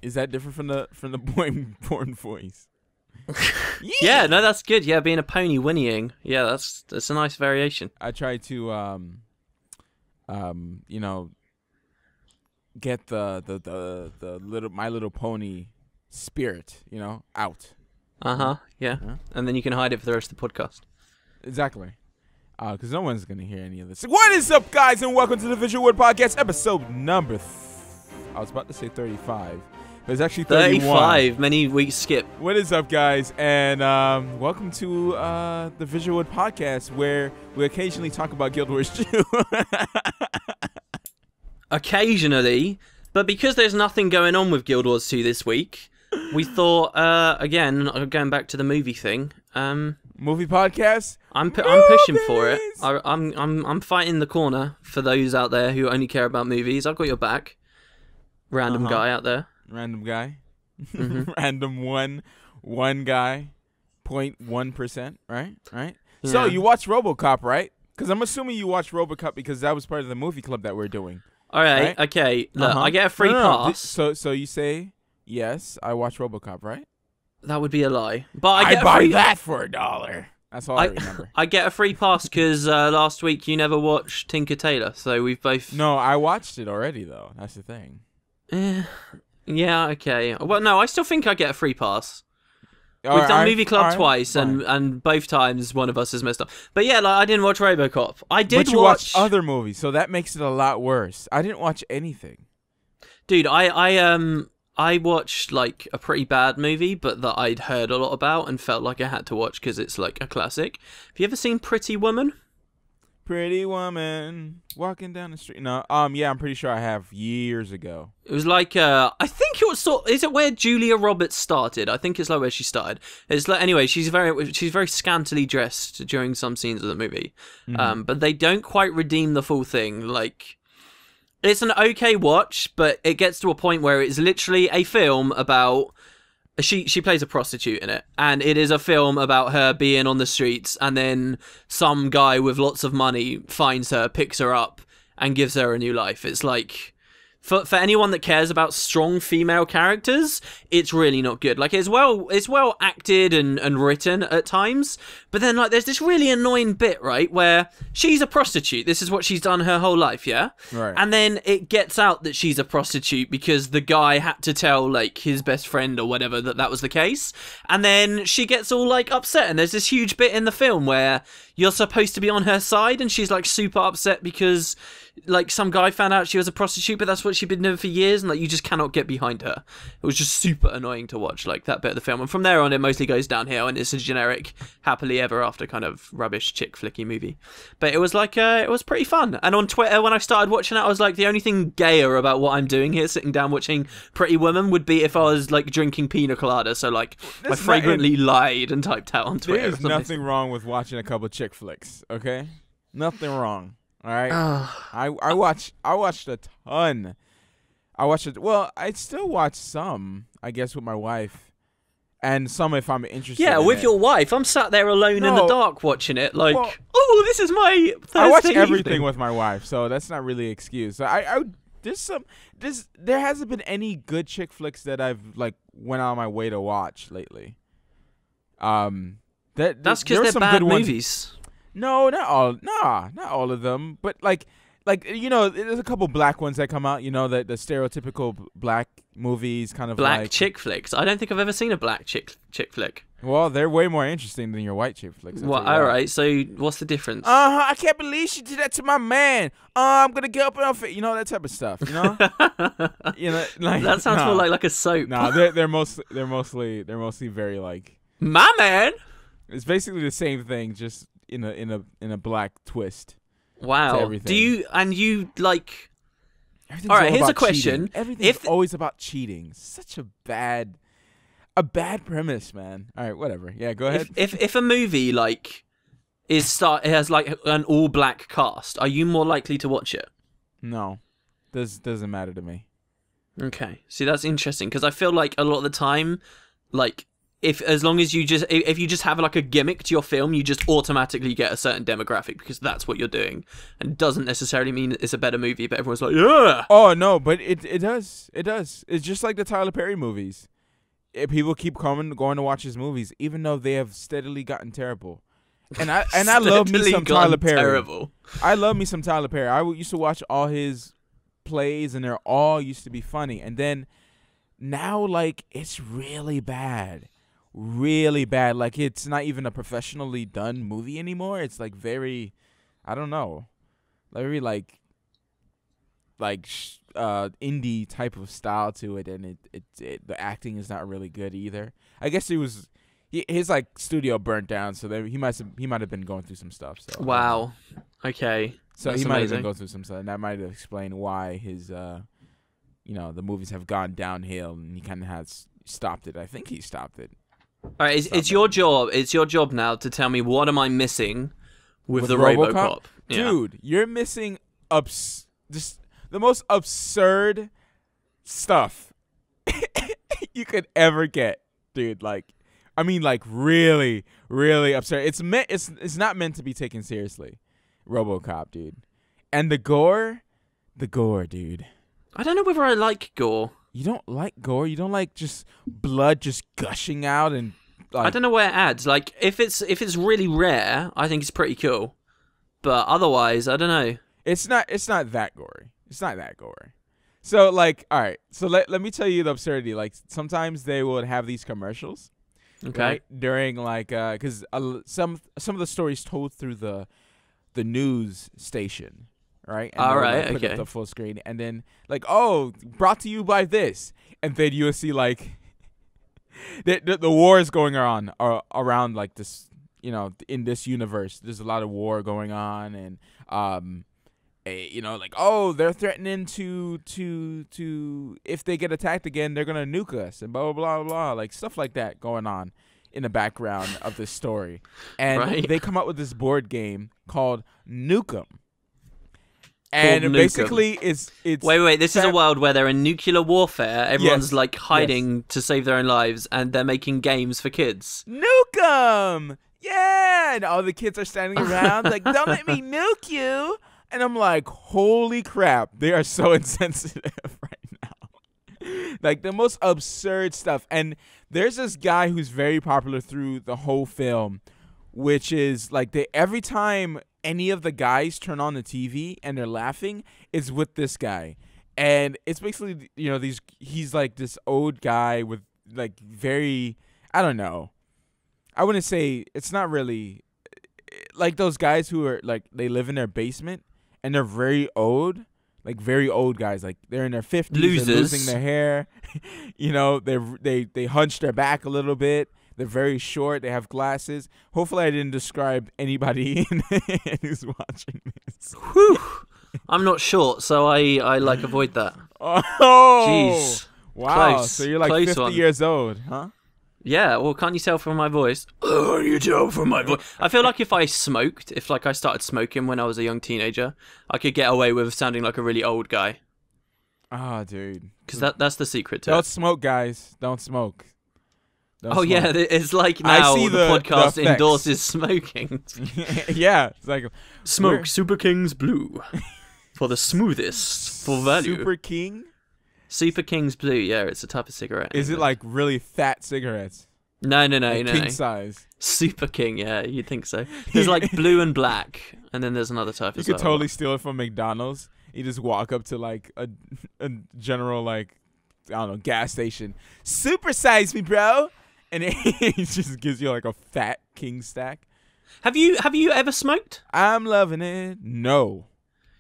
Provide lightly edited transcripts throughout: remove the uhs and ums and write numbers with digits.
Is that different from the born voice? Yeah, no, that's good. Yeah, being a pony whinnying. Yeah, that's a nice variation. I try to get the little My Little Pony spirit, out. Yeah. And then you can hide it for the rest of the podcast. Exactly. Because no one's gonna hear any of this. What is up, guys, and welcome to the VisualWood podcast, episode number. I was about to say 35. But it's actually 31. 35. Many weeks skip. What is up, guys, and welcome to the VisualWood podcast, where we occasionally talk about Guild Wars 2. Occasionally, but because there's nothing going on with Guild Wars 2 this week, we thought, again, going back to the movie thing. Movie podcast. I'm pushing for it. I'm fighting the corner for those out there who only care about movies. I've got your back. Random guy out there. Random guy. Random one guy. 0.1%. Right. Yeah. So you watched RoboCop, right? Because I'm assuming you watched RoboCop because that was part of the movie club that we're doing. All right. Okay. Look, I get a free pass. So you say yes? I watched RoboCop, right? That would be a lie. But I buy that for $1. That's all I remember. I get a free pass because last week you never watched Tinker Tailor, so we've both. No, I watched it already though. That's the thing. Yeah. Okay. Well, no, I still think I get a free pass. We've done Movie Club twice, and both times one of us has messed up. But yeah, like I didn't watch RoboCop. But you watched other movies, so that makes it a lot worse. I didn't watch anything. Dude, I watched like a pretty bad movie, but that I'd heard a lot about and felt like I had to watch because it's like a classic. Have you ever seen Pretty Woman? Pretty Woman walking down the street. No, yeah, I'm pretty sure I have years ago. It was like I think it was is it where Julia Roberts started? I think it's like where she started. It's like anyway, she's very scantily dressed during some scenes of the movie, but they don't quite redeem the full thing. Like. It's an okay watch, but it gets to a point where it's literally a film about... She plays a prostitute in it, and it is a film about her being on the streets, and then some guy with lots of money finds her, picks her up, and gives her a new life. It's like... For anyone that cares about strong female characters, it's really not good. Like, it's well acted and written at times, but then, like, there's this really annoying bit, right, where she's a prostitute. This is what she's done her whole life, yeah? Right. And then it gets out that she's a prostitute because the guy had to tell, like, his best friend or whatever that was the case. And then she gets all, like, upset, and there's this huge bit in the film where you're supposed to be on her side, and she's, like, super upset because... like some guy found out she was a prostitute, but that's what she'd been doing for years, and like you just cannot get behind her. It was just super annoying to watch, like that bit of the film. And from there on, it mostly goes downhill, and it's a generic happily ever after kind of rubbish chick flicky movie. But it was like it was pretty fun. And on Twitter, when I started watching it, I was like, the only thing gayer about what I'm doing here, sitting down watching Pretty Woman, would be if I was like drinking pina colada. So like I fragrantly lied and typed out on Twitter. There's nothing wrong with watching a couple chick flicks. Okay, nothing wrong. All right, I watched a ton. I still watch some, I guess, with my wife, and some if I'm interested. Yeah, with your wife. I'm sat there alone in the dark watching it, like, oh, this is my Thursday I watch everything evening. with my wife, so that's not really an excuse. So there hasn't been any good chick flicks that I've like went on my way to watch lately. That's because they're bad movies. No, not all. Nah, not all of them. But like there's a couple black ones that come out. You know, the stereotypical black movies, kind of black like chick flicks. I don't think I've ever seen a black chick flick. Well, they're way more interesting than your white chick flicks. Well, all right. So what's the difference? I can't believe she did that to my man. I'm gonna get up and off it. You know, that type of stuff. You know, like that sounds more like a soap. Nah, they're mostly very like my man. It's basically the same thing, just in a black twist. Wow. Do you like? Everything's all right. Here's a question. Cheating. Everything's always about cheating. Such a bad premise, man. All right, whatever. Yeah, go ahead. If a movie like it has like an all black cast, are you more likely to watch it? No, doesn't matter to me. Okay. See, that's interesting because I feel like a lot of the time, like as long as if you just have like a gimmick to your film, you just automatically get a certain demographic because that's what you're doing, and it doesn't necessarily mean it's a better movie. But everyone's like, yeah. Oh no, but it does. It's just like the Tyler Perry movies. People keep going to watch his movies, even though they have steadily gotten terrible. And I love me some Tyler Perry. Terrible. I love me some Tyler Perry. I used to watch all his plays, and they're all used to be funny. And then now, like, it's really bad. Really bad. Like, it's not even a professionally done movie anymore. It's like very, I don't know, very like indie type of style to it, and the acting is not really good either. I guess his like studio burnt down, so he might have been going through some stuff. So wow, okay, so that's he might have amazing. been going through some stuff, and that might have explained why his the movies have gone downhill, and he kind of has stopped it. I think he stopped it. All right, it's your job. It's your job now to tell me what am I missing with the RoboCop? RoboCop. Dude, you're missing just the most absurd stuff you could ever get, dude. Like, I mean, like really, really absurd. It's not meant to be taken seriously, RoboCop, dude. And the gore, dude. I don't know whether I like gore. You don't like gore? You don't like just blood just gushing out and like, I don't know where it adds. Like, if it's really rare, I think it's pretty cool. But otherwise, I don't know. It's not that gory. It's not that gory. So like, all right. So let me tell you the absurdity. Like, sometimes they would have these commercials, Okay. right? During like, because some of the stories told through the news station, right? And All they would, right. like, put Okay. up the full screen, and then like, oh, brought to you by this, and then you'll see like the war is going on around like this. You know, in this universe, there's a lot of war going on, and like, oh, they're threatening to if they get attacked again, they're gonna nuke us, and blah blah blah blah, like stuff like that going on in the background of this story, and Right. they come up with this board game called Nukem, and Nukem. basically it's Wait. This is a world where they're in nuclear warfare. Everyone's Yes, like hiding to save their own lives, and they're making games for kids. Nukem. Yeah, and all the kids are standing around like, don't let me nuke you. And I'm like, holy crap, they are so insensitive right now. Like, the most absurd stuff. And there's this guy who's very popular through the whole film, which is like every time any of the guys turn on the TV and they're laughing, it's with this guy. And it's basically, he's like this old guy with like very, I don't know. I wouldn't say, it's not really like those guys who are like, they live in their basement and they're very old guys. Like, they're in their 50s, Losers. they're losing their hair. They hunch their back a little bit. They're very short. They have glasses. Hopefully I didn't describe anybody who's watching this. Whew. I'm not short, so I like avoid that. Oh, Jeez. wow. Close. So you're like Close 50 one. years old, huh? Yeah, well, can't you tell from my voice? Oh, you tell from my voice. I feel like if I smoked, if like I started smoking when I was a young teenager, I could get away with sounding like a really old guy. Oh, dude. Because that's the secret to Don't it. smoke, guys. Don't smoke. Don't Oh, smoke. yeah, it's like now see the the podcast effects. endorses smoking. Yeah. It's like, Smoke we're- Super King's Blue for the smoothest for value. Super King? Super King's Blue, yeah, it's a type of cigarette. Is it like really fat cigarettes? No. Like king size. Super King, yeah, you'd think so. There's like blue and black, and then there's another type You as could well. totally steal it from McDonald's. You just walk up to like a general, like, I don't know, gas station. Super size me, bro. And it just gives you like a fat king stack. Have you ever smoked? I'm loving it. No.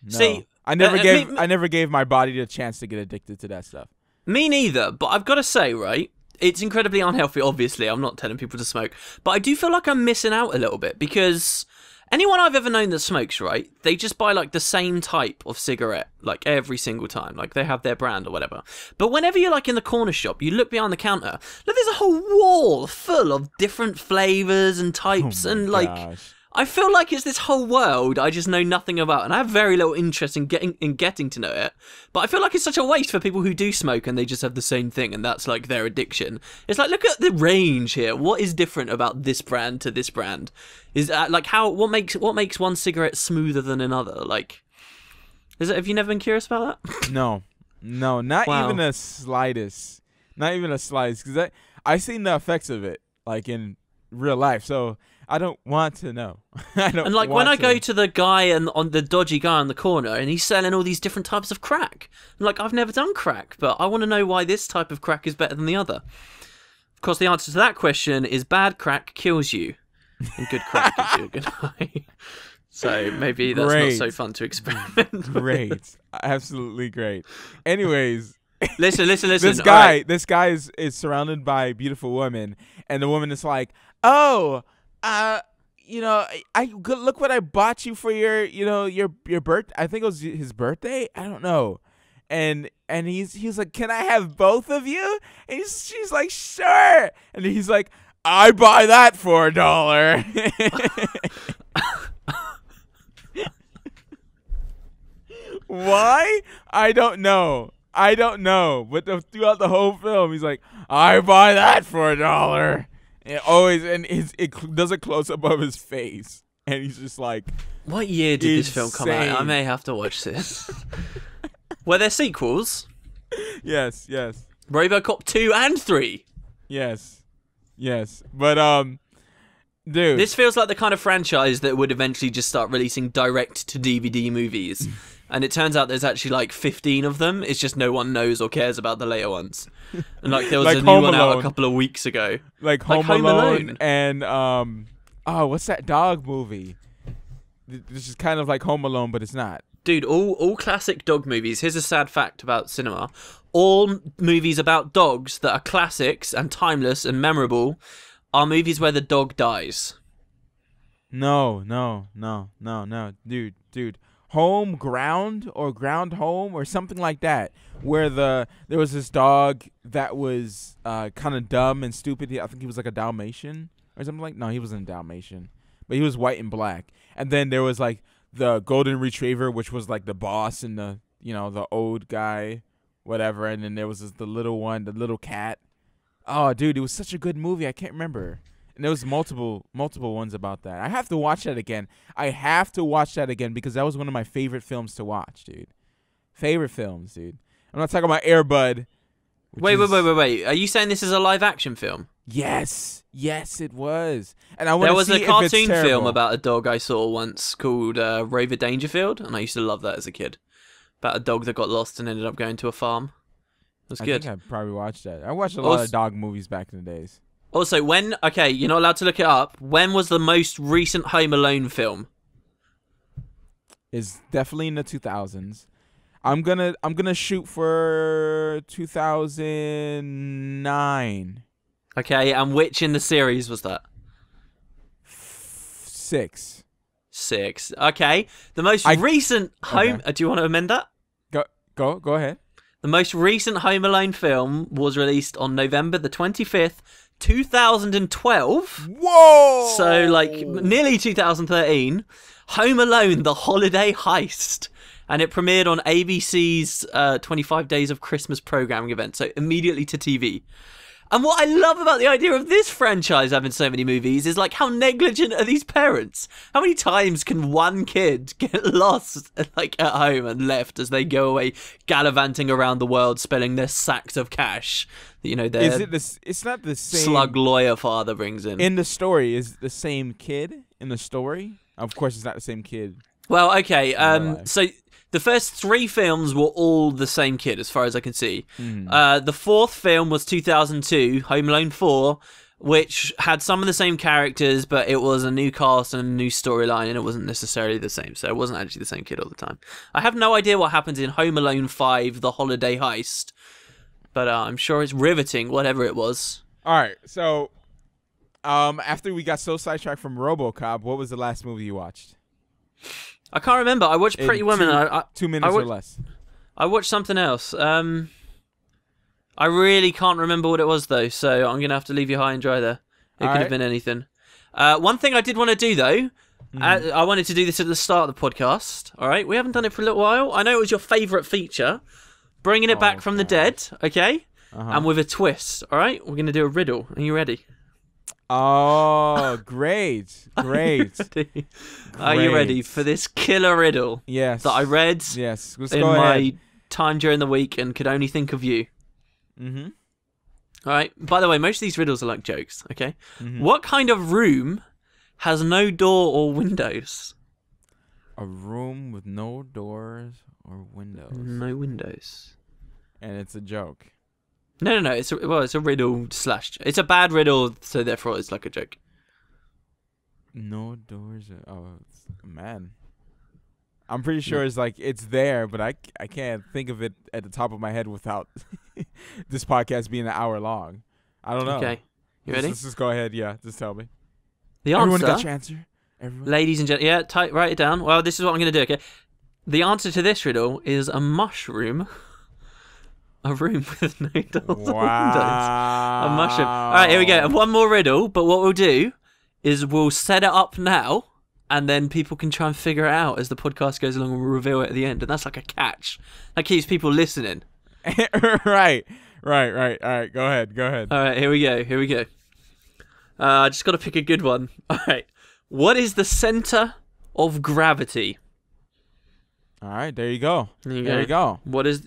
See, I never gave my body the chance to get addicted to that stuff. Me neither, but I've got to say, right, it's incredibly unhealthy, obviously. I'm not telling people to smoke. But I do feel like I'm missing out a little bit because anyone I've ever known that smokes, right, they just buy like the same type of cigarette like every single time. Like they have their brand or whatever. But whenever you're like in the corner shop, you look behind the counter, look, there's a whole wall full of different flavors and types. Oh my and like, gosh. I feel like it's this whole world I just know nothing about, and I have very little interest in getting to know it. But I feel like it's such a waste for people who do smoke and they just have the same thing, and that's like their addiction. It's like, look at the range here. What is different about this brand to this brand? Is like what makes one cigarette smoother than another? Like, have you never been curious about that? No, not even the slightest. Not even the slightest, because I've seen the effects of it, like in real life. So I don't want to know. And like when I go to the guy on the dodgy guy on the corner, and he's selling all these different types of crack. I'm like, I've never done crack, but I want to know why this type of crack is better than the other. Of course, the answer to that question is bad crack kills you, and good crack gives you a good high. So maybe that's not so fun to experiment. Great, absolutely great. Anyways. Listen. This guy is surrounded by beautiful women, and the woman is like, "Oh, look what I bought you for your birthday. I think it was his birthday. I don't know." And he's like, "Can I have both of you?" And she's like, "Sure." And he's like, "I buy that for $1." Why? I don't know. But throughout the whole film, he's like, "I buy that for $1." And it does a close up of his face, and he's just like, "What year did this film come out? I may have to watch this." Were there sequels? Yes. RoboCop 2 and 3. Yes. But dude, this feels like the kind of franchise that would eventually just start releasing direct to DVD movies. And it turns out there's actually like 15 of them. It's just no one knows or cares about the later ones. And like there was a new one out a couple of weeks ago. Like Home Alone and what's that dog movie? This is kind of like Home Alone, but it's not. Dude, all classic dog movies. Here's a sad fact about cinema. All movies about dogs that are classics and timeless and memorable are movies where the dog dies. No, dude. Home Ground or Ground Home or something like that, where there was this dog that was kind of dumb and stupid. I think he was like a Dalmatian or something like. No, he wasn't a Dalmatian, but he was white and black. And then there was like the Golden Retriever, which was like the boss and the old guy, whatever. And then there was the little one, the little cat. Oh, dude, it was such a good movie. I can't remember. And there was multiple ones about that. I have to watch that again. Because that was one of my favorite films to watch, dude. Favorite films, dude. I'm not talking about Air Bud. Wait. Are you saying this is a live action film? Yes, it was. And there was a cartoon film about a dog I saw once called Rover Dangerfield, and I used to love that as a kid. About a dog that got lost and ended up going to a farm. It was good. I think I probably watched that. I watched a lot of dog movies back in the days. Also, you're not allowed to look it up. When was the most recent Home Alone film? It's definitely in the 2000s. I'm gonna shoot for 2009. Okay, and which in the series was that? 6. Okay, the most recent Home. Do you want to amend that? Go ahead. The most recent Home Alone film was released on November the 25th. 2012. Whoa! So like nearly 2013. Home Alone: The Holiday Heist, and it premiered on ABC's 25 Days of Christmas programming event. So immediately to TV. And what I love about the idea of this franchise having so many movies is like how negligent are these parents? How many times can one kid get lost like at home and left as they go away gallivanting around the world spelling their sacks of cash? It's not the same. Slug lawyer father brings in. In the story, is the same kid in the story? Of course, it's not the same kid. Well, okay. So the first 3 films were all the same kid, as far as I can see. The 4th film was 2002, Home Alone 4, which had some of the same characters, but it was a new cast and a new storyline, and it wasn't necessarily the same. So it wasn't actually the same kid all the time. I have no idea what happens in Home Alone 5, The Holiday Heist. But I'm sure it's riveting, whatever it was. All right, so after we got so sidetracked from RoboCop, what was the last movie you watched? I can't remember. I watched Pretty Woman. 2 minutes or less. I watched something else. I really can't remember what it was, though, so I'm going to have to leave you high and dry there. It could have been anything. One thing I did want to do, though, I wanted to do this at the start of the podcast. All right, we haven't done it for a little while. I know it was your favourite feature, bringing it back from the dead. Okay, and with a twist. All right, we're gonna do a riddle. Are you ready? Oh, great. Are you ready for this killer riddle? Yes. That I read. Yes. Let's in go my ahead. time during the week and could only think of you. Mm-hmm. All right. By the way, most of these riddles are like jokes. Okay. What kind of room has no door or windows? A room with no doors or windows. No windows. And it's a joke. No. It's a riddle / it's a bad riddle, so therefore it's like a joke. No doors. Man. I'm pretty sure it's like it's there, but I can't think of it at the top of my head without this podcast being an hour long. I don't know. Okay. You ready? Let's just go ahead. Yeah, just tell me. The answer. Everyone got your answer? Everyone? Ladies and gentlemen. Yeah, write it down. Well, this is what I'm going to do, okay? The answer to this riddle is a mushroom. A room with no doors or windows. A mushroom. All right, here we go. And one more riddle, but what we'll do is we'll set it up now, and then people can try and figure it out as the podcast goes along, and we'll reveal it at the end. And that's like a catch. That keeps people listening. Right. All right, go ahead. All right, here we go. I just got to pick a good one. All right. What is the center of gravity? All right, there you go. There you go. What is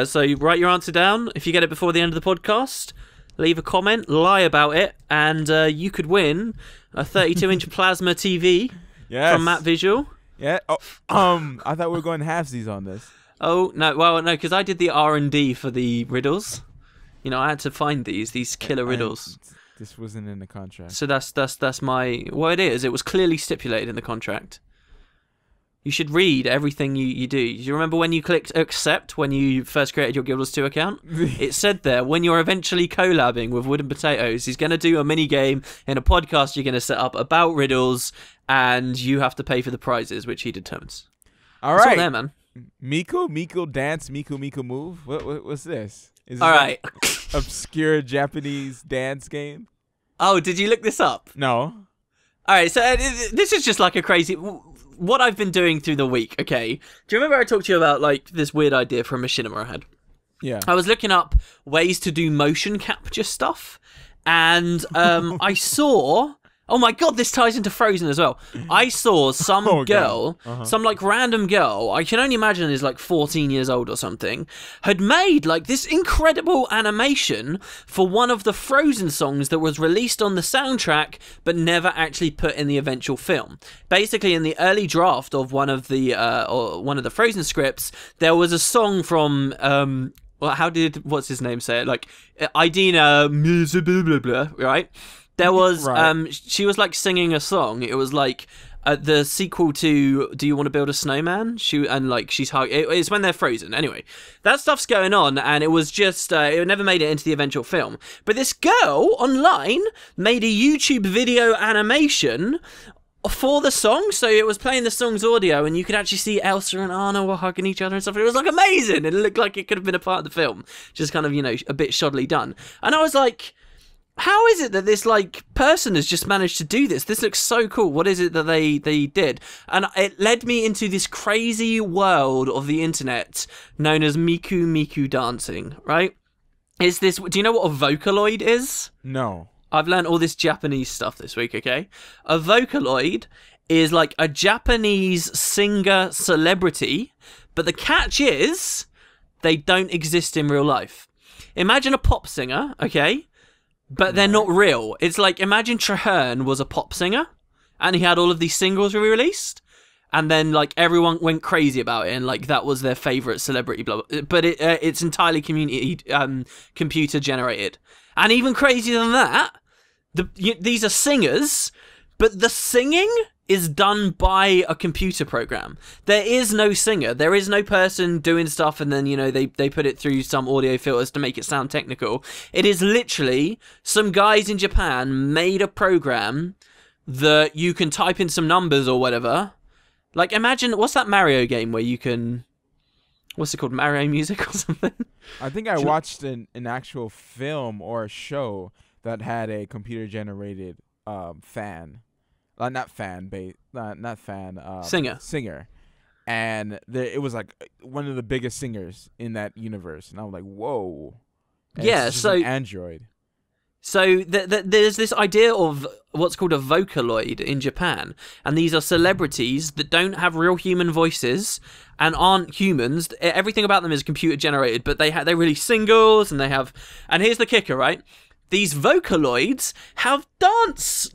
so you write your answer down. If you get it before the end of the podcast, leave a comment, lie about it, and you could win a 32-inch plasma TV from Matt Visual. Yeah. Oh, I thought we were going halvesies on this. Oh no, well no, because I did the R&D for the riddles. You know, I had to find these killer riddles. This wasn't in the contract. So that's my. Well, it is. It was clearly stipulated in the contract. You should read everything you do. Do you remember when you clicked accept when you first created your Guild Wars 2 account? It said there, when you're eventually collabing with Wood and Potatoes, he's going to do a mini game in a podcast you're going to set up about riddles, and you have to pay for the prizes, which he determines. All right. It's all there, man. Miku dance, Miku move. What's this? Is this all right. Obscure Japanese dance game? Oh, did you look this up? No. All right, so this is just like a crazy... What I've been doing through the week, okay? Do you remember I talked to you about like this weird idea for a machinima I had? Yeah. I was looking up ways to do motion capture stuff, and I saw... Oh my god, this ties into Frozen as well. I saw some girl, some like random girl, I can only imagine is like 14 years old or something, had made like this incredible animation for one of the Frozen songs that was released on the soundtrack but never actually put in the eventual film. Basically, in the early draft of one of the Frozen scripts, there was a song from well, what's his name say it? Like Idina, blah blah blah, right? There was, she was like singing a song. It was like the sequel to Do You Want to Build a Snowman? It's when they're frozen. Anyway, that stuff's going on, and it was just, it never made it into the eventual film. But this girl online made a YouTube video animation for the song, so it was playing the song's audio, and you could actually see Elsa and Anna were hugging each other and stuff. It was like amazing. It looked like it could have been a part of the film, just kind of, you know, a bit shoddily done. And I was like, how is it that this like person has just managed to do this? This looks so cool. What is it that they did? And it led me into this crazy world of the internet known as Miku dancing, right? Do you know what a Vocaloid is? No. I've learned all this Japanese stuff this week, okay? A Vocaloid is like a Japanese singer celebrity, but the catch is they don't exist in real life. Imagine a pop singer, okay? But they're not real. It's like, imagine Traherne was a pop singer, and he had all of these singles released, and then like everyone went crazy about it, and like that was their favorite celebrity, blah, blah. But it's entirely computer generated, and even crazier than that, these are singers, but the singing is done by a computer program. There is no singer. There is no person doing stuff and then, you know, they put it through some audio filters to make it sound technical. It is literally some guys in Japan made a program that you can type in some numbers or whatever. Like, imagine, what's that Mario game where you can... What's it called? Mario Music or something? I think I watched an actual film or a show that had a computer-generated fan. not fan, not fan. Singer, and it was like one of the biggest singers in that universe, and I was like, whoa. And yeah, it's just so an android. So there's this idea of what's called a Vocaloid in Japan, and these are celebrities that don't have real human voices and aren't humans. Everything about them is computer generated, but they release singles and they have. And here's the kicker, right? These Vocaloids have dance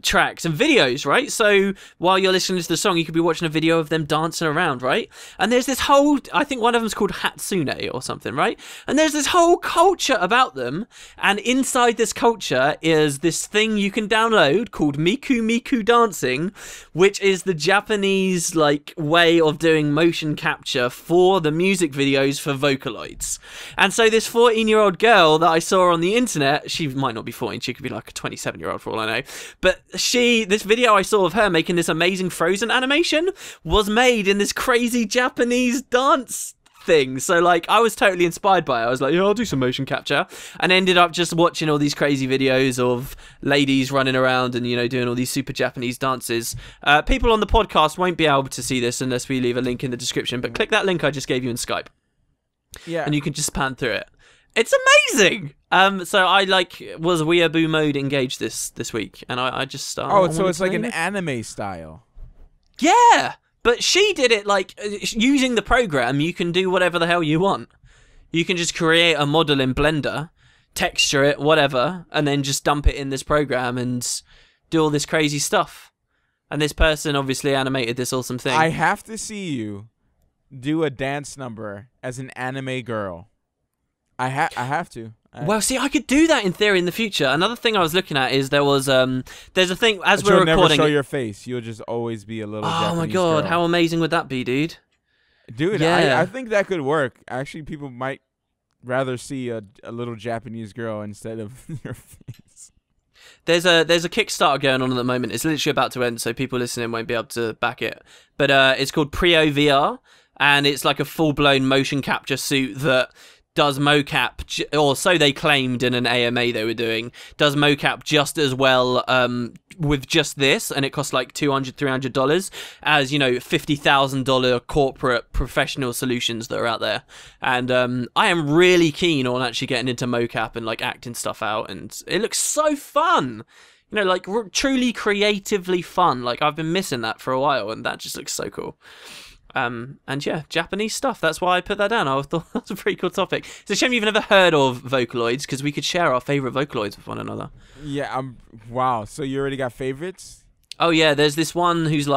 tracks and videos, right? So while you're listening to the song, you could be watching a video of them dancing around, right? And there's this whole, I think one of them's called Hatsune or something, right? And there's this whole culture about them, and inside this culture is this thing you can download called Miku Miku Dancing, which is the Japanese way of doing motion capture for the music videos for Vocaloids. And so this 14-year-old girl that I saw on the internet, she might not be 14, she could be like a 27-year-old for all I know, but this video I saw of her making this amazing Frozen animation was made in this crazy Japanese dance thing. So I was totally inspired by it. I was like, yeah, I'll do some motion capture, and ended up just watching all these crazy videos of ladies running around and doing all these super Japanese dances. People on the podcast won't be able to see this unless we leave a link in the description, but click that link I just gave you in Skype. Yeah. And you can just pan through it. It's amazing. So I was weeaboo mode engaged this week, and I just started. So it's like an anime style. Yeah, but she did it using the program. You can do whatever the hell you want. You can just create a model in Blender, texture it, whatever, and then just dump it in this program and do all this crazy stuff. And this person obviously animated this awesome thing. I have to see you do a dance number as an anime girl. I have to. Well, see, I could do that in theory in the future. Another thing I was looking at is there's a thing as we're recording. You'll never show your face. You'll just always be a little. Japanese my god, girl. how amazing would that be, dude? Dude, yeah. I think that could work. Actually, people might rather see a little Japanese girl instead of your face. There's a Kickstarter going on at the moment. It's literally about to end, so people listening won't be able to back it. But it's called Prio VR, and it's like a full-blown motion capture suit that does mocap, or so they claimed in an AMA they were doing, does mocap just as well with just this, and it costs like $200-300 as, $50,000 corporate professional solutions that are out there. And I am really keen on actually getting into mocap and acting stuff out, and it looks so fun. Truly creatively fun. I've been missing that for a while, and that just looks so cool. And yeah, Japanese stuff. That's why I put that down. I thought that was a pretty cool topic. It's a shame you've never heard of Vocaloids, because we could share our favourite Vocaloids with one another. Yeah, wow. So you already got favorites? Oh yeah, there's this one who's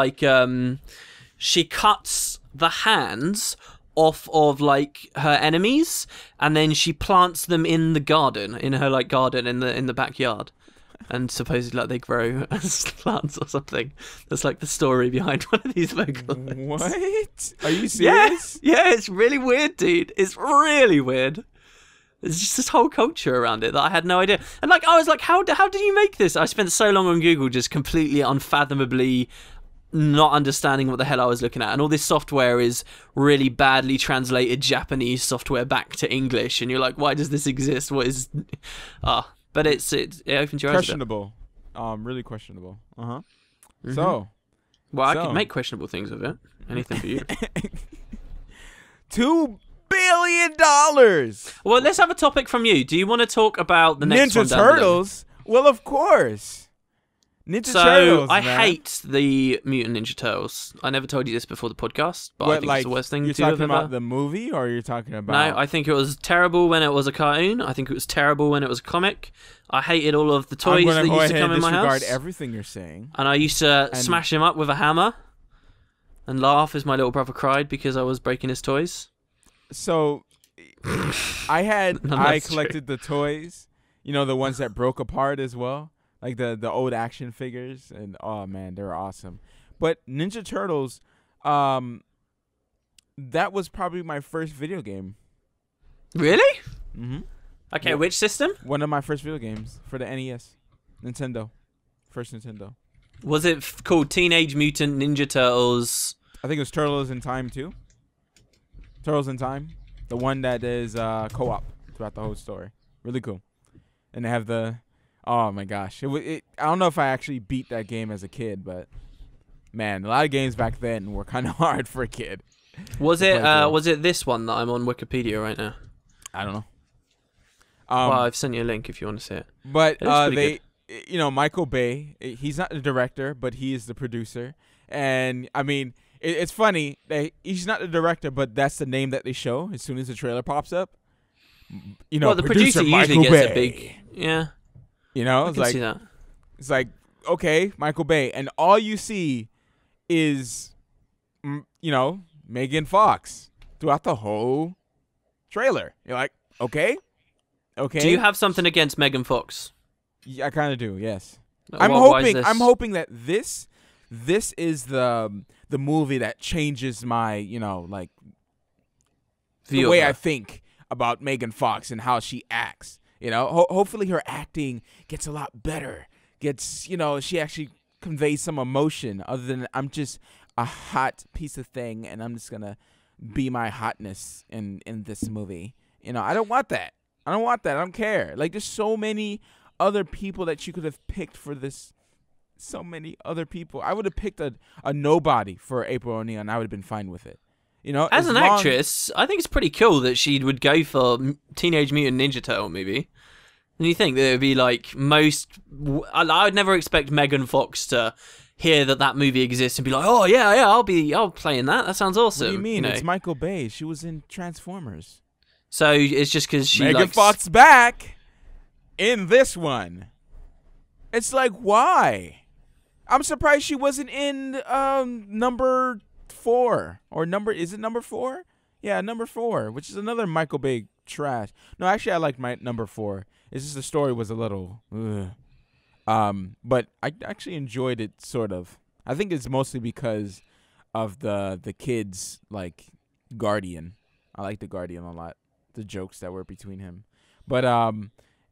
she cuts the hands off of her enemies, and then she plants them in the garden, in her garden in the backyard. And supposedly they grow as plants or something. That's the story behind one of these Vocaloids. What? Are you serious? Yeah, it's really weird, dude. It's really weird. There's just this whole culture around it that I had no idea. And I was like, how did you make this? I spent so long on Google just completely unfathomably not understanding what the hell I was looking at. And all this software is really badly translated Japanese software back to English. And you're like, why does this exist? What is... But it opens your eyes. Questionable. Really questionable. Uh-huh. Mm-hmm. I could make questionable things with it. Anything for you. $2 billion. Well, let's have a topic from you. Do you want to talk about the next one? Ninja Turtles? Well, of course. Ninja Turtles. I hate the Mutant Ninja Turtles. I never told you this before the podcast, but I think it's the worst thing to ever. You're talking about the movie, or you're talking about... No, I think it was terrible when it was a cartoon. I think it was terrible when it was a comic. I hated all of the toys that used to come in my house. I'm going to disregard everything you're saying. And I used to smash him up with a hammer and laugh as my little brother cried because I was breaking his toys. So, I collected the toys, the ones that broke apart as well. The old action figures, and oh man, they're awesome. But Ninja Turtles, that was probably my first video game. Really? Mm-hmm. Okay, which system? One of my first video games for the NES. Nintendo. First Nintendo. Was it called Teenage Mutant Ninja Turtles? I think it was Turtles in Time 2. Turtles in Time. The one that is co-op throughout the whole story. Really cool. And they have the... Oh my gosh, I don't know if I actually beat that game as a kid, but man, a lot of games back then were kind of hard for a kid. Was it this one that I'm on Wikipedia right now? I don't know. Well, I've sent you a link if you want to see it. But Michael Bay, he's not the director, but he is the producer. And I mean, it's funny that he's not the director, but that's the name that they show as soon as the trailer pops up. Well, the producer usually gets a big, it's like, see that. It's like, okay, Michael Bay, and all you see is, Megan Fox throughout the whole trailer. You're like, okay. Do you have something against Megan Fox? Yeah, I kind of do. Yes. I'm hoping that this is the movie that changes my the way I think about Megan Fox and how she acts. Hopefully her acting gets a lot better. She actually conveys some emotion other than I'm just a hot piece of thing and I'm just gonna be my hotness in this movie. I don't want that. I don't care. Like, there's so many other people that you could have picked for this. So many other people. I would have picked a nobody for April O'Neil, and I would have been fine with it. As an actress, I think it's pretty cool that she would go for Teenage Mutant Ninja Turtle movie. And you think that it would be like I would never expect Megan Fox to hear that movie exists and be like, oh yeah, I'll play in that. That sounds awesome. What do you mean? It's Michael Bay. She was in Transformers. So it's just because she Megan Fox back in this one. It's like, why? I'm surprised she wasn't in number 4 or is it number 4? Yeah, number 4, which is another Michael Bay trash. No, actually, I liked my number 4. It's just the story was a little, but I actually enjoyed it sort of. I think it's mostly because of the kids Guardian. I like the Guardian a lot. The jokes that were between him, but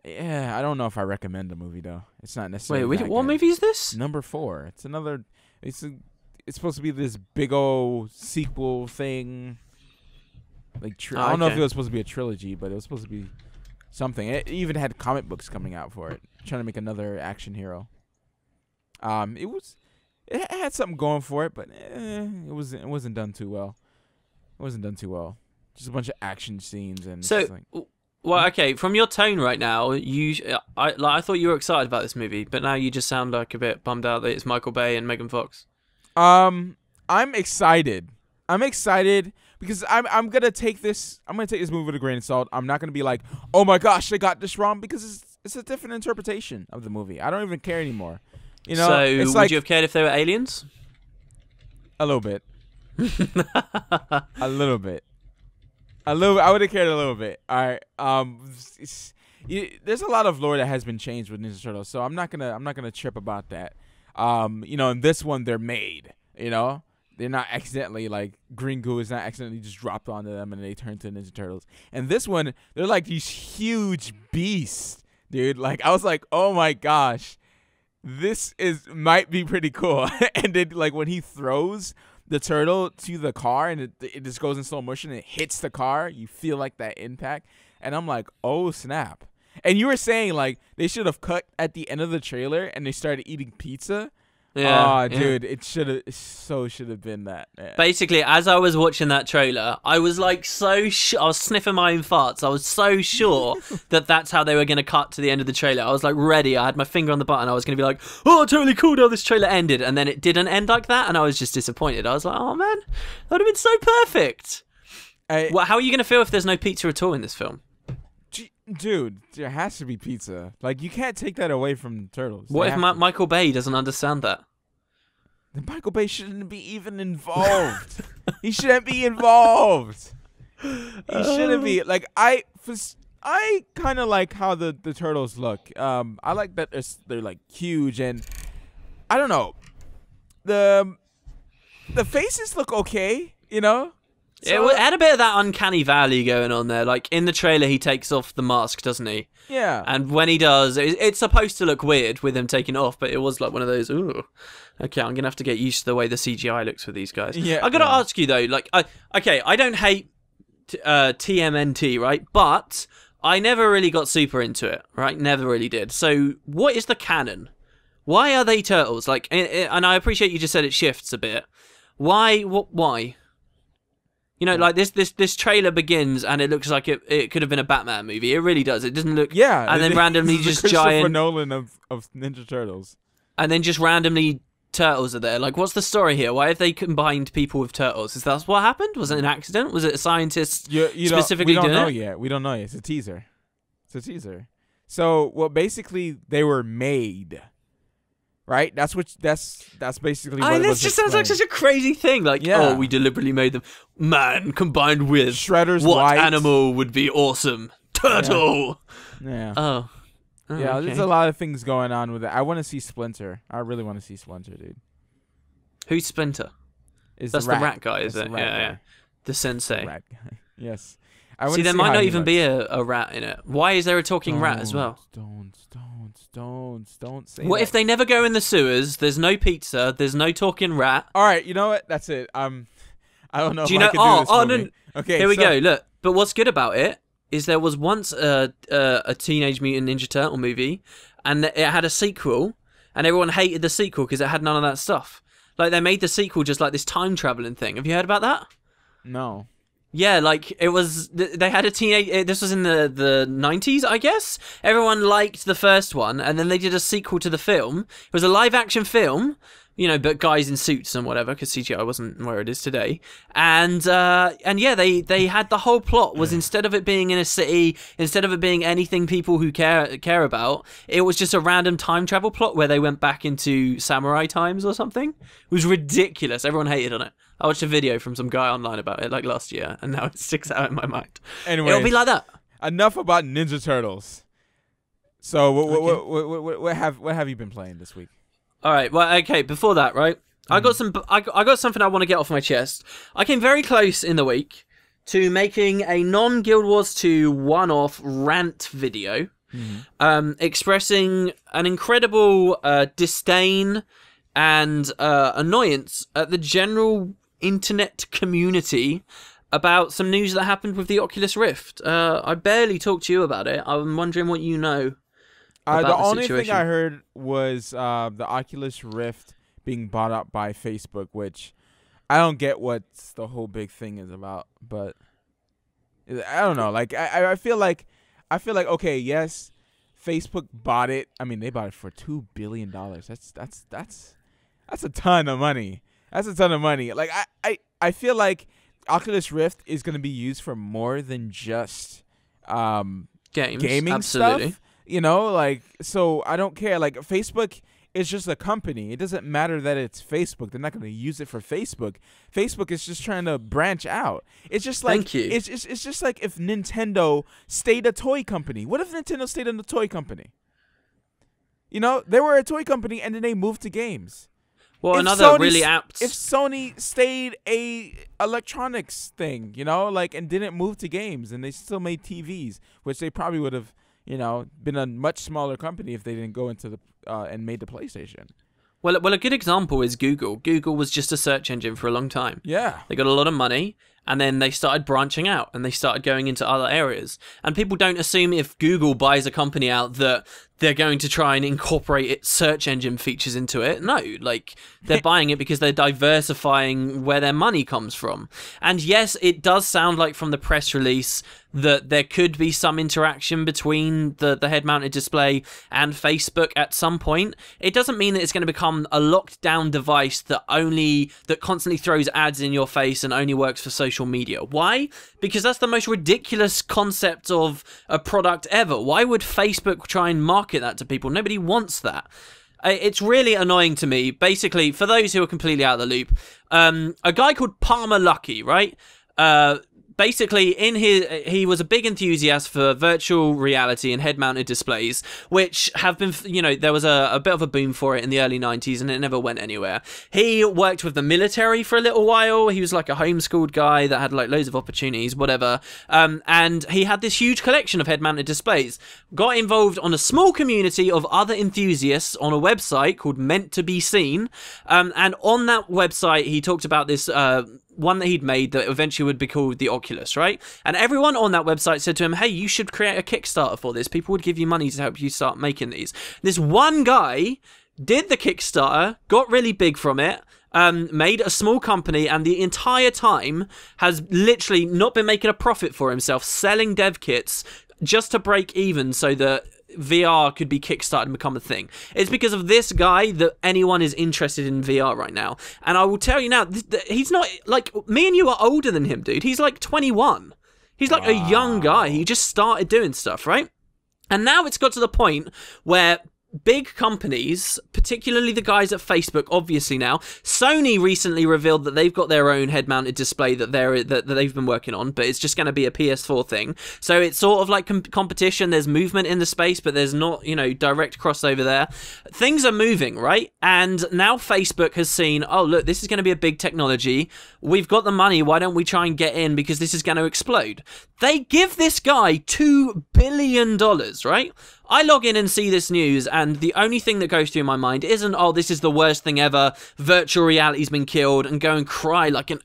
yeah, I don't know if I recommend the movie though. It's not necessarily. Wait, what movie is this? Number 4. It's another. It's supposed to be this big old sequel thing. I don't know if it was supposed to be a trilogy, but it was supposed to be something. It even had comic books coming out for it, trying to make another action hero. It had something going for it, but it wasn't done too well. Just a bunch of action scenes and well, okay. From your tone right now, I thought you were excited about this movie, but now you just sound like a bit bummed out that it's Michael Bay and Megan Fox. I'm excited. I'm excited because I'm gonna take this movie with a grain of salt. I'm not gonna be like, oh my gosh, they got this wrong, because it's a different interpretation of the movie. I don't even care anymore. So would you have cared if they were aliens? A little bit. A little bit. I would have cared a little bit. All right. There's a lot of lore that has been changed with Ninja Turtles, so I'm not gonna trip about that. In this one they're made. They're not accidentally green goo is not accidentally just dropped onto them and they turn to Ninja Turtles. And this one, they're like these huge beasts, dude. I was like, oh my gosh, this might be pretty cool. And then when he throws the turtle to the car and it just goes in slow motion and it hits the car, you feel that impact. And I'm like, oh snap. And you were saying they should have cut at the end of the trailer and they started eating pizza. Yeah. Oh, dude, it should have been that. Yeah. Basically, as I was watching that trailer, I was I was sniffing my own farts. I was so sure that that's how they were going to cut to the end of the trailer. I was ready. I had my finger on the button. I was going to be oh, totally cool how this trailer ended. And then it didn't end like that. And I was just disappointed. I was like, oh man, that would have been so perfect. How are you going to feel if there's no pizza at all in this film? Dude, there has to be pizza. You can't take that away from Turtles. What if Michael Bay doesn't understand that? Then Michael Bay shouldn't be even involved. He shouldn't be involved. He shouldn't be. I kind of like how the Turtles look. I like that they're huge, and I don't know. The faces look okay, So, it had a bit of that uncanny valley going on there. In the trailer, he takes off the mask, doesn't he? Yeah. And when he does, it's supposed to look weird with him taking it off, but it was one of those, ooh, okay, I'm going to have to get used to the way the CGI looks for these guys. Yeah. I got to ask you, though, I don't hate TMNT, right? But I never really got super into it, right? Never really did. So what is the canon? Why are they turtles? Like, and I appreciate you just said it shifts a bit. Why? Why? You know, like this trailer begins and it looks like it could have been a Batman movie. It really does. It doesn't look. Yeah. And then randomly just giant. Christopher Nolan of Ninja Turtles. And then just randomly turtles are there. Like, what's the story here? Why have they combined people with turtles? Is that what happened? Was it an accident? Was it a scientist specifically doing it? We don't know yet. We don't know yet. It's a teaser. So, well, basically, they were made. Right? That's basically what it was. This just sounds like such a crazy thing. Like, oh, we deliberately made them. Man combined with Shredder's what white. Animal would be awesome? Turtle. Yeah. Oh, yeah, okay. There's a lot of things going on with it. I want to see Splinter. I really want to see Splinter, dude. Who's Splinter? That's the rat guy, is it? Yeah. The sensei. The rat guy. Yes. See, there might not even be a rat in it. Why is there a talking rat as well? Don't say What if they never go in the sewers? There's no pizza. There's no talking rat. All right, you know what? That's it. I don't know if I can do this movie. No. Okay, here we go. Look, but what's good about it is there was once a Teenage Mutant Ninja Turtle movie, and it had a sequel, and everyone hated the sequel because it had none of that stuff. Like, they made the sequel just like this time traveling thing. Have you heard about that? No. Yeah, like, it was, they had a teenage, this was in the 90s, I guess? Everyone liked the first one, and then they did a sequel to the film. It was a live-action film, you know, but guys in suits and whatever, because CGI wasn't where it is today. And yeah, they had the whole plot was instead of it being in a city, instead of it being anything people who care about, it was just a random time travel plot where they went back into samurai times or something. It was ridiculous. Everyone hated on it. I watched a video from some guy online about it like last year, and now it sticks out in my mind. Anyway, it'll be like that. Enough about Ninja Turtles. So what have you been playing this week? All right. Well, okay. Before that, right? I got something I want to get off my chest. I came very close in the week to making a non-Guild Wars 2 one-off rant video, expressing an incredible disdain and annoyance at the general internet community about some news that happened with the Oculus Rift. I barely talked to you about it. I'm wondering what you know about the only situation. thing I heard was the Oculus Rift being bought up by Facebook, which I don't get what the whole big thing is about. But I don't know. Like I feel like okay, yes, Facebook bought it. I mean, they bought it for $2 billion. That's a ton of money. That's a ton of money. Like I feel like Oculus Rift is going to be used for more than just gaming absolutely. stuff. You know, like, so I don't care. Like, Facebook is just a company. It doesn't matter that it's Facebook. They're not going to use it for Facebook. Facebook is just trying to branch out. It's just like Thank you. It's just like if Nintendo stayed a toy company. What if Nintendo stayed in a toy company? You know, they were a toy company and then they moved to games. Well, really apt. If Sony stayed a electronics thing, you know, like, and didn't move to games, and they still made TVs, which they probably would have, you know, been a much smaller company if they didn't go into the and made the PlayStation. Well, a good example is Google. Google was just a search engine for a long time. Yeah. They got a lot of money, and then they started branching out, and they started going into other areas. And people don't assume if Google buys a company out that they're going to try and incorporate its search engine features into it. No, like, they're buying it because they're diversifying where their money comes from. And yes, it does sound like from the press release that there could be some interaction between the head-mounted display and Facebook at some point. It doesn't mean that it's going to become a locked-down device that constantly throws ads in your face and only works for social media. Why? Because that's the most ridiculous concept of a product ever. Why would Facebook try and market that to people? Nobody wants that. It's really annoying to me. Basically, for those who are completely out of the loop, a guy called Palmer Luckey, right? Basically, he was a big enthusiast for virtual reality and head-mounted displays, which have been, you know, there was a bit of a boom for it in the early 90s, and it never went anywhere. He worked with the military for a little while. He was like a homeschooled guy that had like loads of opportunities, whatever. And he had this huge collection of head-mounted displays. Got involved on a small community of other enthusiasts on a website called Meant to Be Seen. And on that website, he talked about this one that he'd made that eventually would be called the Oculus, right? And everyone on that website said to him, hey, you should create a Kickstarter for this. People would give you money to help you start making these. This one guy did the Kickstarter, got really big from it, made a small company, and the entire time has literally not been making a profit for himself, selling dev kits just to break even so that VR could be kickstarted and become a thing. It's because of this guy that anyone is interested in VR right now. And I will tell you now, he's not, like, me and you are older than him, dude. He's like 21. He's like a young guy. He just started doing stuff, right? And now it's got to the point where big companies, particularly the guys at Facebook, obviously now, Sony recently revealed that they've got their own head-mounted display that they've been working on, but it's just going to be a PS4 thing. So it's sort of like competition. There's movement in the space, but there's not, you know, direct crossover there. Things are moving, right? And now Facebook has seen, oh, look, this is going to be a big technology. We've got the money. Why don't we try and get in because this is going to explode? They give this guy $2 billion, right? I log in and see this news, and the only thing that goes through my mind isn't, oh, this is the worst thing ever, virtual reality's been killed, and go and cry like a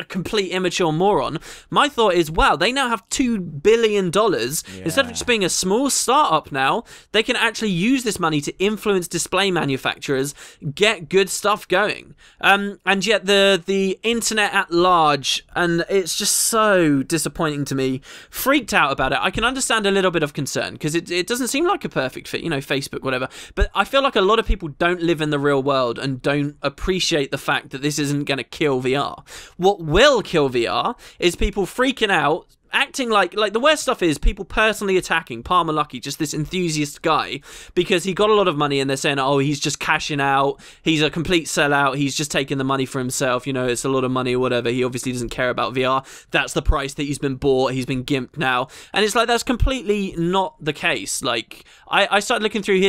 complete immature moron. My thought is, wow, they now have $2 billion. Yeah. Instead of just being a small startup now, they can actually use this money to influence display manufacturers, get good stuff going. And yet the internet at large, and it's just so disappointing to me, freaked out about it. I can understand a little bit of concern, because it doesn't seem like a perfect fit, you know, Facebook, whatever. But I feel like a lot of people don't live in the real world and don't appreciate the fact that this isn't going to kill VR. What will kill VR is people freaking out, acting like the worst stuff is people personally attacking Palmer Luckey, just this enthusiast guy, because he got a lot of money and they're saying, oh, he's just cashing out, he's a complete sellout, he's just taking the money for himself, you know, it's a lot of money or whatever, he obviously doesn't care about VR, that's the price that he's been bought, he's been gimped now. And it's like, that's completely not the case. Like, I started looking through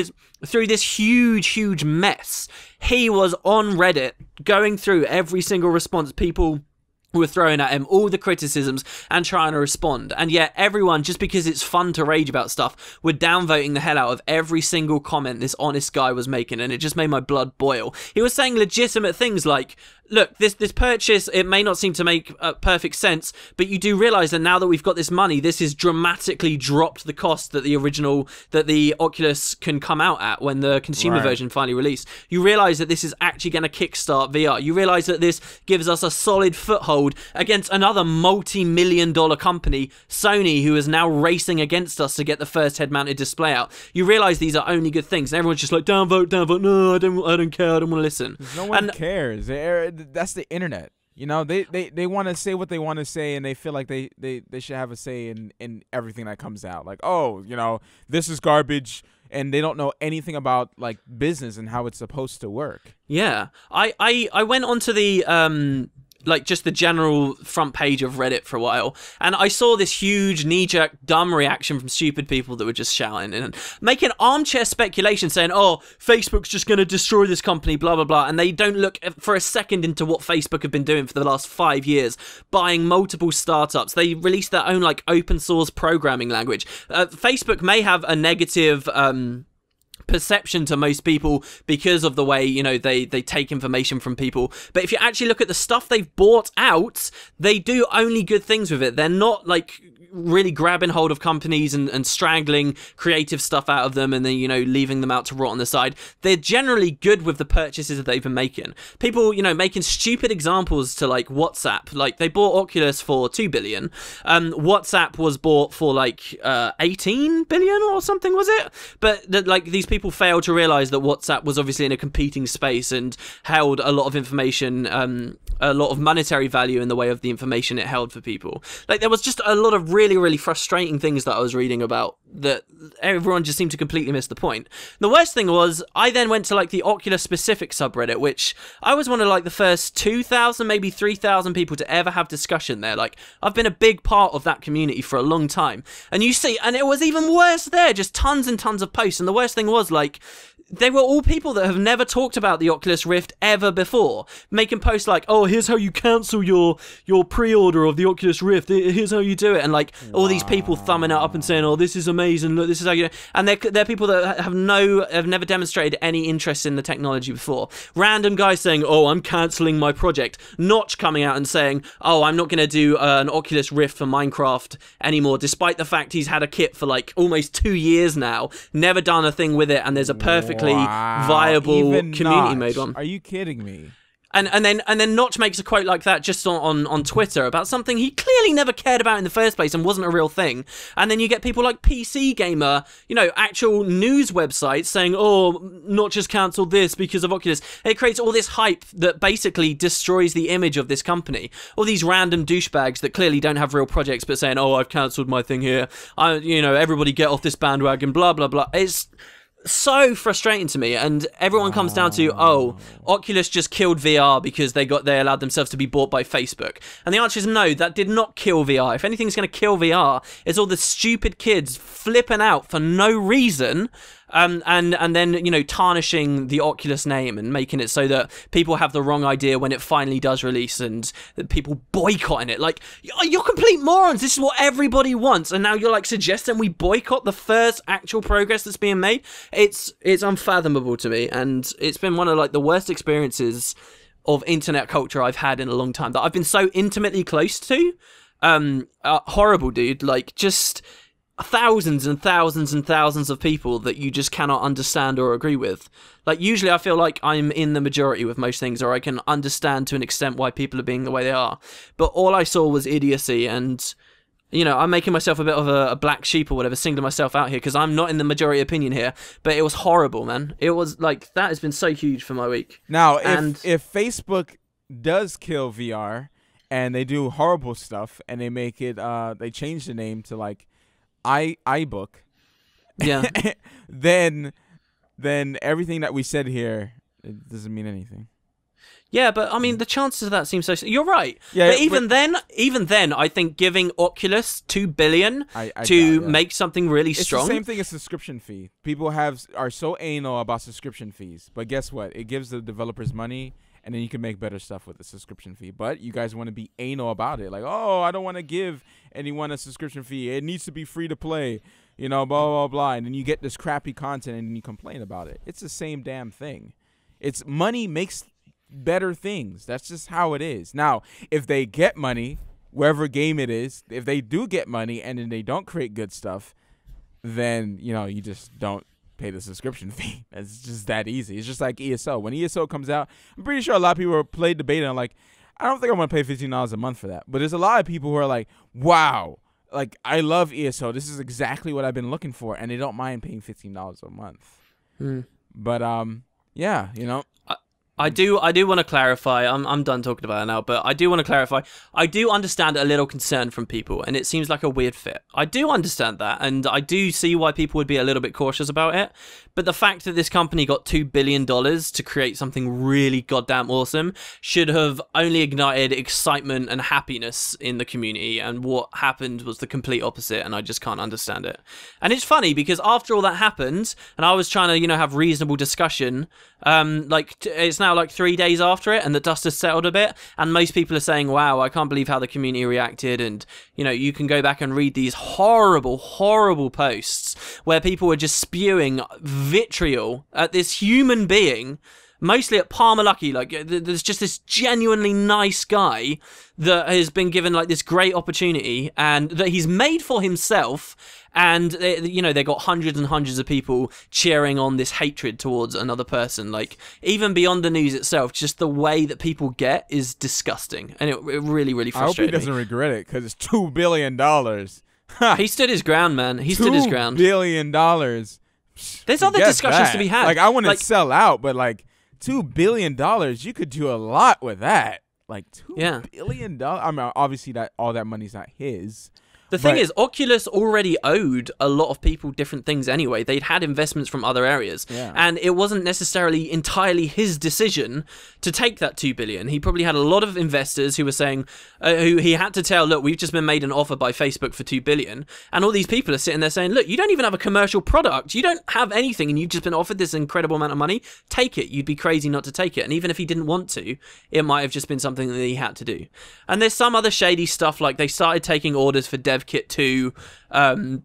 this huge mess. He was on Reddit going through every single response people were throwing at him, all the criticisms, and trying to respond. And yet everyone, just because it's fun to rage about stuff, were downvoting the hell out of every single comment this honest guy was making, and it just made my blood boil. He was saying legitimate things like, look, this purchase, it may not seem to make perfect sense, but you do realize that now that we've got this money, this has dramatically dropped the cost that the Oculus can come out at when the consumer version finally released. You realize that this is actually going to kickstart VR. You realize that this gives us a solid foothold against another multi-million-dollar company, Sony, who is now racing against us to get the first head-mounted display out. You realize these are only good things, and everyone's just like, downvote, no, I don't care, I don't want to listen. No one cares. That's the internet. You know, they want to say what they want to say, and they feel like they should have a say in everything that comes out. Like, oh, you know, this is garbage, and they don't know anything about like business and how it's supposed to work. Yeah, I went onto the like just the general front page of Reddit for a while, and I saw this huge knee-jerk dumb reaction from stupid people that were just shouting and making armchair speculation, saying, oh, Facebook's just going to destroy this company, blah blah blah, and they don't look for a second into what Facebook have been doing for the last 5 years, buying multiple startups. They released their own like open source programming language. Facebook may have a negative perception to most people because of the way, you know, they take information from people, but if you actually look at the stuff they've bought out, they do only good things with it. They're not like really grabbing hold of companies and strangling creative stuff out of them and then, you know, leaving them out to rot on the side. They're generally good with the purchases that they've been making. People, you know, making stupid examples to like WhatsApp. Like, they bought Oculus for $2 billion. WhatsApp was bought for like $18 billion or something, was it? But like, these people failed to realize that WhatsApp was obviously in a competing space and held a lot of information, a lot of monetary value in the way of the information it held for people. Like, there was just a lot of really frustrating things that I was reading about that everyone just seemed to completely miss the point. The worst thing was, I then went to like the Oculus specific subreddit, which I was one of like the first 2,000, maybe 3,000 people to ever have discussion there. Like, I've been a big part of that community for a long time, and you see, and it was even worse there, just tons and tons of posts. And the worst thing was, like, they were all people that have never talked about the Oculus Rift ever before, making posts like, oh, here's how you cancel your pre-order of the Oculus Rift, here's how you do it, and like all these people thumbing it up and saying, oh, this is amazing, look, this is how you do it. And they're people that have never demonstrated any interest in the technology before. Random guys saying, oh, I'm cancelling my project. Notch coming out and saying, oh, I'm not going to do an Oculus Rift for Minecraft anymore, despite the fact he's had a kit for like almost 2 years now, never done a thing with it, and there's a perfectly viable Even community Notch. made one. Are you kidding me? And then Notch makes a quote like that just on Twitter about something he clearly never cared about in the first place and wasn't a real thing. And then you get people like PC Gamer, you know, actual news websites saying, oh, Notch has cancelled this because of Oculus. It creates all this hype that basically destroys the image of this company. All these random douchebags that clearly don't have real projects but saying, oh, I've cancelled my thing here. You know, everybody get off this bandwagon, blah, blah, blah. It's so frustrating to me, and everyone comes down to, oh, Oculus just killed VR because they allowed themselves to be bought by Facebook. And the answer is no, that did not kill VR. If anything's going to kill VR, it's all the stupid kids flipping out for no reason, and then, you know, tarnishing the Oculus name and making it so that people have the wrong idea when it finally does release, and that people boycotting it. Like, you're complete morons. This is what everybody wants, and now you're like suggesting we boycott the first actual progress that's being made. It's unfathomable to me, and it's been one of like the worst experiences of internet culture I've had in a long time, that I've been so intimately close to. Horrible, dude. Like, just thousands and thousands and thousands of people that you just cannot understand or agree with. Like, usually I feel like I'm in the majority with most things, or I can understand to an extent why people are being the way they are. But all I saw was idiocy, and, you know, I'm making myself a bit of a black sheep or whatever, singling myself out here, because I'm not in the majority opinion here. But it was horrible, man. It was like, that has been so huge for my week. Now, if Facebook does kill VR and they do horrible stuff and they make it, they change the name to like iBook, yeah, then everything that we said here, it doesn't mean anything. Yeah, but I mean, the chances of that seem so. You're right. Yeah, but even then, I think giving Oculus $2 billion to make something really strong. It's the same thing as subscription fee. People are so anal about subscription fees, but guess what? It gives the developers money, and then you can make better stuff with the subscription fee. But you guys want to be anal about it, like, oh, I don't want to give anyone a subscription fee. It needs to be free to play, you know, blah blah blah. And then you get this crappy content, and then you complain about it. It's the same damn thing. It's money makes better things. That's just how it is. Now, if they get money, wherever game it is, if they do get money and then they don't create good stuff, then, you know, you just don't pay the subscription fee. It's just that easy. It's just like ESO. When ESO comes out, I'm pretty sure a lot of people played the beta and like, I don't think I'm going to pay $15 a month for that. But there's a lot of people who are like, wow, like, I love ESO. This is exactly what I've been looking for. And they don't mind paying $15 a month. But, yeah, you know. I do want to clarify. I'm done talking about it now, but I do want to clarify. I do understand a little concern from people, and it seems like a weird fit. I do understand that, and I do see why people would be a little bit cautious about it. But the fact that this company got $2 billion to create something really goddamn awesome should have only ignited excitement and happiness in the community, and what happened was the complete opposite, and I just can't understand it. And it's funny, because after all that happened, and I was trying to, you know, have reasonable discussion, it's now like 3 days after it, and the dust has settled a bit, and most people are saying, wow, I can't believe how the community reacted. And, you know, you can go back and read these horrible posts where people were just spewing vitriol at this human being, mostly at Palmer Lucky. Like, there's just this genuinely nice guy that has been given like this great opportunity, and that he's made for himself. And, you know, they got hundreds and hundreds of people cheering on this hatred towards another person. Like, even beyond the news itself, just the way that people get is disgusting. And it really, really frustrated me. I hope he doesn't regret it, because it's $2 billion. He stood his ground, man. He stood his ground. $2 billion. There's other discussions to be had. Like, I want to sell out, but, like, $2 billion, you could do a lot with that. Like, $2 billion. I mean, obviously, all that money's not his. The thing is, Oculus already owed a lot of people different things anyway. They'd had investments from other areas. Yeah. And it wasn't necessarily entirely his decision to take that $2 billion. He probably had a lot of investors who were saying, who he had to tell, look, we've just been made an offer by Facebook for $2 billion. And all these people are sitting there saying, look, you don't even have a commercial product. You don't have anything, and you've just been offered this incredible amount of money. Take it. You'd be crazy not to take it. And even if he didn't want to, it might have just been something that he had to do. And there's some other shady stuff, like they started taking orders for DevKit 2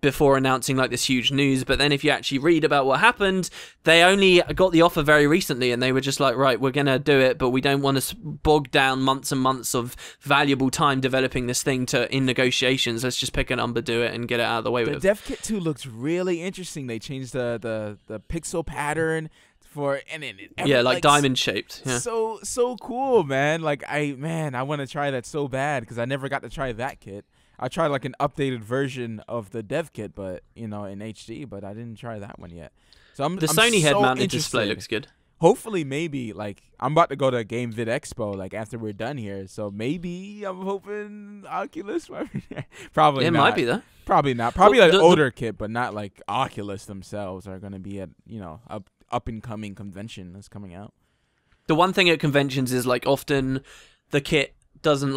before announcing like this huge news, but then if you actually read about what happened, they only got the offer very recently, and they were just like, right, we're gonna do it, but we don't want to bog down months and months of valuable time developing this thing in negotiations. Let's just pick a number, do it, and get it out of the way with. The DevKit 2 looks really interesting. They changed the pixel pattern for like diamond shaped. Yeah. So cool, man. Like I want to try that so bad because I never got to try that kit. I tried like an updated version of the dev kit, but in HD, but I didn't try that one yet. So I'm Sony so head-mounted display looks good. Hopefully, maybe like I'm about to go to Game Vid Expo like after we're done here, so maybe I'm hoping Oculus. Probably it not. might be though. Probably not. Probably an older kit, but not like Oculus themselves are going to be at a up and coming convention that's coming out. The one thing at conventions is like often the kit doesn't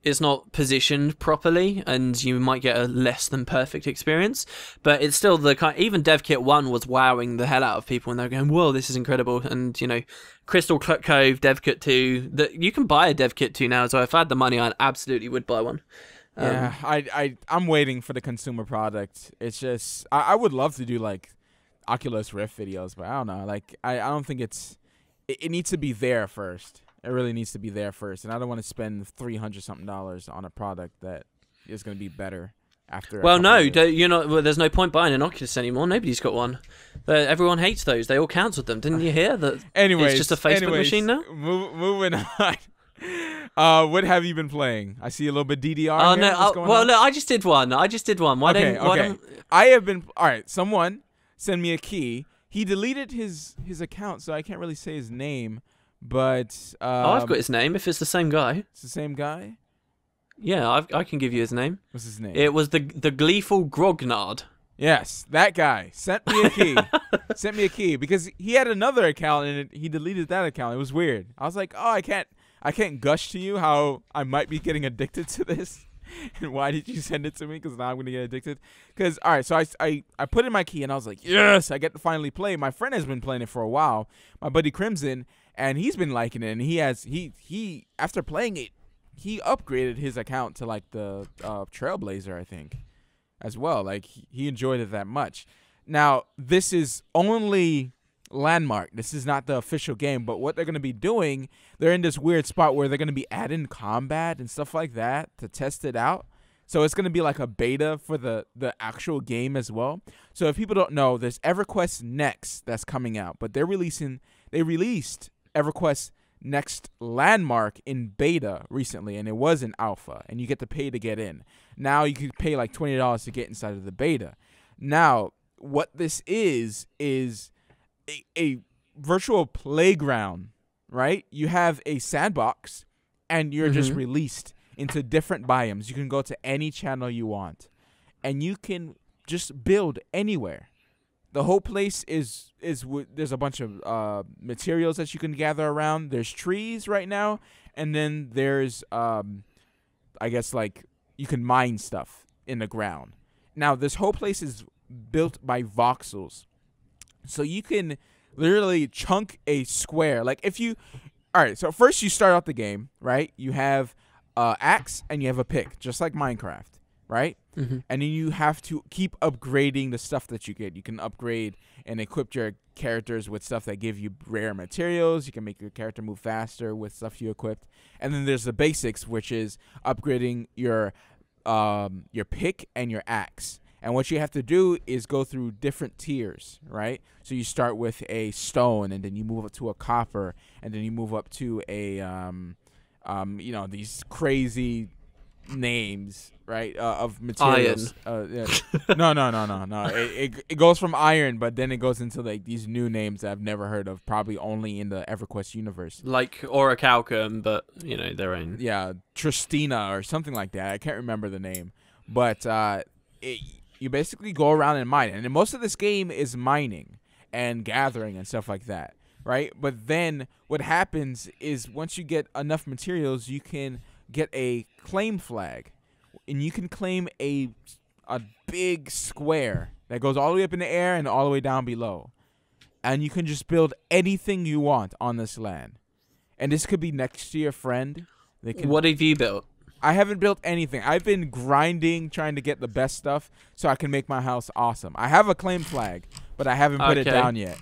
it's not positioned properly, and you might get a less than perfect experience. But it's still even DevKit 1 was wowing the hell out of people, and they're going, "Whoa, this is incredible!" And Crystal Cove, DevKit 2, that you can buy a DevKit 2 now. So if I had the money, I absolutely would buy one. Yeah, I'm waiting for the consumer product. It's just I would love to do like Oculus Rift videos, but I don't know. Like I don't think it needs to be there first. It really needs to be there first, and I don't want to spend $300-something on a product that is going to be better after. Well, no, there's no point buying an Oculus anymore. Nobody's got one. Everyone hates those. They all cancelled them. Didn't you hear that? Anyways, it's just a Facebook machine now. Moving on. What have you been playing? I see a little bit DDR. Oh no! Well, look, I just did one. Why don't? I have been. All right, someone send me a key. He deleted his account, so I can't really say his name. But I've got his name. If it's the same guy, it's the same guy. Yeah, I can give you his name. What's his name? It was the gleeful Grognard. Yes, that guy sent me a key. Sent me a key because he had another account and he deleted that account. It was weird. I was like, oh, I can't gush to you how I might be getting addicted to this. And why did you send it to me? Because now I'm gonna get addicted. Because all right, so I put in my key and I was like, yes, I get to finally play. My friend has been playing it for a while. My buddy Crimson. And he's been liking it, and he after playing it, he upgraded his account to like the Trailblazer, I think, as well. Like he enjoyed it that much. Now this is only Landmark. This is not the official game, but what they're gonna be doing, they're in this weird spot where they're gonna be adding combat and stuff like that to test it out. So it's gonna be like a beta for the actual game as well. So if people don't know, there's EverQuest Next that's coming out, but they released EverQuest Next Landmark in beta recently, and it was in alpha, and you get to pay to get in. Now you can pay like $20 to get inside of the beta. Now, what this is a virtual playground, right? You have a sandbox, and you're just released into different biomes. You can go to any channel you want, and you can just build anywhere. The whole place is there's a bunch of materials that you can gather around. There's trees right now, and then there's I guess like you can mine stuff in the ground. Now this whole place is built by voxels, so you can literally chunk a square. Like if you, all right. So first you start out the game, right? You have axe and you have a pick, just like Minecraft, right? And then you have to keep upgrading the stuff that you get. You can upgrade and equip your characters with stuff that give you rare materials. You can make your character move faster with stuff you equipped. And then there's the basics, which is upgrading your pick and your axe. And what you have to do is go through different tiers, right? So you start with a stone, and then you move up to a copper, and then you move up to a these crazy names, right, of materials. Iron. No. It goes from iron, but then it goes into like these new names that I've never heard of, probably only in the EverQuest universe. Like Orichalcum, but their own. Yeah, Tristina or something like that. I can't remember the name. but you basically go around and mine, and most of this game is mining and gathering and stuff like that, right? But then what happens is once you get enough materials, you can get a claim flag, and you can claim a big square that goes all the way up in the air and all the way down below, and you can just build anything you want on this land. And this could be next to your friend. What have you built? I haven't built anything. I've been grinding, trying to get the best stuff so I can make my house awesome. I have a claim flag, but I haven't put it down yet.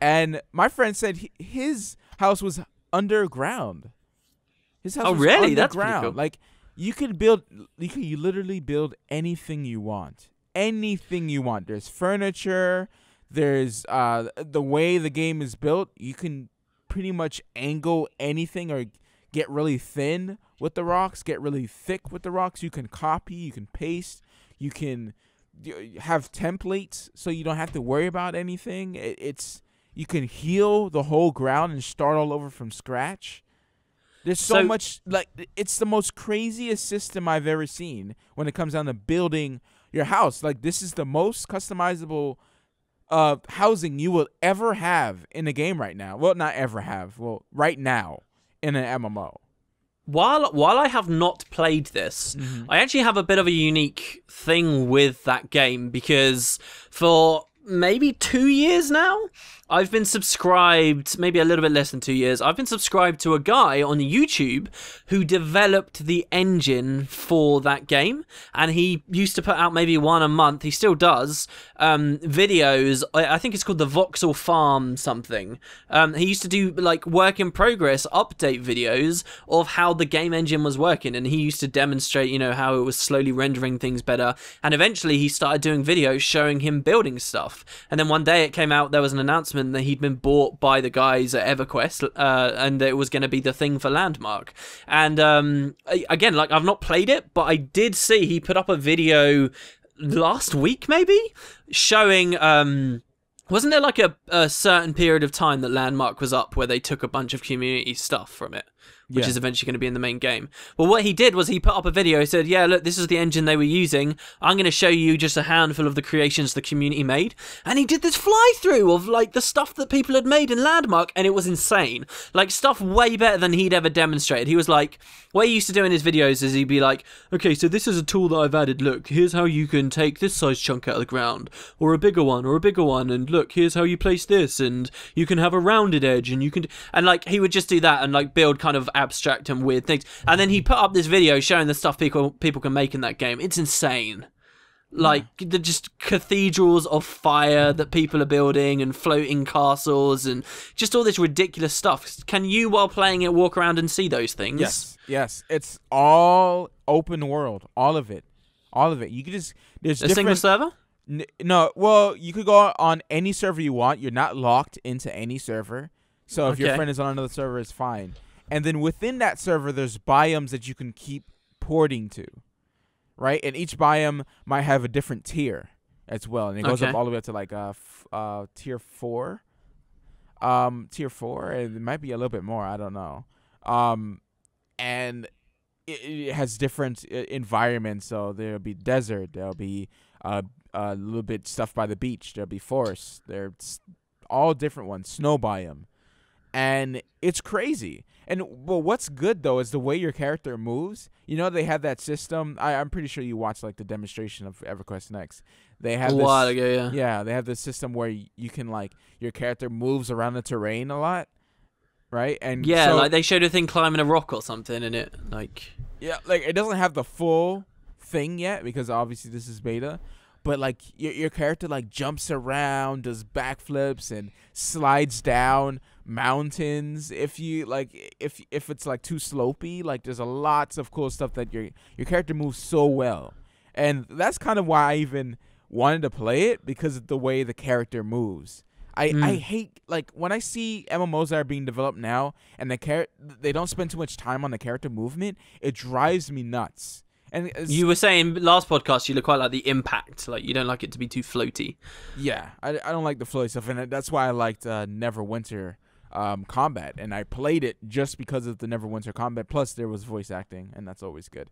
And my friend said his house was underground. His house was really? underground. That's pretty cool. Like, you literally build anything you want. Anything you want. There's furniture. There's the way the game is built. You can pretty much angle anything or get really thin with the rocks, get really thick with the rocks. You can copy, you can paste, you can have templates so you don't have to worry about anything. You can heal the whole ground and start all over from scratch. There's so much, like, it's the most craziest system I've ever seen when it comes down to building your house. Like, this is the most customizable housing you will ever have in a game right now. Well, not ever have. Well, right now in an MMO. While I have not played this, I actually have a bit of a unique thing with that game, because for maybe 2 years now, I've been subscribed, maybe a little bit less than 2 years, I've been subscribed to a guy on YouTube who developed the engine for that game, and he used to put out maybe one a month, he still does, videos. I think it's called the Voxel Farm something. He used to do like work in progress update videos of how the game engine was working, and he used to demonstrate, you know, how it was slowly rendering things better, and eventually he started doing videos showing him building stuff. And then one day it came out, there was an announcement that he'd been bought by the guys at EverQuest, and it was going to be the thing for Landmark. And again, like, I've not played it, but I did see he put up a video last week maybe showing wasn't there like a certain period of time that Landmark was up where they took a bunch of community stuff from it, which is eventually going to be in the main game. Well, what he did was he put up a video. He said, yeah, look, this is the engine they were using. I'm going to show you just a handful of the creations the community made. And he did this fly-through of, like, the stuff that people had made in Landmark, and it was insane. Like, stuff way better than he'd ever demonstrated. He was like, what he used to do in his videos is he'd be like, okay, so this is a tool that I've added. Look, here's how you can take this size chunk out of the ground, or a bigger one, and look, here's how you place this, and you can have a rounded edge, and you can... And, like, he would just do that and, like, build kind of abstract and weird things, and then he put up this video showing the stuff people can make in that game. It's insane. Like, the just cathedrals of fire that people are building, and floating castles, and just all this ridiculous stuff. Can you, while playing it, walk around and see those things? Yes. It's all open world, all of it. You could just... There's a single server? No, well, you could go on any server you want. You're not locked into any server. So if your friend is on another server, it's fine. And then within that server, there's biomes that you can keep porting to, right? And each biome might have a different tier as well. And it goes up all the way up to like tier 4. Tier 4, and it might be a little bit more. I don't know. And it has different environments. So there'll be desert. There'll be a little bit stuff by the beach. There'll be forest. There's all different ones. Snow biome. And it's crazy. And well, what's good though is the way your character moves. You know, they have that system. I'm pretty sure you watched like the demonstration of EverQuest Next. They have a while ago, yeah. They have this system where you can, like, your character moves around the terrain a lot, right? And yeah, like they showed a thing climbing a rock or something, and it like it doesn't have the full thing yet because obviously this is beta. But, like, your character, like, jumps around, does backflips, and slides down mountains. If it's, like, too slopey, like, there's lots of cool stuff that your character moves so well. And that's kind of why I even wanted to play it, because of the way the character moves. I hate, like, when I see MMOs that are being developed now, and they don't spend too much time on the character movement, it drives me nuts. And you were saying last podcast you quite like the impact, like you don't like it to be too floaty. Yeah, I don't like the floaty stuff, and that's why I liked Neverwinter combat, and I played it just because of the Neverwinter combat. Plus, there was voice acting, and that's always good.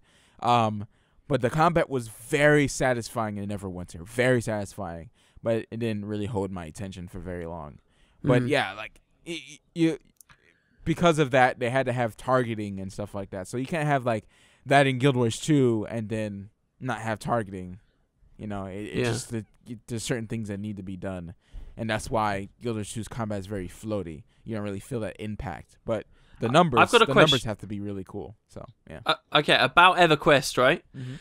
But the combat was very satisfying in Neverwinter, very satisfying. But it didn't really hold my attention for very long. But yeah, like you, because of that, they had to have targeting and stuff like that. So you can't have like that in Guild Wars 2 and then not have targeting. You know, just there's certain things that need to be done, and that's why Guild Wars 2's combat is very floaty. You don't really feel that impact, but the numbers, numbers have to be really cool. So yeah. Okay, about EverQuest, right? Mm-hmm.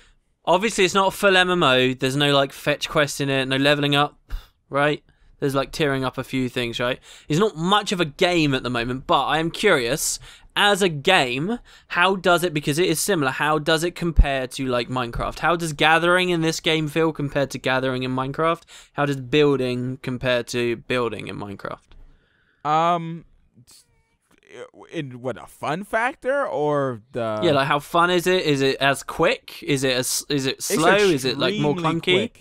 Obviously, it's not a full MMO. There's no like fetch quest in it, no leveling up, right? There's like tearing up a few things, right? It's not much of a game at the moment, but I am curious, as a game, how does it, because it is similar, how does it compare to like Minecraft? How does gathering in this game feel compared to gathering in Minecraft? How does building compare to building in Minecraft? In what, a fun factor or the like how fun is it? Is it as quick? Is it slow? Is it like more clunky?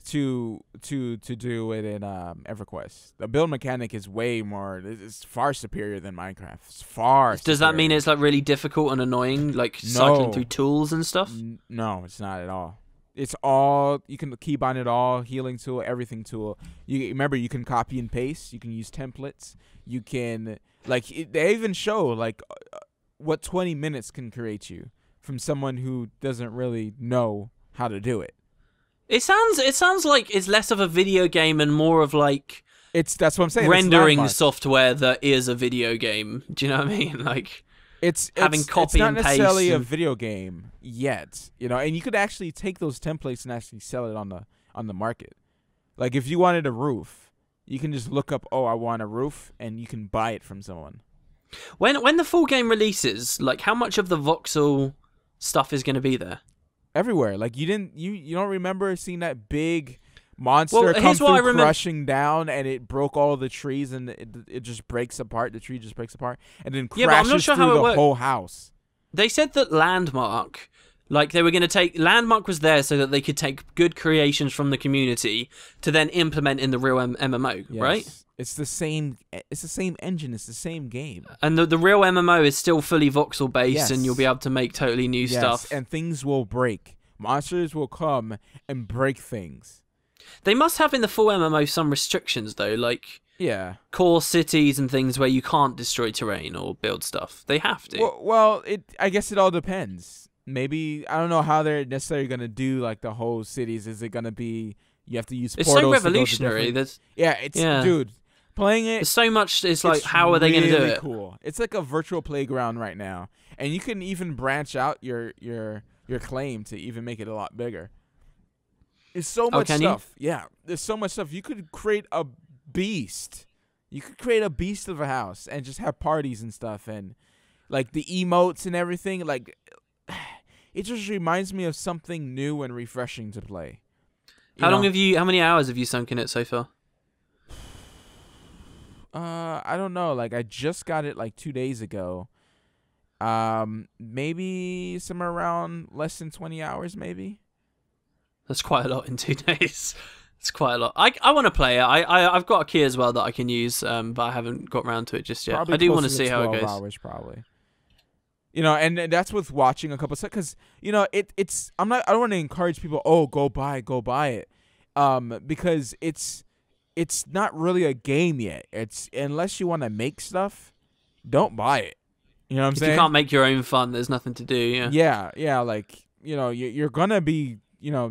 To do it in EverQuest. The build mechanic is way more. It's far superior than Minecraft. It's far. Does that mean it's like really difficult and annoying, like cycling through tools and stuff? No, it's not at all. It's all, you can keybind it all, healing tool, everything tool. You remember, you can copy and paste. You can use templates. You can they even show like what 20 minutes can create you from someone who doesn't really know how to do it. It sounds like it's less of a video game and more of like that's what I'm saying. Rendering software that is a video game. Do you know what I mean? Like it's having copy and paste. It's not necessarily a video game yet, you know. And you could actually take those templates and actually sell it on the market. Like if you wanted a roof, you can just look up, I want a roof, and you can buy it from someone. When the full game releases, like how much of the voxel stuff is going to be there? Everywhere. Like you don't remember seeing that big monster come through crushing down, and it broke all the trees, and it just breaks apart. The tree just breaks apart and then crashes but I'm not sure through how the whole house. They said that Landmark, like they were going to take Landmark was there so that they could take good creations from the community to then implement in the real MMO, yes. Right? It's the same engine. It's the same game. And the real MMO is still fully voxel based, and you'll be able to make totally new stuff. And things will break. Monsters will come and break things. They must have in the full MMO some restrictions though, like core cities and things where you can't destroy terrain or build stuff. They have to. Well, I guess it all depends. Maybe I don't know how they're necessarily gonna do like the whole cities. Is it gonna be you have to use portals? It's so revolutionary. Dude. Playing it, there's so much. It's like, how are they going to do it? Cool. It's like a virtual playground right now, and you can even branch out your claim to even make it a lot bigger. There's so much stuff. Yeah, there's so much stuff. You could create a beast. You could create a beast of a house and just have parties and stuff, and like the emotes and everything. Like, it just reminds me of something new and refreshing to play. How many hours have you sunk in it so far? I don't know. Like I just got it like 2 days ago. Maybe somewhere around less than 20 hours, maybe. That's quite a lot in 2 days. It's quite a lot. I want to play it. I've got a key as well that I can use, but I haven't got around to it just yet. Probably I do want to closer see how it 12 goes. Hours, probably. You know, and that's with watching a couple of because you know it's I don't want to encourage people. Go buy it, because it's not really a game yet. It's unless you want to make stuff, don't buy it. You know what I'm saying? If you can't make your own fun, there's nothing to do. Yeah. Like you know, you're gonna be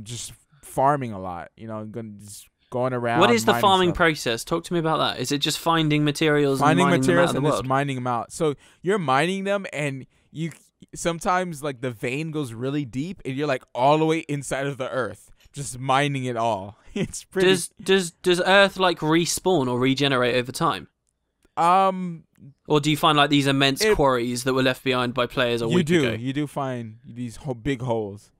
just farming a lot. You know, just going around. What is the farming process? Talk to me about that. Is it just finding materials and mining them out of the world? Just mining them out. So you're mining them, and you sometimes like the vein goes really deep, and you're like all the way inside of the earth, just mining it all. It's pretty. Does Earth like respawn or regenerate over time? Or do you find like these immense quarries that were left behind by players a week ago? You do find these big holes.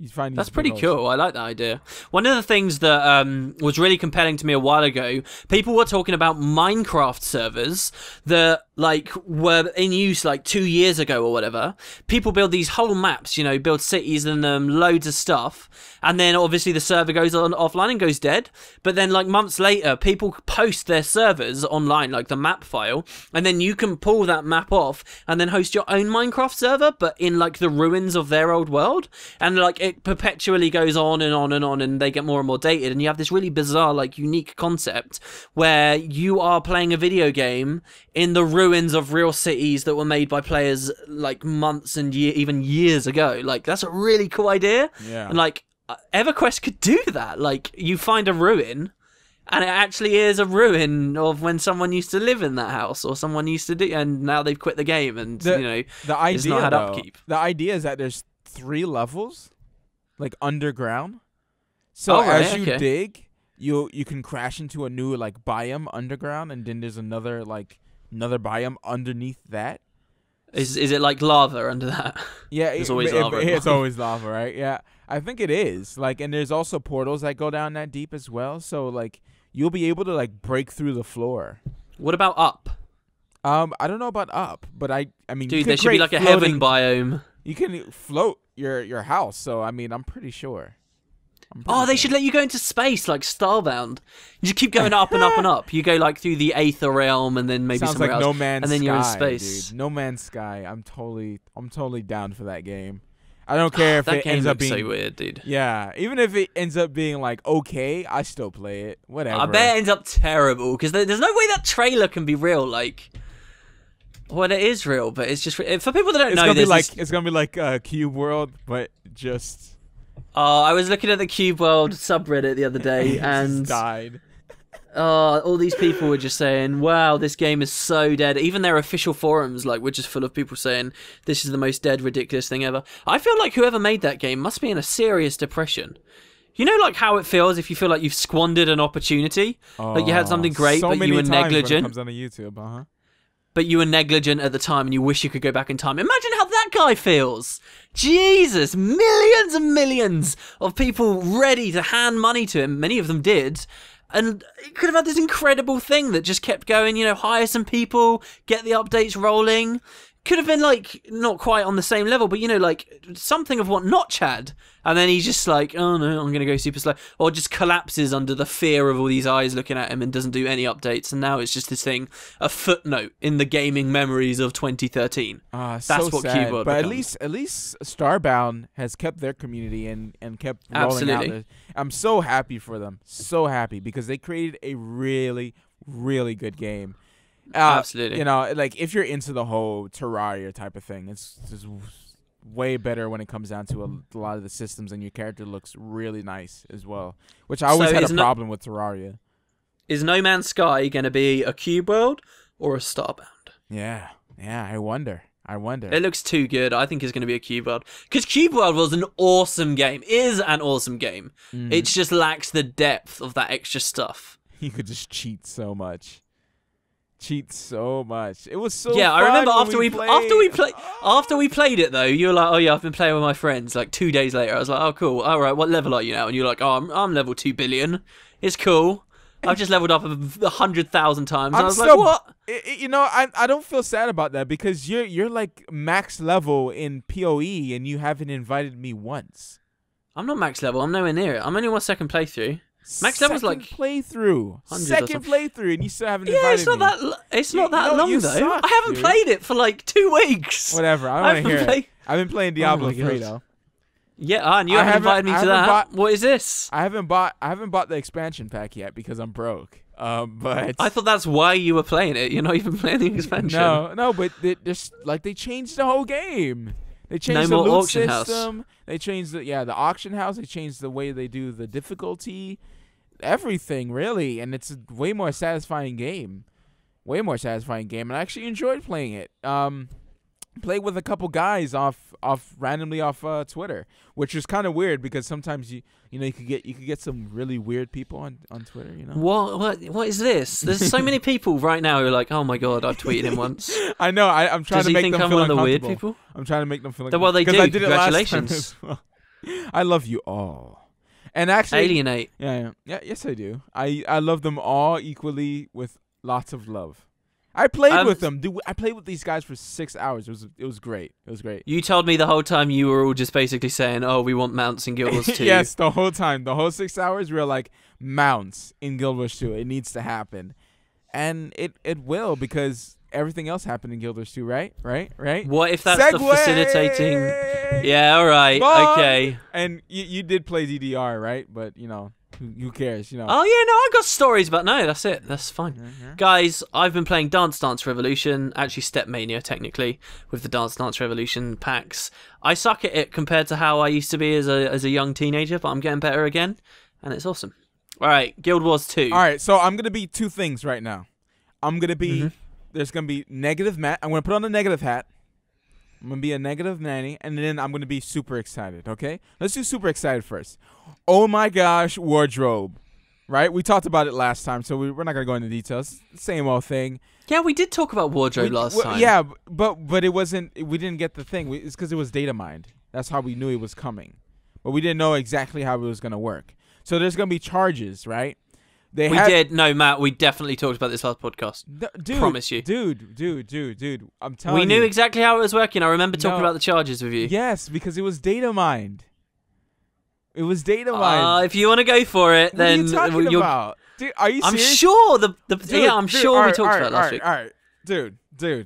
You find these That's pretty portals. cool. I like that idea. One of the things that was really compelling to me a while ago, people were talking about Minecraft servers that like were in use like 2 years ago or whatever. People build these whole maps, you know, build cities and loads of stuff, and then obviously the server goes on offline and goes dead. But then like months later, people post their servers online, like the map file, and then you can pull that map off and then host your own Minecraft server, but in like the ruins of their old world, and like it perpetually goes on and on and on, and they get more and more dated, and you have this really bizarre, like, unique concept where you are playing a video game in the ruins of real cities that were made by players like months and even years ago. Like, that's a really cool idea. Yeah. And like EverQuest could do that. Like, you find a ruin and it actually is a ruin of when someone used to live in that house, or someone used to do, and now they've quit the game, and the idea, it's not had upkeep. The idea is that there's 3 levels, like underground. So as you dig, you can crash into a new like biome underground, and then there's another biome underneath that. Is it like lava under that? Yeah, it's always lava. It's always lava, right? Yeah, I think it is. Like, and there's also portals that go down that deep as well. So like, you'll be able to like break through the floor. What about up? I don't know about up, but I mean, dude, there should be like a heaven biome. You can float your house, so I mean, I'm pretty sure. They should let you go into space like Starbound. You just keep going up and up and up. You go like through the Aether realm, and then maybe Sounds somewhere like else, No Man's and then Sky, you're in space. Dude. No Man's Sky. I'm totally down for that game. I don't care if it ends up being so weird, dude. Yeah, even if it ends up being like okay, I still play it. Whatever. I bet it ends up terrible, because there's no way that trailer can be real. Like, well, it is real, but it's just for people that don't know. It's gonna be like Cube World, but just. I was looking at the Cube World subreddit the other day, and died. All these people were just saying, "Wow, this game is so dead." Even their official forums, like, were just full of people saying, "This is the most dead, ridiculous thing ever." I feel like whoever made that game must be in a serious depression. You know, like how it feels if you feel like you've squandered an opportunity, like you had something great, but you were negligent. When it comes on YouTube, But you were negligent at the time, and you wish you could go back in time. Imagine how that guy feels. Jesus, millions and millions of people ready to hand money to him. Many of them did. And he could have had this incredible thing that just kept going, you know, hire some people, get the updates rolling. Could have been, like, not quite on the same level, but, you know, like, something of what Notch had. And then he's just like, oh, no, I'm going to go super slow. Or just collapses under the fear of all these eyes looking at him and doesn't do any updates. And now it's just this thing, a footnote in the gaming memories of 2013. That's so what sad. Keyboard But becomes. at least Starbound has kept their community and kept rolling Absolutely. out. I'm so happy for them. So happy, because they created a really, really good game. Absolutely. You know, like, if you're into the whole Terraria type of thing, it's just way better when it comes down to a lot of the systems, and your character looks really nice as well, which I always had a problem with Terraria. Is No Man's Sky going to be a Cube World or a Starbound? Yeah, I wonder. It looks too good. I think it's going to be a Cube World. Because Cube World was an awesome game. Is an awesome game. It just lacks the depth of that extra stuff. You could just cheat so much. It was so yeah. fun I remember when after we played it though. You were like, oh yeah, I've been playing with my friends. Like 2 days later, I was like, oh cool. All right, what level are you now? And you're like, oh, I'm level 2 billion. It's cool. I've just leveled up 100,000 times. And I was like, what? You know, I don't feel sad about that, because you're like max level in PoE, and you haven't invited me once. I'm not max level. I'm nowhere near it. I'm only on my second playthrough. Max level's like playthrough, and you still haven't invited me. Yeah, it's not that long though. Suck, I haven't played it for like 2 weeks. Whatever, I don't want to hear it. I've been playing Diablo 3 though. Yeah, and you haven't invited me to that. What is this? I haven't bought the expansion pack yet because I'm broke. But I thought that's why you were playing it. You're not even playing the expansion. No, but they changed the whole game. They changed the loot auction system. House. They changed the auction house. They changed the way they do the difficulty, everything really, and it's a way more satisfying game. And I actually enjoyed playing it. Played with a couple guys randomly off Twitter, which is kind of weird, because sometimes you could get some really weird people on Twitter. You know what is this? There's so many people right now who are like, oh my god, I've tweeted him once. I know. I'm trying to make them feel uncomfortable. One of the weird people? I'm trying to make them feel uncomfortable. Well, they do. I did it Congratulations. last time as well. I love you all. And actually, Alienate. Yeah. Yes, I do. I love them all equally with lots of love. I played with them, dude. I played with these guys for 6 hours. It was great. It was great. You told me the whole time you were all just basically saying, "Oh, we want mounts in Guild Wars 2." Yes, the whole time, the whole 6 hours, we were like, mounts in Guild Wars 2. It needs to happen, and it will, because everything else happened in Guild Wars 2, right? What if that's the facilitating? Yeah, all right, okay. And you did play DDR, right? But who cares? Oh yeah, no, I got stories, but no, that's it. That's fine. Mm-hmm. Guys, I've been playing Dance Dance Revolution, actually Step Mania technically, with the Dance Dance Revolution packs. I suck at it compared to how I used to be as a young teenager, but I'm getting better again, and it's awesome. All right, Guild Wars 2. All right, so I'm gonna be two things right now. I'm gonna be there's gonna be negative Matt. I'm gonna put on the negative hat. I'm going to be a negative nanny, and then I'm going to be super excited, okay? Let's do super excited first. Oh, my gosh, wardrobe, right? We talked about it last time, so we're not going to go into details. Same old thing. Yeah, we did talk about wardrobe last time. Yeah, but it wasn't – we didn't get the thing. It's because it was data mined. That's how we knew it was coming. But we didn't know exactly how it was going to work. So there's going to be charges, right? No, Matt, we definitely talked about this last podcast. Dude, promise you. Dude. I'm telling you. We knew exactly how it was working. I remember talking about the charges with you. Yes, because it was data mined. It was data mined. If you want to go for it, then what are you talking about? Dude, are you serious? I'm sure I'm sure we talked about it last week. All right. Dude.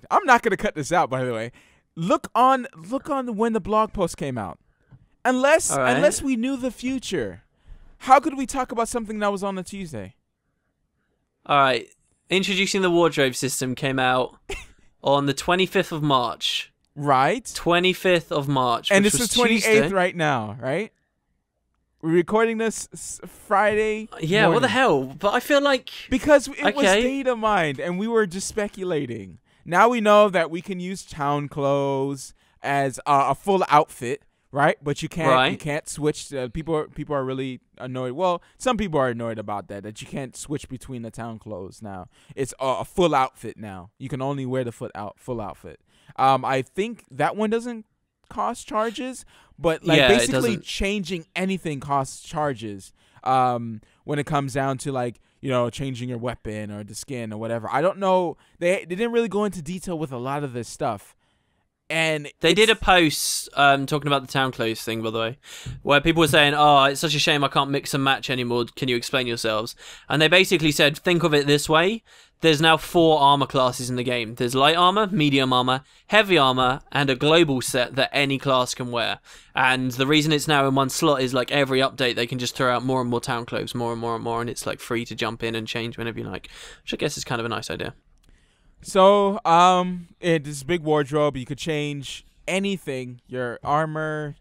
I'm not going to cut this out, by the way. Look on when the blog post came out. Unless we knew the future. How could we talk about something that was on a Tuesday? All right. Introducing the wardrobe system came out on the 25th of March. Right. 25th of March. And this is 28th Tuesday. right now, right? We're recording this Friday Yeah, morning. what the hell? But I feel like... Because it was data mined, and we were just speculating. Now we know that we can use town clothes as a full outfit. Right, but you can't switch. People are really annoyed. Well, some people are annoyed about that you can't switch between the town clothes now. It's a full outfit now. You can only wear the full outfit. I think that one doesn't cost charges, but basically changing anything costs charges. When it comes down to changing your weapon or the skin or whatever. I don't know. They didn't really go into detail with a lot of this stuff. And they did a post talking about the town clothes thing, by the way, where people were saying, "Oh, it's such a shame I can't mix and match anymore. Can you explain yourselves?" And they basically said, think of it this way. There's now 4 armor classes in the game. There's light armor, medium armor, heavy armor, and a global set that any class can wear. And the reason it's now in one slot is every update they can just throw out more and more town clothes, more and more and more, and it's free to jump in and change whenever you like, which I guess is kind of a nice idea. So, this big wardrobe, you could change anything, your armor,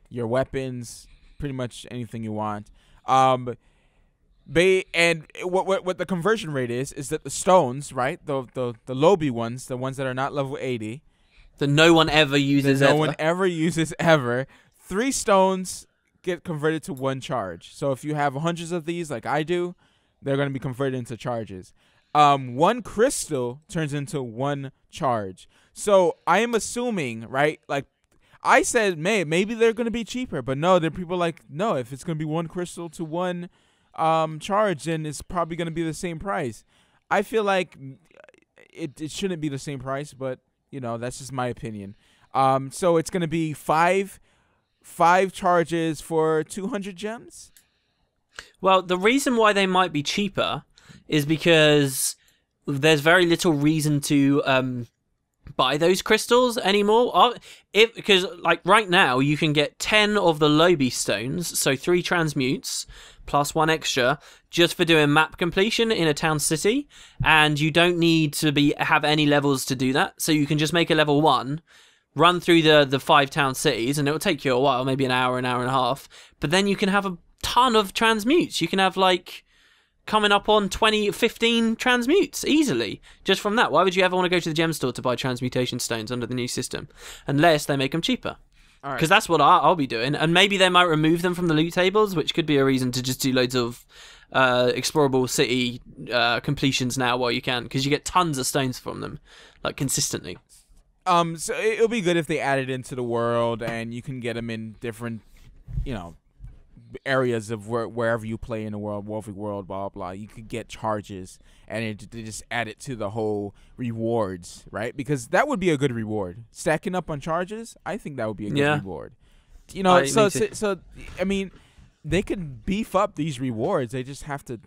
your weapons, pretty much anything you want. And what the conversion rate is that the stones, right, the lobby ones, the ones that are not level 80, that no one ever uses ever, 3 stones get converted to 1 charge. So if you have hundreds of these, like I do, they're going to be converted into charges. 1 crystal turns into 1 charge. So I am assuming, right? I said, maybe they're going to be cheaper, but no, there are people no, if it's going to be 1 crystal to 1 charge, then it's probably going to be the same price. I feel like it shouldn't be the same price, but that's just my opinion. So it's going to be 5 charges for 200 gems. Well, the reason why they might be cheaper is because there's very little reason to buy those crystals anymore. Because right now you can get 10 of the Lobby stones, so 3 transmutes plus 1 extra, just for doing map completion in a town city, and you don't need to have any levels to do that. So you can just make a level 1, run through the 5 town cities, and it will take you a while, maybe an hour and a half. But then you can have a ton of transmutes. You can have coming up on 15 transmutes easily just from that. Why would you ever want to go to the gem store to buy transmutation stones under the new system unless they make them cheaper? Because that's what I'll be doing. And maybe they might remove them from the loot tables, which could be a reason to just do loads of explorable city completions now while you can, because you get tons of stones from them consistently. So it'll be good if they add it into the world and you can get them in different you know, areas of wherever you play in the world, Wolfie World, blah, blah, you could get charges, and they just add it to the whole rewards, right? Because that would be a good reward. Stacking up on charges, I think that would be a good reward. You know, so I mean, they can beef up these rewards. They just have to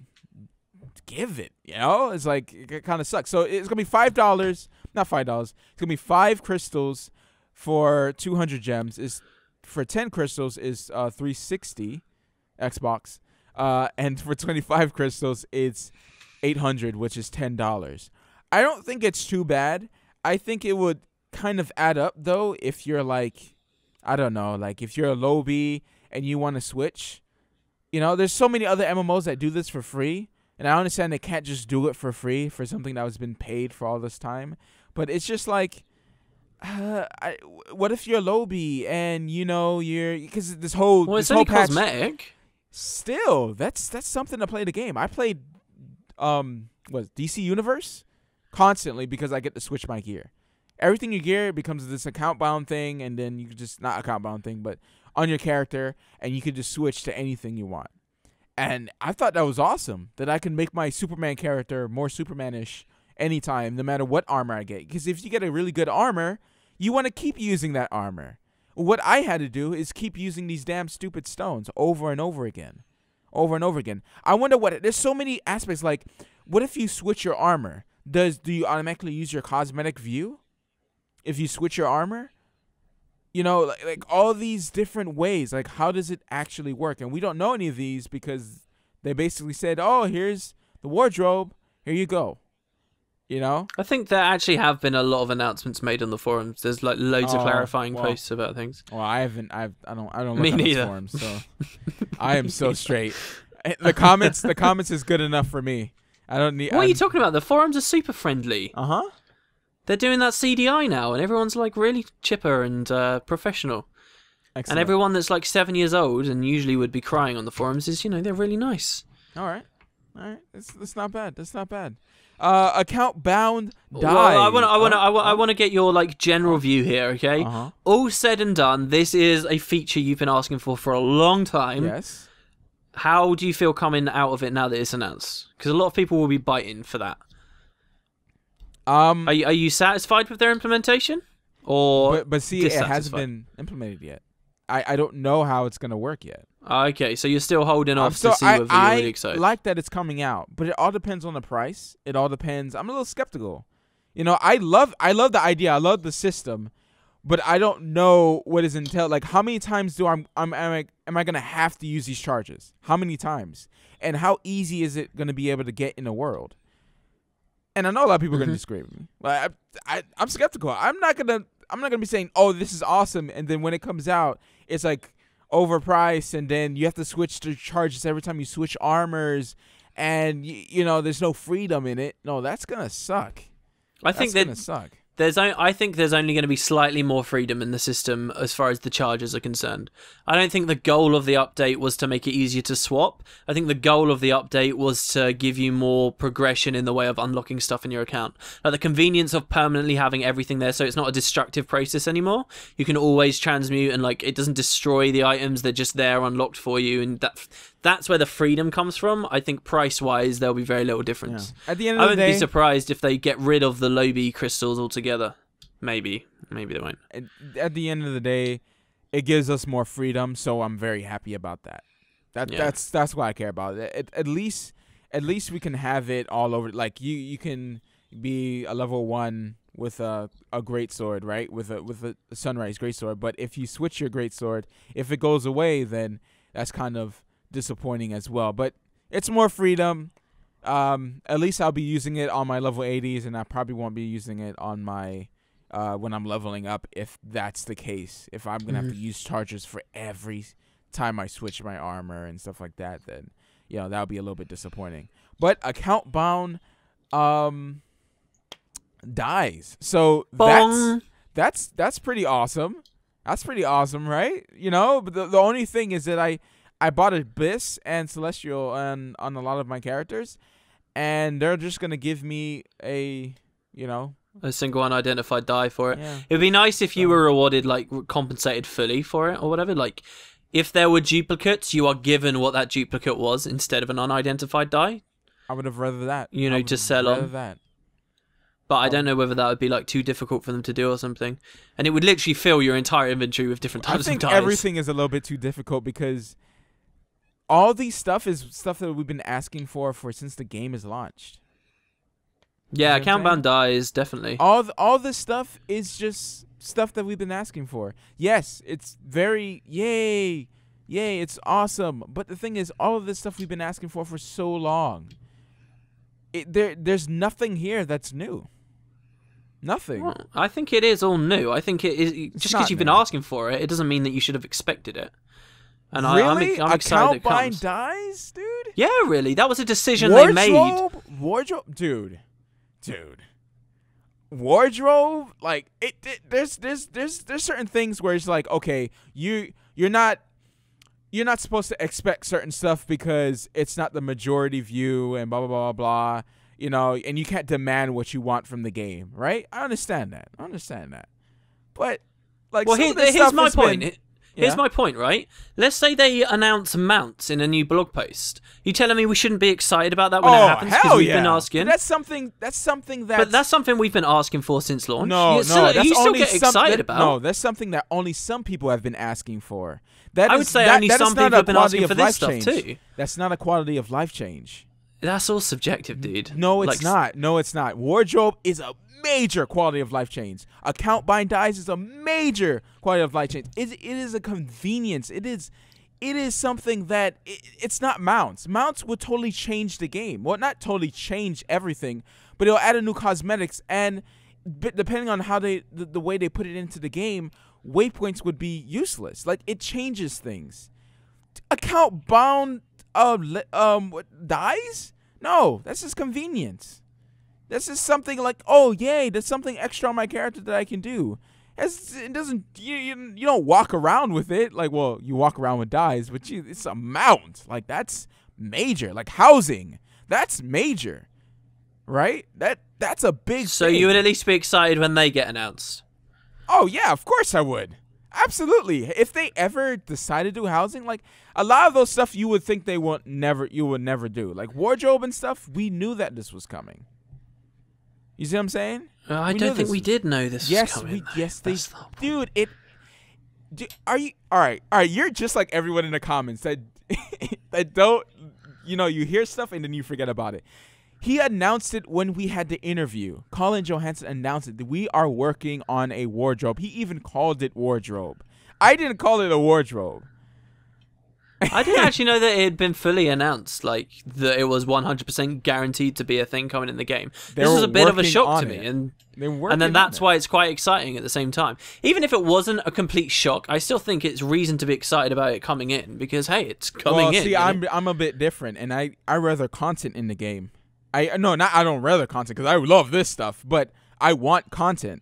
give it, you know? It's like, it kind of sucks. So it's going to be $5, not $5. It's going to be 5 crystals for 200 gems. Is for 10 crystals is $360 Xbox. And for 25 crystals it's $800, which is $10. I don't think it's too bad. I think it would kind of add up though if you're like, I don't know, like if you're a lowbie and you want to switch. You know, there's so many other MMOs that do this for free, and I understand they can't just do it for free for something that was been paid for all this time. But it's just like, what if you're lowbie and you know you're, because this whole it's only cosmetic. Still, that's something to play the game. I played DC Universe constantly because I get to switch my gear. Everything you gear becomes this account bound thing, and then you can just, not account bound thing, but on your character, and you can just switch to anything you want. And I thought that was awesome, that I can make my Superman character more Superman-ish anytime, no matter what armor I get. Because if you get a really good armor, you want to keep using that armor. What I had to do is keep using these damn stupid stones over and over again. Over and over again. I wonder there's so many aspects, like, what if you switch your armor? Do you automatically use your cosmetic view if you switch your armor? You know, like all these different ways. Like, how does it actually work? And we don't know any of these because they basically said, oh, here's the wardrobe. Here you go. You know? I think there actually have been a lot of announcements made on the forums. There's like loads of clarifying posts about things. Well, I don't look Me on neither. the forums, so I am so straight. The comments is good enough for me. I don't need. What are you talking about? The forums are super friendly. Uh-huh. They're doing that CDI now, and everyone's like really chipper and professional. Excellent. And everyone that's like 7 years old and usually would be crying on the forums is, they're really nice. All right. That's not bad. That's not bad. Account bound dies. Well, I want to get your like general view here, okay? All said and done, this is a feature you've been asking for a long time. Yes. How do you feel coming out of it now that it's announced? Because a lot of people will be biting for that. Are you satisfied with their implementation, or but see, it hasn't been implemented yet. I don't know how it's gonna work yet. Okay, so you're still holding off to see whether you're really excited. I like that it's coming out, but it all depends on the price. It all depends. I'm a little skeptical. You know, I love the idea. I love the system, but I don't know what is entailed. Like, how many times am I gonna have to use these charges? How many times? And how easy is it gonna be able to get in the world? And I know a lot of people are gonna disagree with me. Like, I'm skeptical. I'm not gonna be saying, oh, this is awesome, and then when it comes out, it's like overpriced, and then you have to switch to charges every time you switch armors, and you know there's no freedom in it. No, that's gonna suck. I think that's gonna suck. I think there's only going to be slightly more freedom in the system as far as the charges are concerned. I don't think the goal of the update was to make it easier to swap. I think the goal of the update was to give you more progression in the way of unlocking stuff in your account. Like the convenience of permanently having everything there, so it's not a destructive process anymore. You can always transmute, and like it doesn't destroy the items. They're just there unlocked for you, and that's where the freedom comes from. I think price-wise, there'll be very little difference. Yeah. At the end of the day, I wouldn't be surprised if they get rid of the Lobby crystals altogether. Maybe they won't. At the end of the day, it gives us more freedom, so I'm very happy about that. That's what I care about. At least we can have it all over. Like you can be a level 1 with a great sword, right? With a sunrise great sword. But if you switch your great sword, if it goes away, then that's kind of disappointing as well. But it's more freedom. At least I'll be using it on my level 80s, and I probably won't be using it on my when I'm leveling up, if that's the case. If I'm gonna have to use charges for every time I switch my armor and stuff like that, then that'll be a little bit disappointing. But account bound dies, so that's pretty awesome. That's pretty awesome, right? But the only thing is that I bought Abyss and Celestial on a lot of my characters, and they're just gonna give me a single unidentified die for it. Yeah. It'd be nice if you were rewarded, like compensated fully for it or whatever. Like if there were duplicates, you are given what that duplicate was instead of an unidentified die. I would have rather that. You know, to sell on. That. But I don't know whether that would be like too difficult for them to do or something. And it would literally fill your entire inventory with different types of dice. I think everything is a little bit too difficult because all these stuff is stuff that we've been asking for since the game is launched. Yeah, account-bound dies, definitely. All this stuff is just stuff that we've been asking for. Yes, it's very yay, it's awesome. But the thing is, all of this stuff we've been asking for so long. There's nothing here that's new. Nothing. Well, I think it is all new. I think it is just because you've been asking for it. It doesn't mean that you should have expected it. And really? I'm excited it comes. Account-bind dies, dude? Yeah, really. That was a decision they made. Wardrobe, dude. Wardrobe, like there's certain things where it's like, okay, you're not supposed to expect certain stuff because it's not the majority view and blah blah blah blah. You know, and you can't demand what you want from the game, right? I understand that. But like, well, here's my point. Here's my point, right? Let's say they announce mounts in a new blog post. You telling me we shouldn't be excited about that when it happens? Because we've been asking. That's something that. But that's something we've been asking for since launch. No, you still get excited about. No, that's something that only some people have been asking for. I would say only some people have been asking for this stuff too. That's not a quality of life change. That's all subjective, dude. No, it's not. No, it's not. Wardrobe is a major quality of life change. Account-bind dies is a major quality of life change. It is a convenience. It is something that it's not mounts. Mounts would totally change the game. Well, not totally change everything, but it'll add a new cosmetics. And depending on how the way they put it into the game, waypoints would be useless. Like, it changes things. Account-bound dies? No, that's just convenience. That's just something like, oh yay, there's something extra on my character that I can do. It doesn't. You don't walk around with it. Like, well, you walk around with dies, but it's a mount. Like, that's major. Like housing, that's major, right? That's a big. So thing. You would at least be excited when they get announced. Oh yeah, of course I would. Absolutely. If they ever decide to do housing, like a lot of those stuff, you would think you would never do. Like wardrobe and stuff, we knew that this was coming. You see what I'm saying? I don't think we did know this was coming. Dude, are you all right? All right, you're just like everyone in the comments that don't, you hear stuff and then you forget about it. He announced it when we had the interview. Colin Johansson announced it. We are working on a wardrobe. He even called it wardrobe. I didn't call it a wardrobe. I didn't actually know that it had been fully announced, like that it was 100% guaranteed to be a thing coming in the game. This was a bit of a shock to me, and then that's why it's quite exciting at the same time. Even if it wasn't a complete shock, I still think it's reason to be excited about it coming in because hey, it's coming in. See, I'm a bit different, and I rather content in the game. I don't rather content because I love this stuff, but I want content.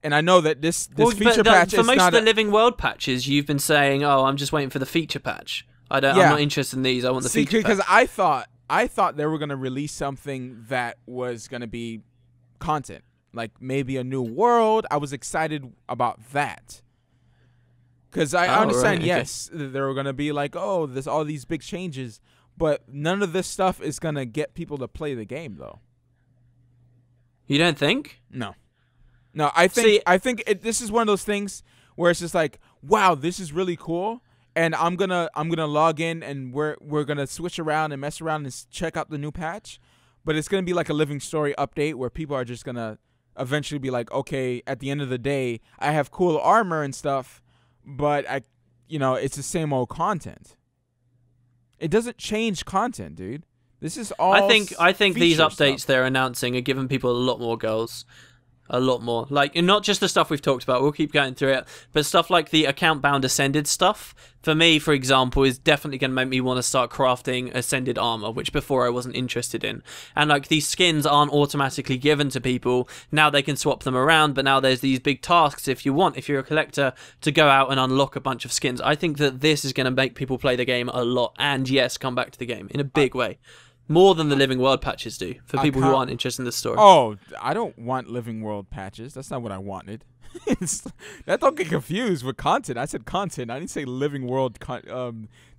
And I know that this feature patch is not... For most of the Living World patches, you've been saying, oh, I'm just waiting for the feature patch. I'm not interested in these. I want the feature patch. Because I thought they were going to release something that was going to be content. Like maybe a new world. I was excited about that. Because I understand, yes, they were going to be like, oh, there's all these big changes. But none of this stuff is going to get people to play the game, though. You don't think? No, I think this is one of those things where it's just like, wow, this is really cool, and I'm gonna log in and we're gonna switch around and mess around and check out the new patch, but it's gonna be like a living story update where people are just gonna eventually be like, okay, at the end of the day, I have cool armor and stuff, but it's the same old content. It doesn't change content, dude. This is all. I think these updates stuff they're announcing are giving people a lot more goals. A lot more. Like, and not just the stuff we've talked about, we'll keep going through it, but stuff like the account-bound Ascended stuff, for me, for example, is definitely going to make me want to start crafting Ascended armor, which before I wasn't interested in. And, like, these skins aren't automatically given to people. Now they can swap them around, but now there's these big tasks if you're a collector, to go out and unlock a bunch of skins. I think that this is going to make people play the game a lot, and yes, come back to the game in a big way. More than the Living World patches do, for people who aren't interested in the story. Oh, I don't want Living World patches. That's not what I wanted. That don't get confused with content. I said content. I didn't say Living World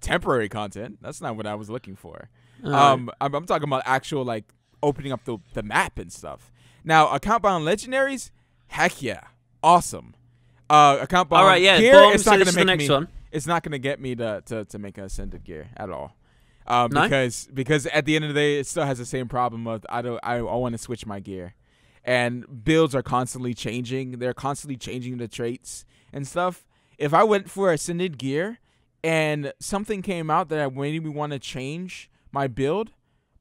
temporary content. That's not what I was looking for. I'm talking about actual, like, opening up the map and stuff. Now, account bound legendaries, heck yeah, awesome. Account bound gear, boom, it's not gonna make next me. one. It's not gonna get me to make an ascended gear at all. No? Because at the end of the day, it still has the same problem of I want to switch my gear, and builds are constantly changing. They're constantly changing the traits and stuff. If I went for ascended gear, and something came out that made me want to change my build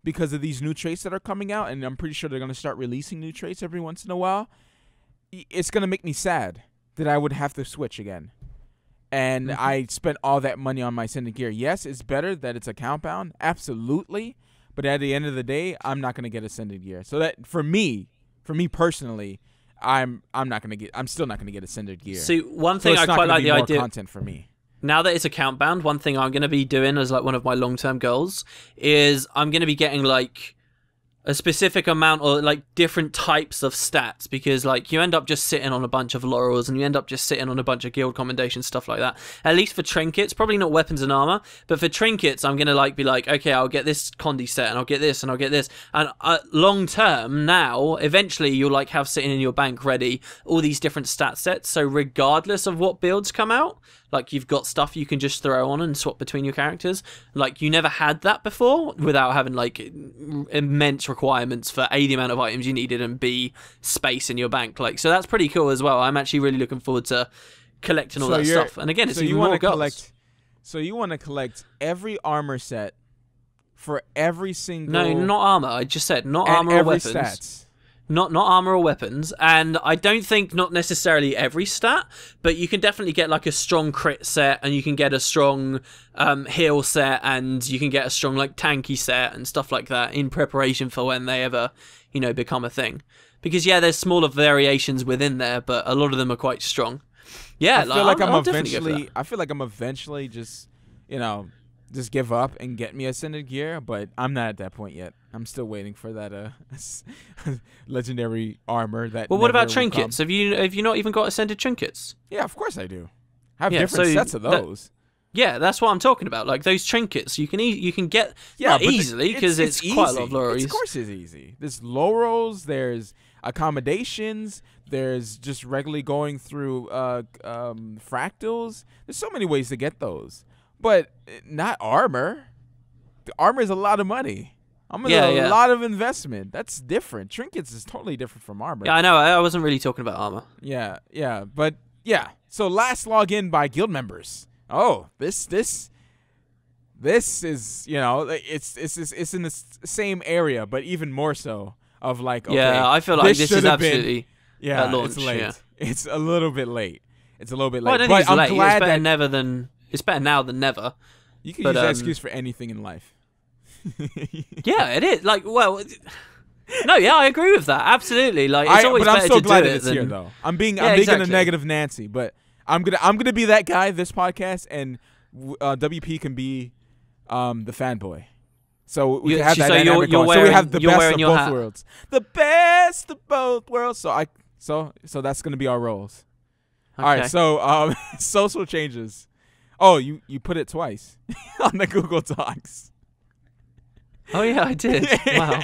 because of these new traits that are coming out, and I'm pretty sure they're gonna start releasing new traits every once in a while, it's gonna make me sad that I would have to switch again. And I spent all that money on my ascended gear. Yes, it's better that it's account bound, absolutely. But at the end of the day, I'm not gonna get ascended gear. So that for me personally, I'm still not gonna get ascended gear. See, one thing I quite like the idea. Content for me. Now that it's account bound, one thing I'm gonna be doing as like one of my long-term goals is I'm gonna be getting like a specific amount or like different types of stats, because like you end up just sitting on a bunch of laurels and you end up just sitting on a bunch of guild commendations, stuff like that. At least for trinkets, probably not weapons and armor, but for trinkets I'm gonna like be like, okay, I'll get this condi set and I'll get this and I'll get this, and long term now eventually you'll like have sitting in your bank ready all these different stat sets, so regardless of what builds come out, like you've got stuff you can just throw on and swap between your characters. Like you never had that before without having like immense requirements for A, the amount of items you needed, and B, space in your bank. Like, so that's pretty cool as well. I'm actually really looking forward to collecting all that stuff. And again, it's even more goals. So you want to collect every armor set for every single... No, not armor. I just said not armor or weapons. Stats. Not armor or weapons, and I don't think not necessarily every stat, but you can definitely get like a strong crit set, and you can get a strong heal set, and you can get a strong like tanky set and stuff like that in preparation for when they ever, you know, become a thing. Because yeah, there's smaller variations within there, but a lot of them are quite strong. Yeah, I feel like I feel like I'm eventually just, you know, just give up and get me ascended gear, but I'm not at that point yet. I'm still waiting for that legendary armor that. Well, what about trinkets? Have you not even got ascended trinkets? Yeah, of course I do. I have different sets of those. Yeah, that's what I'm talking about. Like those trinkets, you can get not easily because it's quite a lot of laurels. Of course, it's easy. There's laurels. There's accommodations. There's just regularly going through fractals. There's so many ways to get those, but not armor. The armor is a lot of money. A lot of investment. That's different. Trinkets is totally different from armor. Yeah, I know. I wasn't really talking about armor. Yeah, but yeah. So last login by guild members. Oh, this is, you know, it's in the same area, but even more so of like, okay, yeah, I feel like this is absolutely at launch. It's late. Yeah. It's a little bit late. Well, I don't think it's late. It's better it's better now than never. You can use that excuse for anything in life. Yeah, it is. Like, well, no, yeah, I agree with that. Absolutely. Like, it's always better to do it. But I'm so glad it's here, though. I'm being a negative Nancy, but I'm gonna be that guy this podcast, and WP can be the fanboy. So we have that dynamic going. So we have the best of both worlds. The best of both worlds. So that's gonna be our roles. Okay. All right. So social changes. Oh, you put it twice on the Google Docs. Oh yeah, I did. Wow.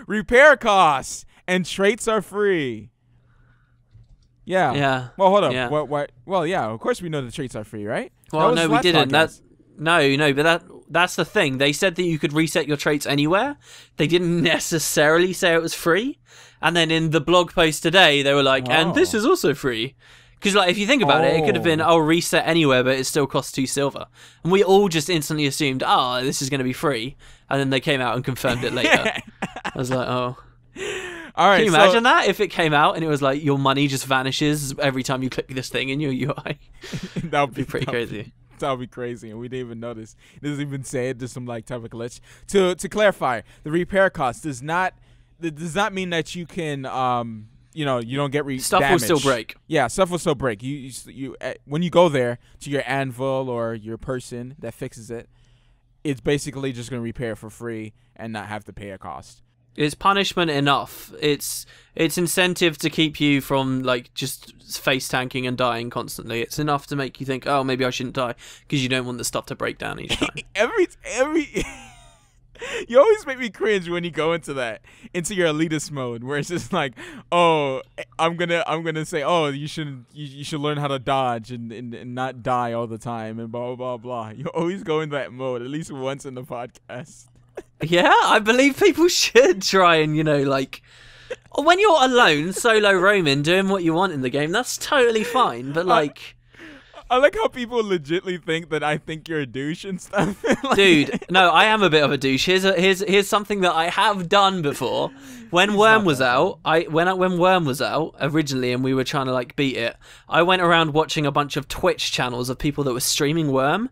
Repair costs and traits are free. Yeah. Yeah. Well, hold on. Yeah. What? Well, yeah. Of course, we know the traits are free, right? Well, no, we didn't. But that's the thing. They said that you could reset your traits anywhere. They didn't necessarily say it was free. And then in the blog post today, they were like, and this is also free. Because, like, if you think about it, it could have been, reset anywhere, but it still costs 2 silver. And we all just instantly assumed, this is going to be free. And then they came out and confirmed it later. I was like, oh. All right, can you imagine that? If it came out and it was like, your money just vanishes every time you click this thing in your UI? That would be pretty crazy. That would be crazy, and we didn't even notice. It doesn't even say it. There's some, like, type of glitch. To clarify, the repair cost does not mean that you can... you know, you don't get stuff damage. Will still break. Yeah, stuff will still break. You when you go there to your anvil or your person that fixes it, it's basically just going to repair for free and not have to pay a cost. It's punishment enough. It's incentive to keep you from like just face tanking and dying constantly. It's enough to make you think, oh, maybe I shouldn't die, because you don't want the stuff to break down each time. every You always make me cringe when you go into your elitist mode, where it's just like, oh, I'm gonna say, oh, you should learn how to dodge and not die all the time and blah blah blah. You always go in that mode at least once in the podcast. Yeah, I believe people should try and, like, when you're alone, solo roaming, doing what you want in the game, that's totally fine. But like, I like how people legitly think that I think you're a douche and stuff. Like, dude, no, I am a bit of a douche. Here's something that I have done before. When Worm was out, when Worm was out originally, and we were trying to like beat it, I went around watching a bunch of Twitch channels of people that were streaming Worm,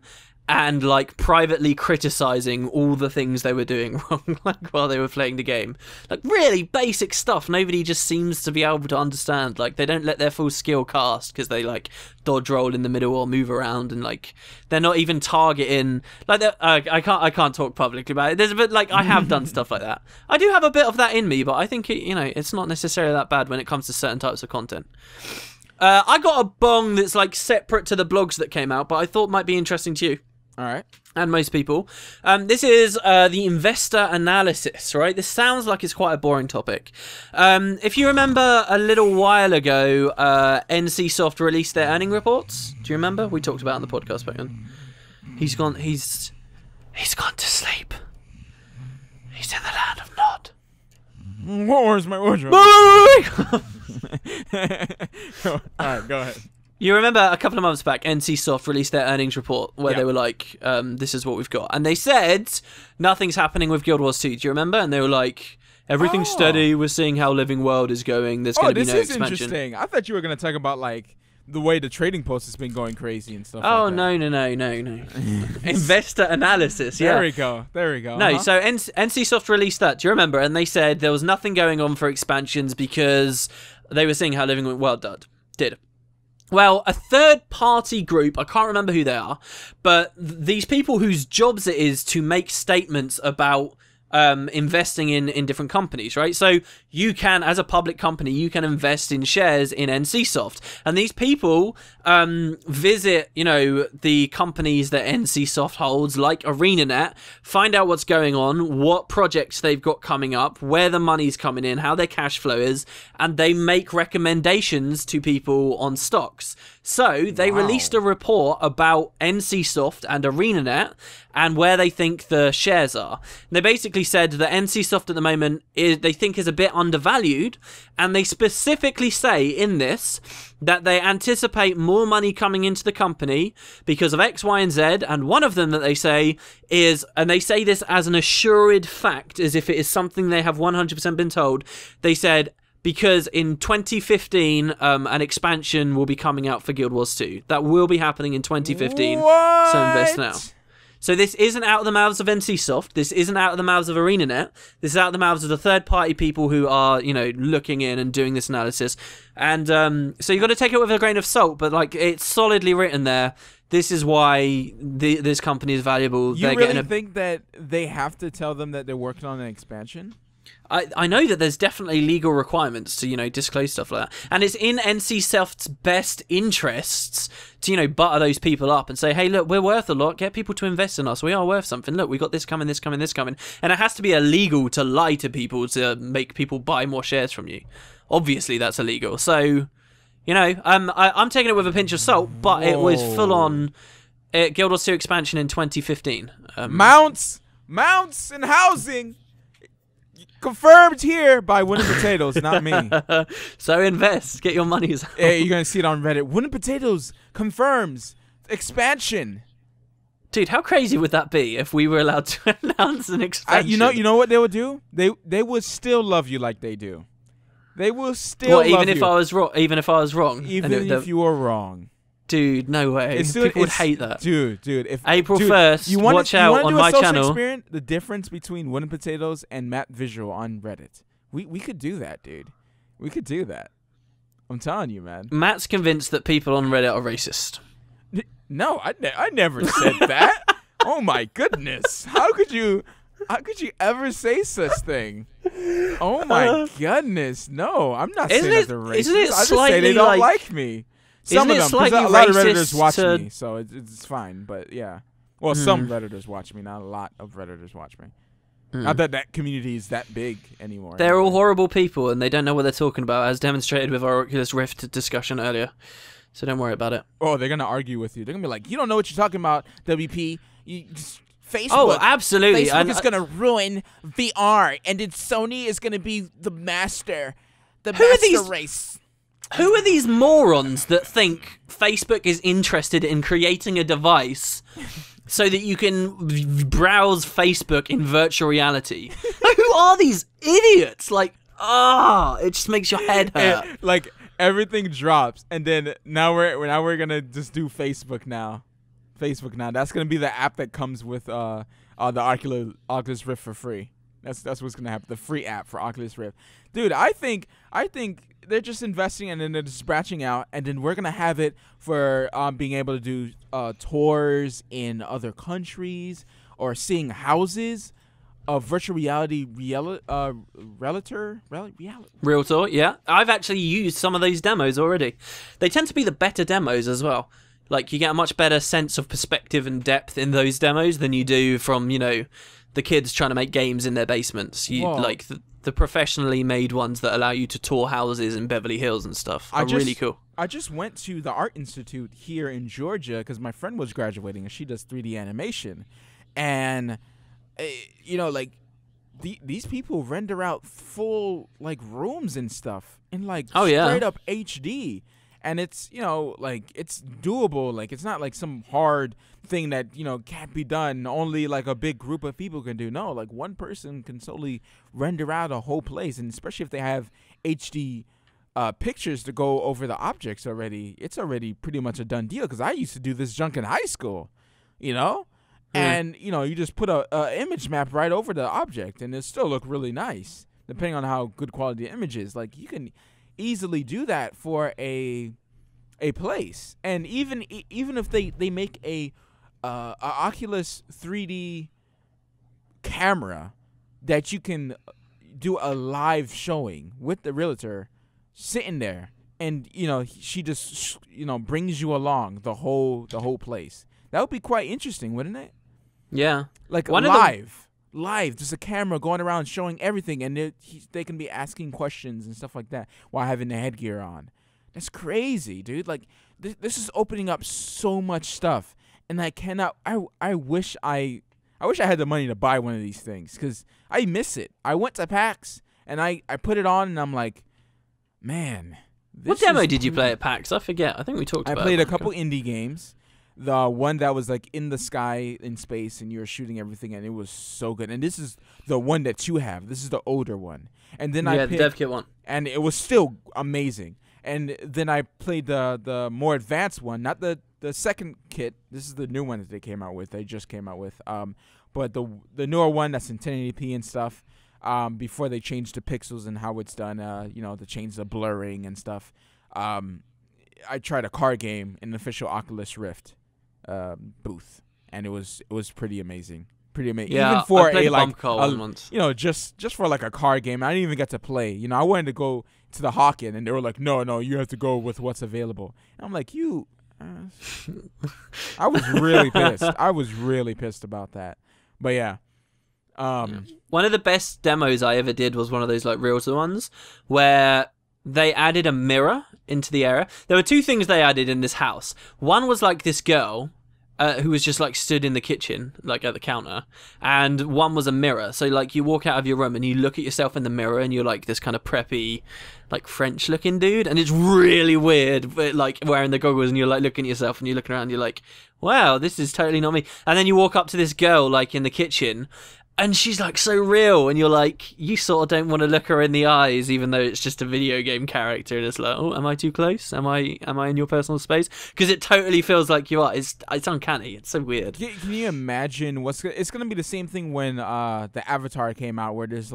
and like privately criticizing all the things they were doing wrong, like while they were playing the game. Like really basic stuff nobody just seems to be able to understand. Like they don't let their full skill cast because they like dodge roll in the middle or move around, and like they're not even targeting. Like I can't talk publicly about it. There's a bit like I have done stuff like that. I do have a bit of that in me, but I think it's not necessarily that bad when it comes to certain types of content. I got a bong that's like separate to the blogs that came out, but I thought might be interesting to you. All right. And most people. This is the investor analysis, right? This sounds like it's quite a boring topic. If you remember a little while ago, NCSoft released their earning reports. Do you remember? We talked about it on the podcast back then. He's gone to sleep. He's in the land of Nod. Where's my wardrobe? All right, go ahead. You remember a couple of months back, NCSoft released their earnings report where they were like, this is what we've got. And they said, nothing's happening with Guild Wars 2. Do you remember? And they were like, everything's steady. We're seeing how Living World is going. There's going to be no expansion. This is interesting. I thought you were going to talk about, like, the way the trading post has been going crazy and stuff no. No. Investor analysis, yeah. There we go. No, so NCSoft released that. Do you remember? And they said there was nothing going on for expansions because they were seeing how Living World did. Well, a third-party group, I can't remember who they are, but these people whose jobs it is to make statements about investing in different companies, right? So you can, as a public company, you can invest in shares in NCSoft, and these people visit, the companies that NCSoft holds, like ArenaNet, find out what's going on, what projects they've got coming up, where the money's coming in, how their cash flow is, and they make recommendations to people on stocks. So they released a report about NCSoft and ArenaNet and where they think the shares are. And they basically said that NCSoft at the moment they think is a bit undervalued, and they specifically say in this that they anticipate more money coming into the company because of X, Y, and Z, and one of them that they say is, and they say this as an assured fact, as if it is something they have 100% been told, they said, because in 2015, an expansion will be coming out for Guild Wars 2. That will be happening in 2015. What? So invest now. So this isn't out of the mouths of NCSoft. This isn't out of the mouths of ArenaNet. This is out of the mouths of the third-party people who are, looking in and doing this analysis. And so you've got to take it with a grain of salt, but like it's solidly written there. This is why this company is valuable. You really think that they have to tell them that they're working on an expansion? I know that there's definitely legal requirements to, disclose stuff like that. And it's in NCSoft's best interests to, butter those people up and say, hey, look, we're worth a lot. Get people to invest in us. We are worth something. Look, we got this coming, this coming, this coming. And it has to be illegal to lie to people to make people buy more shares from you. Obviously, that's illegal. So, I'm taking it with a pinch of salt, but It was full on Guild Wars 2 expansion in 2015. Mounts and housing. Confirmed here by Wooden Potatoes, not me. So invest. Get your money out. Hey, you're going to see it on Reddit. Wooden Potatoes confirms expansion. Dude, how crazy would that be if we were allowed to announce an expansion? You know what they would do? They would still love you like they do. They will still love even you. If I was wrong? Even if I was wrong? Even if you were wrong. Dude, no way. People would hate that. Dude. If April 1st, watch out on my channel. The difference between Wooden Potatoes and Map Visual on Reddit. We could do that, dude. We could do that. I'm telling you, man. Matt's convinced that people on Reddit are racist. No, I never said that. Oh my goodness! How could you ever say such thing? Oh my goodness! No, I'm not saying that they're racist. Isn't it I just say they don't like me. Some of them, because a lot of Redditors watch me, so it's fine. But yeah, well, some Redditors watch me, not a lot of Redditors watch me. Not that that community is that big anymore. They're all horrible people, and they don't know what they're talking about, as demonstrated with our Oculus Rift discussion earlier. So don't worry about it. Oh, they're gonna argue with you. They're gonna be like, "You don't know what you're talking about, WP. Facebook. Oh, absolutely. Facebook is gonna ruin VR, and then Sony is gonna be the master race." Who are these morons that think Facebook is interested in creating a device so that you can browse Facebook in virtual reality? Who are these idiots? Like, it just makes your head hurt. Like everything drops, and then now we're gonna just do Facebook now. That's gonna be the app that comes with the Oculus Rift for free. That's what's gonna happen. The free app for Oculus Rift, dude. I think they're just investing and then they're just branching out, and then we're gonna have it for being able to do tours in other countries or seeing houses. Virtual reality realtor. Realtor, yeah. I've actually used some of those demos already. They tend to be the better demos as well. Like, you get a much better sense of perspective and depth in those demos than you do from, the kids trying to make games in their basements. Like, the professionally made ones that allow you to tour houses in Beverly Hills and stuff are really cool. I just went to the Art Institute here in Georgia because my friend was graduating and she does 3D animation. And, these people render out full, rooms and stuff in, straight up HD. And it's, it's doable. It's not some hard thing that, can't be done. Only a big group of people can do. No, one person can solely render out a whole place. And especially if they have HD pictures to go over the objects already, it's already pretty much a done deal. Because I used to do this junk in high school, And, you just put a image map right over the object and it still look really nice, depending on how good quality the image is. You can easily do that for a place, and even if they make a Oculus 3D camera that you can do a live showing with the realtor sitting there, and she just brings you along the whole place. That would be quite interesting, wouldn't it? Yeah, live, just a camera going around showing everything, and they can be asking questions and stuff like that while having the headgear on. That's crazy, dude. This is opening up so much stuff, and I wish I had the money to buy one of these things because I miss it. I went to PAX and I put it on and I'm like, man. What demo did you play at PAX? I forget. I think we talked about it. I played a couple indie games. The one that was in the sky in space and you're shooting everything, and it was so good. And this is the one that you have. This is the older one. And then I picked the dev kit one, and it was still amazing. And then I played the more advanced one, not the second kit. This is the new one that they came out with. They just came out with. But the newer one that's in 1080p and stuff. Before they changed the pixels and how it's done. To change the blurring and stuff. I tried a car game in the official Oculus Rift booth, and it was pretty amazing. Yeah, even for once. Just for a car game. I didn't even get to play. I wanted to go to the Hawken, and they were like, no, you have to go with what's available. And I'm like, I was really pissed. I was really pissed about that. But yeah. One of the best demos I ever did was one of those realtor ones where they added a mirror into the area. There were two things they added in this house. One was this girl who was just stood in the kitchen, at the counter, and one was a mirror. So you walk out of your room and you look at yourself in the mirror and you're this kind of preppy, French looking dude, and it's really weird, but wearing the goggles and you're looking at yourself and you're looking around and you're wow, this is totally not me. And then you walk up to this girl in the kitchen, and she's so real, and you're you sort of don't want to look her in the eyes, even though it's just a video game character. And it's oh, am I too close? Am I in your personal space? Because it totally feels like you are. It's uncanny. It's so weird. Can you imagine it's gonna be the same thing when the Avatar came out, where there's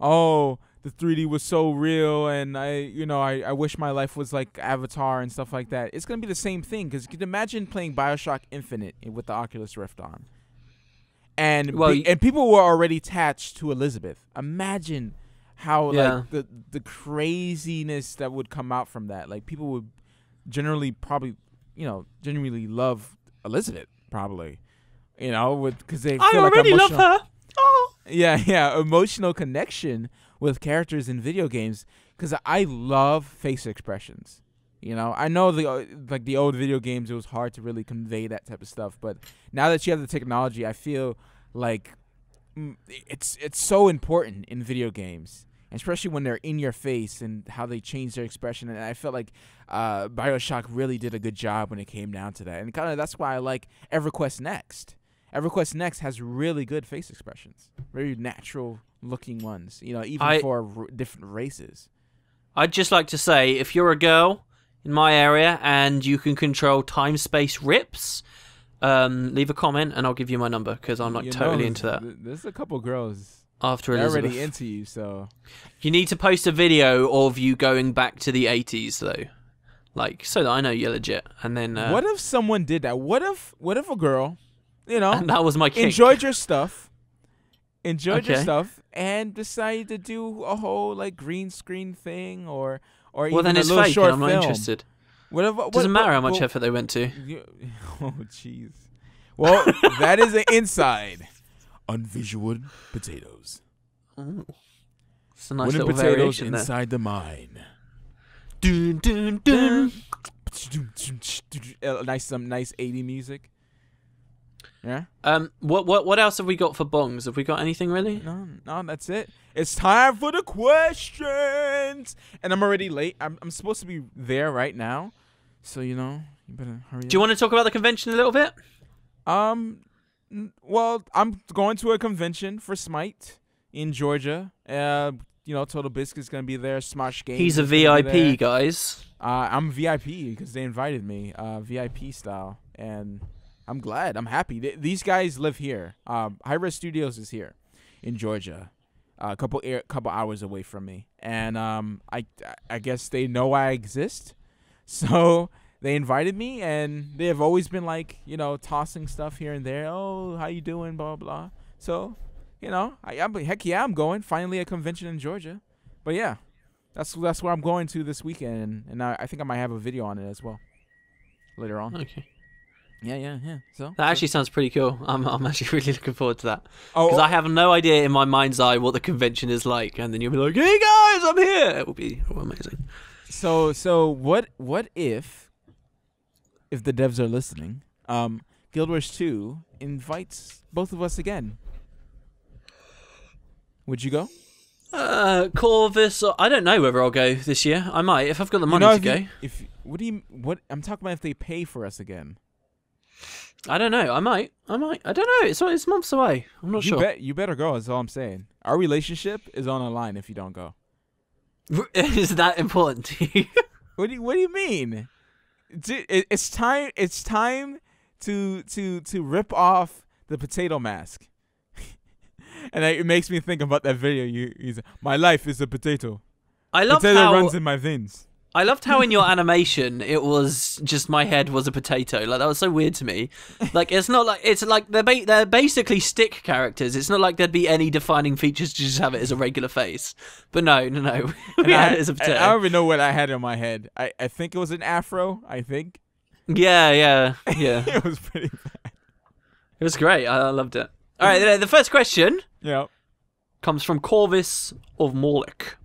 oh, the 3D was so real, and I wish my life was like Avatar and stuff like that. It's gonna be the same thing, because you can imagine playing BioShock Infinite with the Oculus Rift on. and people were already attached to Elizabeth. Imagine how like the craziness that would come out from that. Like people would genuinely love Elizabeth, probably, because they feel like already love her. Oh. Yeah, emotional connection with characters in video games, because I love face expressions. I know the old video games, it was hard to really convey that type of stuff, but now that you have the technology, I feel like it's so important in video games, especially when they're in your face and how they change their expression. And I felt like BioShock really did a good job when it came down to that, and kind of that's why I like EverQuest Next. EverQuest Next has really good face expressions, very natural looking ones, even for different races. I'd just like to say, if you're a girl in my area and you can control time-space rips, leave a comment and I'll give you my number, because I'm like totally into that. There's a couple girls after Elizabeth. They're already into you, so you need to post a video of you going back to the 80s though, like so that I know you're legit. And then what if someone did that? What if a girl, and that was my kink, enjoyed your stuff, and decided to do a whole like green screen thing, or even then it's a little fake short and I'm not interested. Doesn't matter how much effort they went to. Oh, jeez. Well, that is an inside on VisualWood potatoes. Ooh. It's a nice Wooden little potatoes variation inside the mine. Dun, dun, dun. Some nice 80 music. Yeah. What else have we got for bongs? Have we got anything really? No, that's it. It's time for the questions, and I'm already late. I'm supposed to be there right now, so you better hurry up. Do you want to talk about the convention a little bit? Well, I'm going to a convention for Smite in Georgia. Total Biscuit's gonna be there. Smosh Games. He's a VIP, guys. I'm VIP because they invited me, VIP style, and I'm glad. I'm happy. These guys live here. High-Res Studios is here in Georgia, a couple hours away from me, and I guess they know I exist, so they invited me, and they have always been like tossing stuff here and there. Oh, how you doing? Blah blah blah. So I'm going. Finally, a convention in Georgia, but yeah, that's where I'm going to this weekend, and I think I might have a video on it as well later on. Okay. Yeah. So that actually sounds pretty cool. I'm actually really looking forward to that, because I have no idea in my mind's eye what the convention is like, and then you'll be like, "Hey guys, I'm here." It will be amazing. So what if the devs are listening, Guild Wars 2 invites both of us again? Would you go? Corvus, I don't know whether I'll go this year. I might, if I've got the money to go. What I'm talking about, if they pay for us again. I don't know. I might. I don't know. It's months away. I'm not sure. You better go. Is all I'm saying. Our relationship is on the line if you don't go. Is that important to you? What do you mean? It's time. It's time to rip off the potato mask. And it makes me think about that video. My life is a potato. I love potato how runs in my veins. I loved how in your animation it was just my head was a potato. Like that was so weird to me. Like it's like they're basically stick characters. It's not like there'd be any defining features to just have it as a regular face. But no. We had it as a potato. I don't even know what I had in my head. I think it was an afro. I think. Yeah. It was pretty bad. It was great. I loved it. All right, the first question comes from Corvus of Morlick.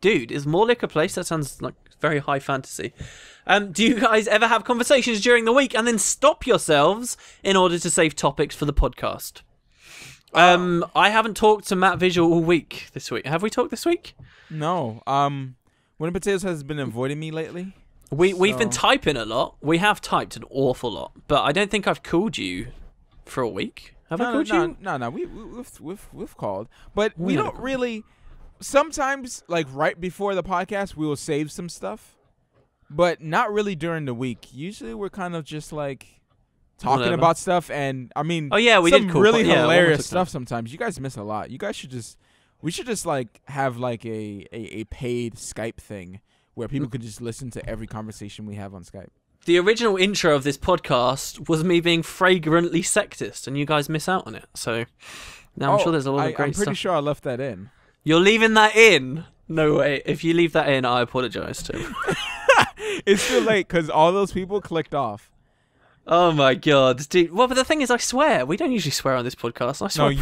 Dude, is Morlick a place? That sounds like very high fantasy. Do you guys ever have conversations during the week and then stop yourselves in order to save topics for the podcast? I haven't talked to Matt Visual all week this week. Have we talked this week? No. Wooden Potatoes has been avoiding me lately. We've been typing a lot. We have typed an awful lot, but I don't think I've called you for a week. Have I called you? No. We've called, but we don't really. Sometimes, like right before the podcast, we will save some stuff, but not really during the week. Usually, we're kind of just like talking about stuff, and I mean, we did cool really hilarious stuff. Sometimes you guys miss a lot. You guys should we should just like have like a paid Skype thing where people could just listen to every conversation we have on Skype. the original intro of this podcast was me being fragrantly sexist, and you guys miss out on it. So now I'm sure there's a lot of great stuff. I'm pretty sure I left that in. You're leaving that in? No way. If you leave that in, I apologize too. It's too late because all those people clicked off. Oh my god, dude! Well, but the thing is, I swear we don't usually swear on this podcast. I swear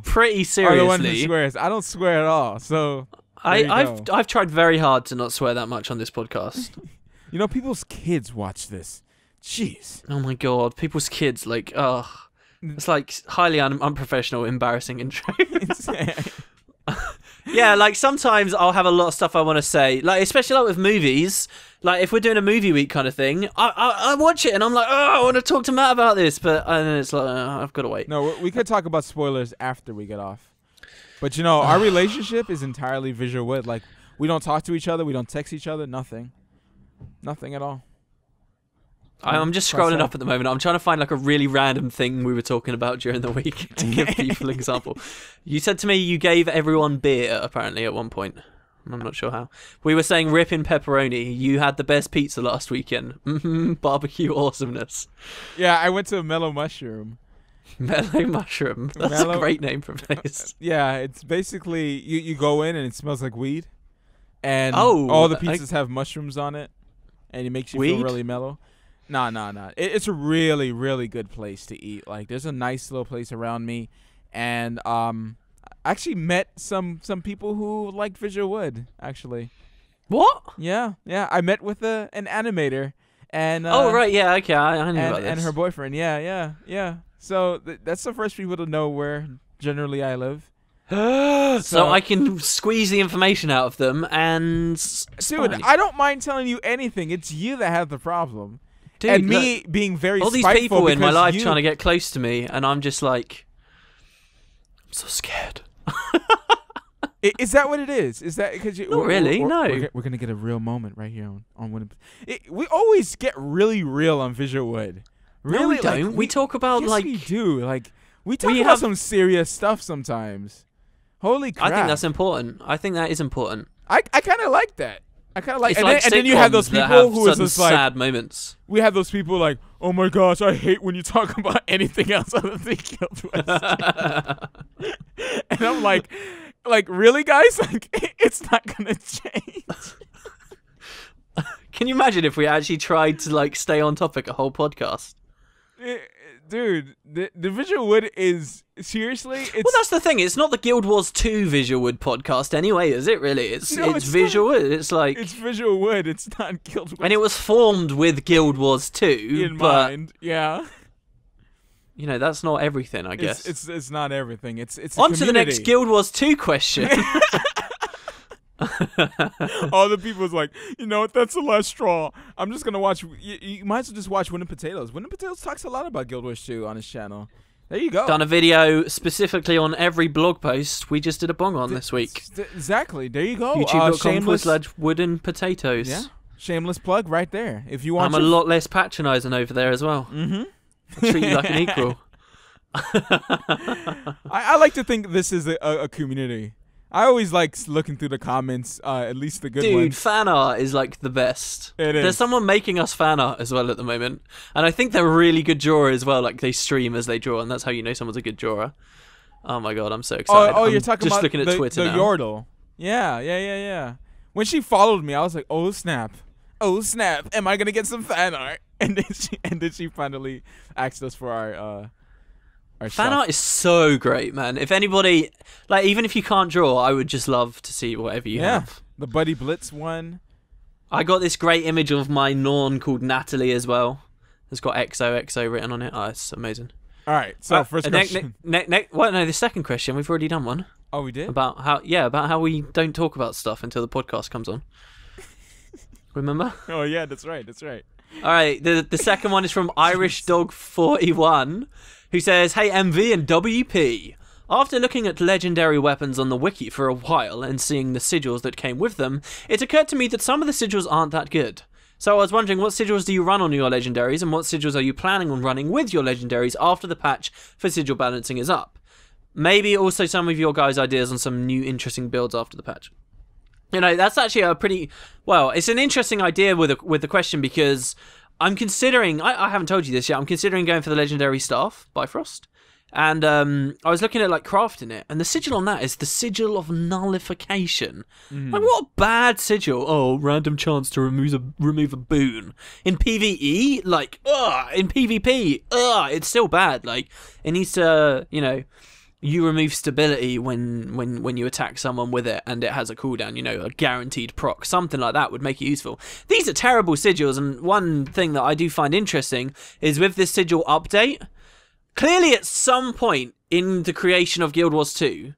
pretty seriously. Are the one who swears. I don't swear at all. So I've tried very hard to not swear that much on this podcast. You know, people's kids watch this. Jeez. Oh my god, people's kids it's like highly unprofessional, embarrassing intro. Yeah, like sometimes I'll have a lot of stuff I want to say, like especially like with movies. Like if we're doing a movie week kind of thing, I watch it and I'm like, oh, I want to talk to Matt about this, but then it's like I've got to wait. No, we could talk about spoilers after we get off. But you know, our relationship is entirely VisualWood. Like we don't talk to each other, we don't text each other, nothing at all. I'm just scrolling up at the moment. I'm trying to find like a really random thing we were talking about during the week to give people an example. You said to me you gave everyone beer, apparently, at one point. I'm not sure how. We were saying ripping pepperoni. You had the best pizza last weekend. Barbecue awesomeness. Yeah, I went to Mellow Mushroom. Mellow Mushroom. That's a great name for a place. Yeah, it's basically, you go in and it smells like weed. And all the pizzas have mushrooms on it. And it makes you feel really mellow. No. It's a really, really good place to eat. Like, there's a nice little place around me, and I actually met some people who like VisualWood. Actually, what? Yeah. I met with an animator, and right, yeah, okay, I knew about this. And her boyfriend. Yeah. So that's the first people to know where generally I live. So I can squeeze the information out of them, and dude, I don't mind telling you anything. It's you that have the problem. Dude, and me being very all these people in my life trying to get close to me, and I'm just like, I'm so scared. Is that what it is? Is that because you? Not really. No. We're gonna get a real moment right here on one. We always get really real on VisualWood. Really, no, we don't. We talk about yes, we do. Like we talk about some serious stuff sometimes. Holy crap! I think that's important. I think that is important. I kind of like that. I kind of like, and then you have those people who is just like sad moments. We have those people like, oh my gosh, I hate when you talk about anything else other than Guild Wars. And I'm like really, guys? Like, it's not gonna change. Can you imagine if we actually tried to like stay on topic a whole podcast? Dude, the VisualWood is seriously. Well, that's the thing. It's not the Guild Wars 2 VisualWood podcast anyway, is it? Really, it's VisualWood. It's like it's VisualWood. It's not Guild Wars. And it was formed with Guild Wars 2 in mind. Yeah. You know, that's not everything. I guess it's not everything. It's on to the next Guild Wars 2 question. All the people's like, you know what, that's the last straw. I'm just gonna watch. You might as well just watch Winning Potatoes. Winning Potatoes talks a lot about Guild Wars 2 on his channel. There you go. Done a video specifically on every blog post we just did a bong on this week. Exactly. There you go. YouTube.com/wooden potatoes. Yeah. Shameless plug right there. If you want, I'm a lot less patronizing over there as well. Mm-hmm. I treat you like an equal. I like to think this is a community. I always like looking through the comments, at least the good ones. Dude, fan art is like the best. It is. There's someone making us fan art as well at the moment. And I think they're a really good drawer as well. Like, they stream as they draw, and that's how you know someone's a good drawer. Oh my god, I'm so excited. Oh, you're talking just about looking at Twitter the now. Yordle. Yeah. When she followed me, I was like, oh snap. Am I going to get some fan art? And then she finally asked us for our fan art is so great, man. If anybody, like, even if you can't draw, I would just love to see whatever you have. The Buddy Blitz one. I got this great image of my Norn called Natalie as well. It's got XOXO written on it. Oh, it's amazing. All right, so first question. The second question. We've already done one. Oh, we did? About how we don't talk about stuff until the podcast comes on. Remember? Oh, yeah, that's right. All right, the second one is from Irish Dog 41. Who says, hey MV and WP, after looking at legendary weapons on the wiki for a while and seeing the sigils that came with them, it occurred to me that some of the sigils aren't that good. So I was wondering, what sigils do you run on your legendaries, and what sigils are you planning on running with your legendaries after the patch for sigil balancing is up? Maybe also some of your guys' ideas on some new interesting builds after the patch. You know, that's actually a pretty, well, it's an interesting idea with the question, because I'm considering. I haven't told you this yet. I'm considering going for the legendary staff, Bifrost. And I was looking at like crafting it, and the sigil on that is the sigil of nullification. Like, what a bad sigil! Oh, random chance to remove a boon in PVE. Like, in PvP, it's still bad. Like, it needs to, you remove stability when you attack someone with it, and it has a cooldown. A guaranteed proc, something like that would make it useful. These are terrible sigils, and one thing that I do find interesting is with this sigil update. Clearly, at some point in the creation of Guild Wars 2,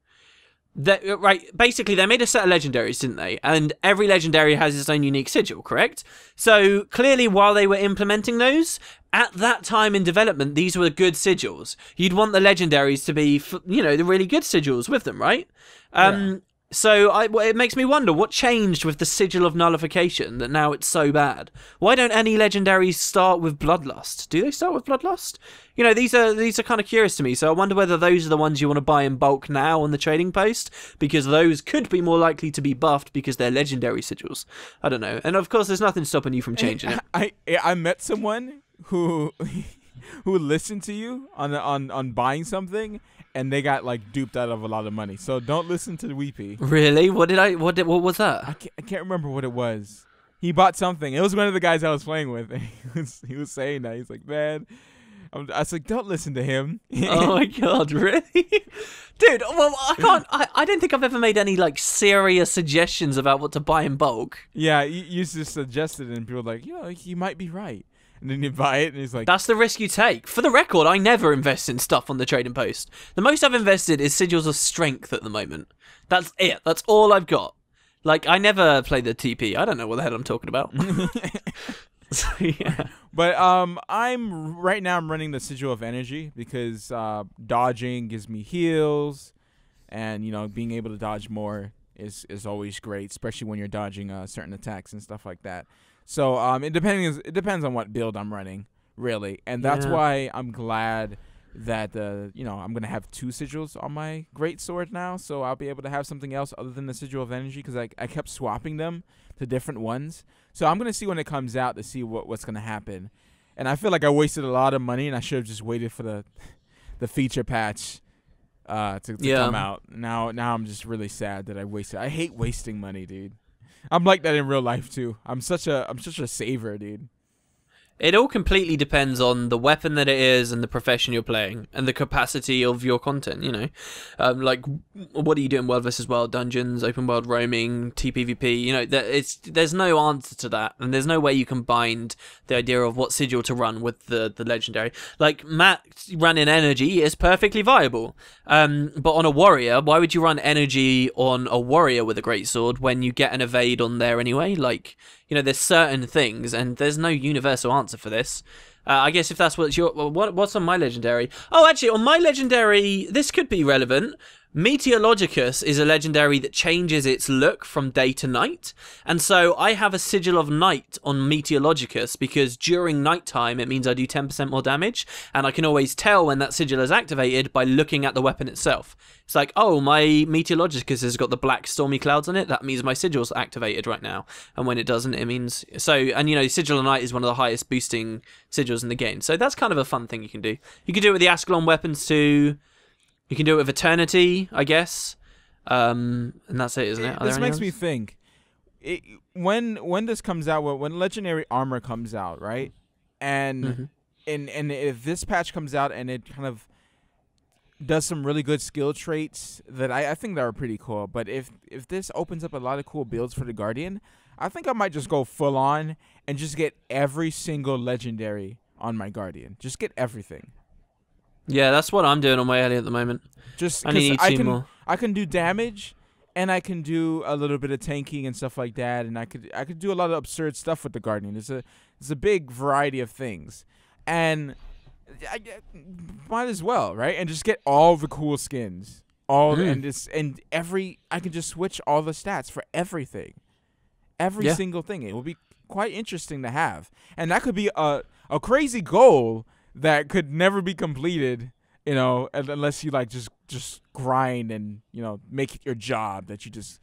basically they made a set of legendaries, didn't they? And every legendary has its own unique sigil, correct? So clearly, while they were implementing those, at that time in development, these were good sigils. You'd want the legendaries to be, the really good sigils with them, right? Yeah. So it makes me wonder what changed with the sigil of nullification that now it's so bad. Why don't any legendaries start with Bloodlust? Do they start with Bloodlust? These are kind of curious to me. So I wonder whether those are the ones you want to buy in bulk now on the trading post, because those could be more likely to be buffed because they're legendary sigils. I don't know. And of course, there's nothing stopping you from changing it. I met someone who listened to you on buying something. And they got like duped out of a lot of money. So don't listen to Weepy. Really? What was that? I can't remember what it was. He bought something. It was one of the guys I was playing with. And he was saying that. He's like, man. I was like, don't listen to him. Oh my god, really? Dude, well, I don't think I've ever made any like serious suggestions about what to buy in bulk. Yeah, you just suggested it and people were like, you might be right. And then you buy it, and he's like... That's the risk you take. For the record, I never invest in stuff on the trading post. The most I've invested is sigils of strength at the moment. That's it. That's all I've got. Like, I never play the TP. I don't know what the hell I'm talking about. So, yeah. But right now I'm running the sigil of energy because dodging gives me heals, and being able to dodge more is always great, especially when you're dodging certain attacks and stuff like that. So it depends on what build I'm running, really, and that's why I'm glad that I'm gonna have 2 sigils on my great sword now, so I'll be able to have something else other than the sigil of energy, because I kept swapping them to different ones. So I'm gonna see when it comes out to see what's gonna happen, and I feel like I wasted a lot of money, and I should have just waited for the feature patch to come out. Now I'm just really sad that I wasted. I hate wasting money, dude. I'm like that in real life too. I'm such a saver, dude. It all completely depends on the weapon that it is and the profession you're playing and the capacity of your content, like, what are you doing world versus world, dungeons, open world roaming, TPVP, there's no answer to that, and there's no way you can bind the idea of what sigil to run with the legendary. Like, Matt running energy is perfectly viable, but on a warrior, why would you run energy on a warrior with a greatsword when you get an evade on there anyway? Like, there's certain things, and there's no universal answer for this. I guess if that's what's on my legendary. Oh, actually, on my legendary, this could be relevant. Meteorologicus is a legendary that changes its look from day to night, and so I have a sigil of night on Meteorologicus because during nighttime it means I do 10% more damage, and I can always tell when that sigil is activated by looking at the weapon itself. It's like, oh, my Meteorologicus has got the black stormy clouds on it, that means my sigil's activated right now, and when it doesn't, it means... So, and sigil of night is one of the highest boosting sigils in the game, so that's kind of a fun thing you can do. You can do it with the Ascalon weapons too. You can do it with Eternity, I guess. And that's it, isn't it? This makes me think. When this comes out, when Legendary Armor comes out, right? And and if this patch comes out and it kind of does some really good skill traits that I think that are pretty cool. But if this opens up a lot of cool builds for the Guardian, I think I might just go full on and just get every single Legendary on my Guardian. Just get everything. Yeah, that's what I'm doing on my Ellie at the moment. Just I need 2 more. I can do damage, and I can do a little bit of tanking and stuff like that, and I could do a lot of absurd stuff with the Guardian. It's a big variety of things, and I might as well, right? And just get all the cool skins, and I can just switch all the stats for everything, every single thing. It will be quite interesting to have, and that could be a crazy goal that could never be completed, unless you like just grind and make it your job, that you just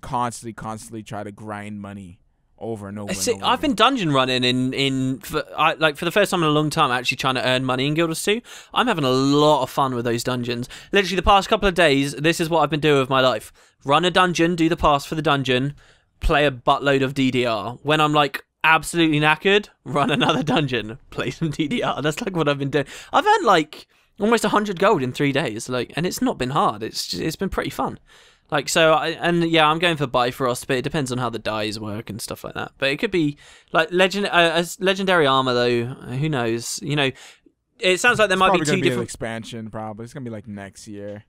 constantly try to grind money over and over. See, and over I've been dungeon running for the first time in a long time, actually trying to earn money in Guild Wars 2. I'm having a lot of fun with those dungeons. Literally, the past couple of days, this is what I've been doing with my life: run a dungeon, do the pass for the dungeon, play a buttload of DDR. When I'm like absolutely knackered, run another dungeon, play some DDR. That's like what I've been doing. I've earned like almost 100 gold in 3 days, and it's not been hard. It's been pretty fun. I'm going for Bifrost, but it depends on how the dyes work and stuff like that. But it could be like legendary armor, though. Who knows? It sounds like there might be two different expansion. Probably it's gonna be like next year.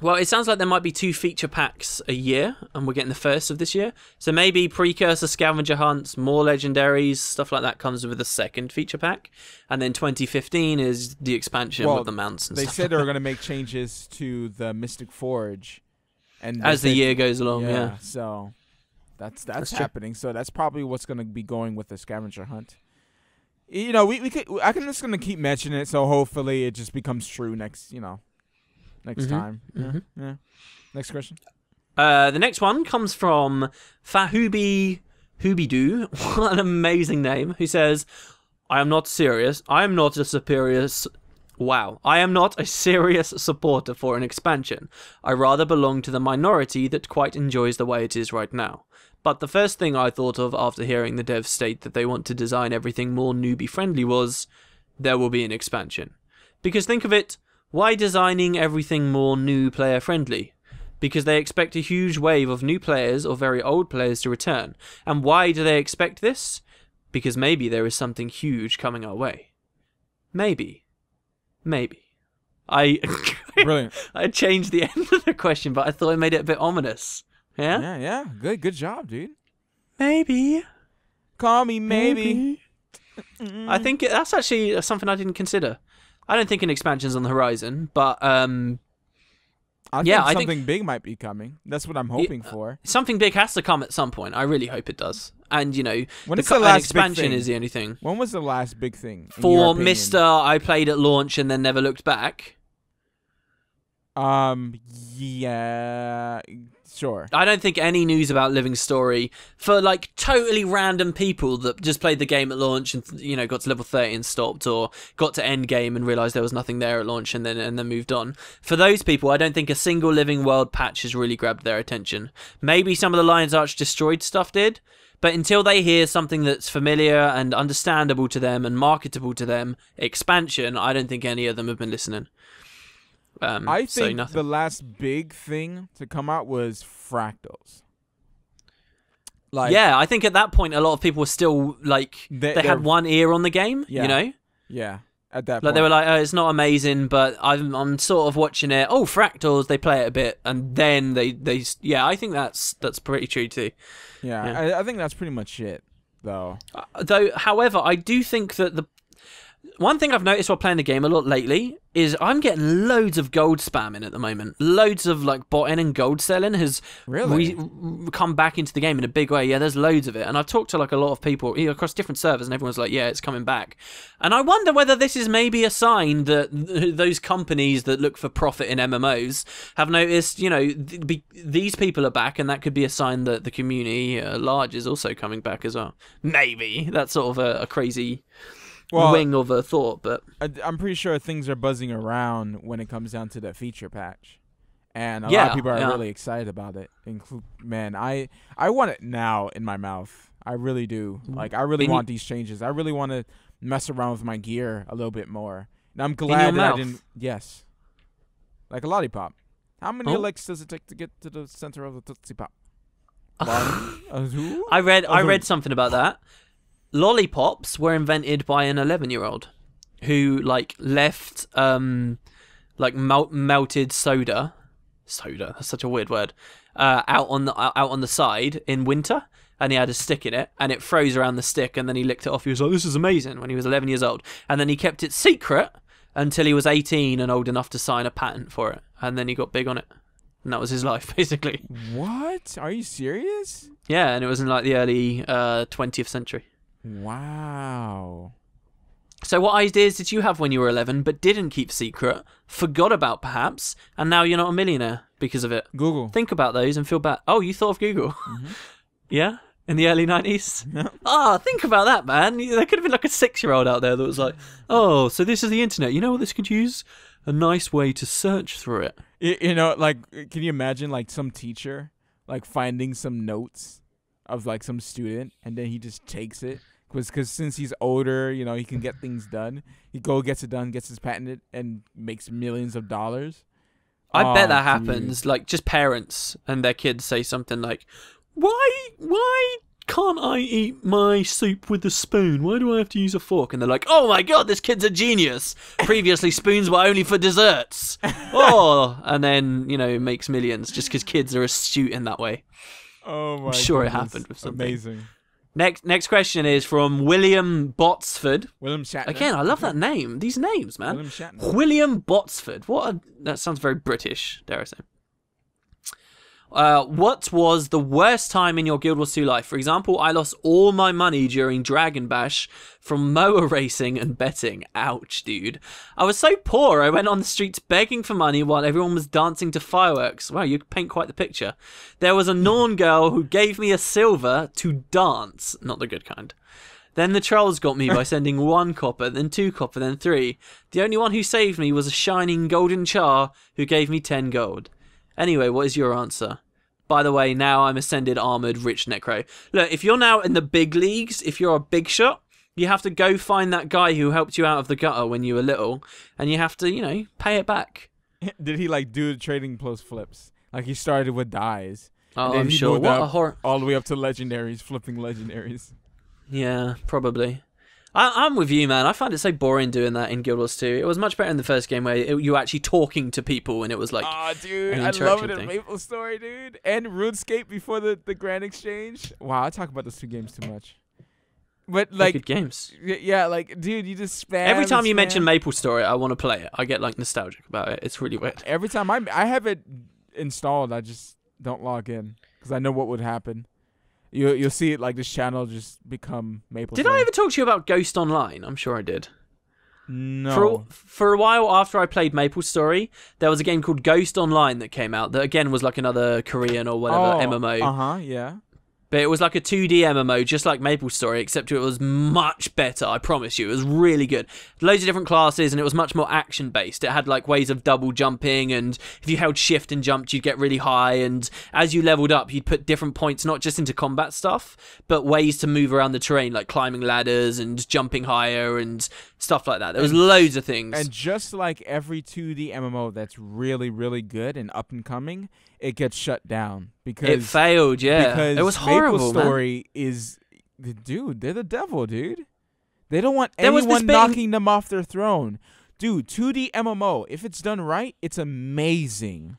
Well, it sounds like there might be 2 feature packs a year, and we're getting the first of this year. So maybe Precursor, Scavenger Hunts, more Legendaries, stuff like that comes with the second feature pack. And then 2015 is the expansion with the mounts and stuff. They said they were going to make changes to the Mystic Forge. And as the year goes along, yeah. So that's happening. So that's probably what's going to be going with the Scavenger Hunt. I can just going to keep mentioning it, so hopefully it just becomes true next time. Yeah. Next question. The next one comes from Fahubi Hoobidoo. What an amazing name. Who says, I am not serious. I am not a serious supporter for an expansion. I rather belong to the minority that quite enjoys the way it is right now. But the first thing I thought of after hearing the devs state that they want to design everything more newbie friendly was, there will be an expansion. Because think of it, why designing everything more new player friendly? Because they expect a huge wave of new players or very old players to return. And why do they expect this? Because maybe there is something huge coming our way. Maybe. Brilliant. I changed the end of the question, but I thought I made it a bit ominous. Yeah? Yeah. Good job, dude. Maybe. Call me maybe. I think that's actually something I didn't consider. I don't think an expansion's on the horizon, but I think something big might be coming. That's what I'm hoping for. Something big has to come at some point. I really hope it does. And when it's the last expansion big thing? is the only thing. When was the last big thing? For Mr. I played at launch and then never looked back. Yeah, sure. I don't think any news about Living Story for like totally random people that just played the game at launch and got to level 30 and stopped, or got to end game and realized there was nothing there at launch and then moved on. For those people, I don't think a single Living World patch has really grabbed their attention. Maybe some of the Lion's Arch Destroyed stuff did, but until they hear something that's familiar and understandable to them and marketable to them, expansion, I don't think any of them have been listening. I think the last big thing to come out was Fractals. Yeah, I think at that point a lot of people were still like they had one ear on the game. Yeah. At that point, they were like, "Oh, it's not amazing, but I'm sort of watching it. Oh, Fractals, they play it a bit, and then they I think that's pretty true too. Yeah. I think that's pretty much it, though. However, I do think that the one thing I've noticed while playing the game a lot lately is I'm getting loads of gold spamming at the moment. Loads of like botting and gold selling has really come back into the game in a big way. Yeah, there's loads of it. And I've talked to like a lot of people across different servers and everyone's like, yeah, it's coming back. And I wonder whether this is maybe a sign that those companies that look for profit in MMOs have noticed, these people are back, and that could be a sign that the community at large is also coming back as well. Maybe. That's sort of a crazy wing of a thought, but I'm pretty sure things are buzzing around when it comes down to that feature patch, and a lot of people are really excited about it. Man, I want it now in my mouth. I really do. Like, I really want these changes. I really want to mess around with my gear a little bit more. And I'm glad that I didn't. Yes, like a lollipop. How many licks does it take to get to the center of the Tootsie Pop? I read something about that. Lollipops were invented by an 11-year-old who left melted soda, that's such a weird word, out on the side in winter, and he had a stick in it and it froze around the stick, and then he licked it off. He was like, this is amazing, when he was 11 years old, and then he kept it secret until he was 18 and old enough to sign a patent for it, and then he got big on it, and that was his life basically. What? Are you serious? Yeah, and it was in the early 20th century. Wow. So what ideas did you have when you were 11 but didn't keep secret, forgot about perhaps, and now you're not a millionaire because of it? Google. Think about those and feel bad. Oh, you thought of Google? Mm-hmm. Yeah? in the early 90s? No. Ah, think about that, man. There could have been like a 6-year-old out there that was like, oh, so this is the internet. You know what this could use? A nice way to search through it. You know, like, can you imagine like some teacher like finding some notes of like some student, and then he just takes it because since he's older, you know, he can get things done. He gets it done, gets his patented, and makes millions of dollars. I bet that happens. Like, just parents and their kids say something like, why can't I eat my soup with a spoon? Why do I have to use a fork? And they're like, oh my god, this kid's a genius. Previously, spoons were only for desserts. Oh, and then, you know, makes millions just because kids are astute in that way. Oh my! I'm sure goodness. it happened with something. Amazing. Next question is from William Botsford. William Shatner. Again, I love that name. These names, man. William Shatner. William Botsford. That sounds very British, dare I say. What was the worst time in your Guild Wars 2 life? For example, I lost all my money during Dragon Bash from mower racing and betting. Ouch, dude. I was so poor, I went on the streets begging for money while everyone was dancing to fireworks. Wow, you paint quite the picture. There was a Norn girl who gave me a silver to dance. Not the good kind. Then the trolls got me by sending 1 copper, then 2 copper, then 3. The only one who saved me was a shining golden char who gave me 10 gold. Anyway, what is your answer? By the way, now I'm Ascended Armoured Rich Necro. Look, if you're now in the big leagues, if you're a big shot, you have to go find that guy who helped you out of the gutter when you were little, and you have to, you know, pay it back. Did he like do trading plus flips? Like he started with dies. Oh, I'm sure. What a horror! All the way up to legendaries, flipping legendaries. Yeah, probably. I'm with you, man. I find it so boring doing that in Guild Wars 2. It was much better in the first game where you were actually talking to people and it was like... Oh, dude, I love it in MapleStory, dude. And RuneScape before the Grand Exchange. Wow, I talk about those 2 games too much. But like... Good games. Yeah, like, dude, you just spam. Every time you mention MapleStory, I want to play it. I get like nostalgic about it. It's really weird. Every time I have it installed, I just don't log in because I know what would happen. You'll see it like this channel just become MapleStory. Did I ever talk to you about Ghost Online? I'm sure I did. No. For a while after I played MapleStory, there was a game called Ghost Online that came out that again was like another Korean or whatever MMO. Yeah. But it was like a 2D MMO, just like MapleStory, except it was much better, I promise you. It was really good. Loads of different classes, and it was much more action-based. It had like ways of double jumping, and if you held shift and jumped, you'd get really high, and as you leveled up, you'd put different points, not just into combat stuff, but ways to move around the terrain, like climbing ladders and jumping higher and stuff like that. There was loads of things. And just like every 2D MMO that's really, really good and up and coming, it gets shut down because it failed. Yeah, because it was horrible. MapleStory is, dude, they're the devil, dude. They don't want anyone knocking them off their throne, dude. 2D MMO, if it's done right, it's amazing.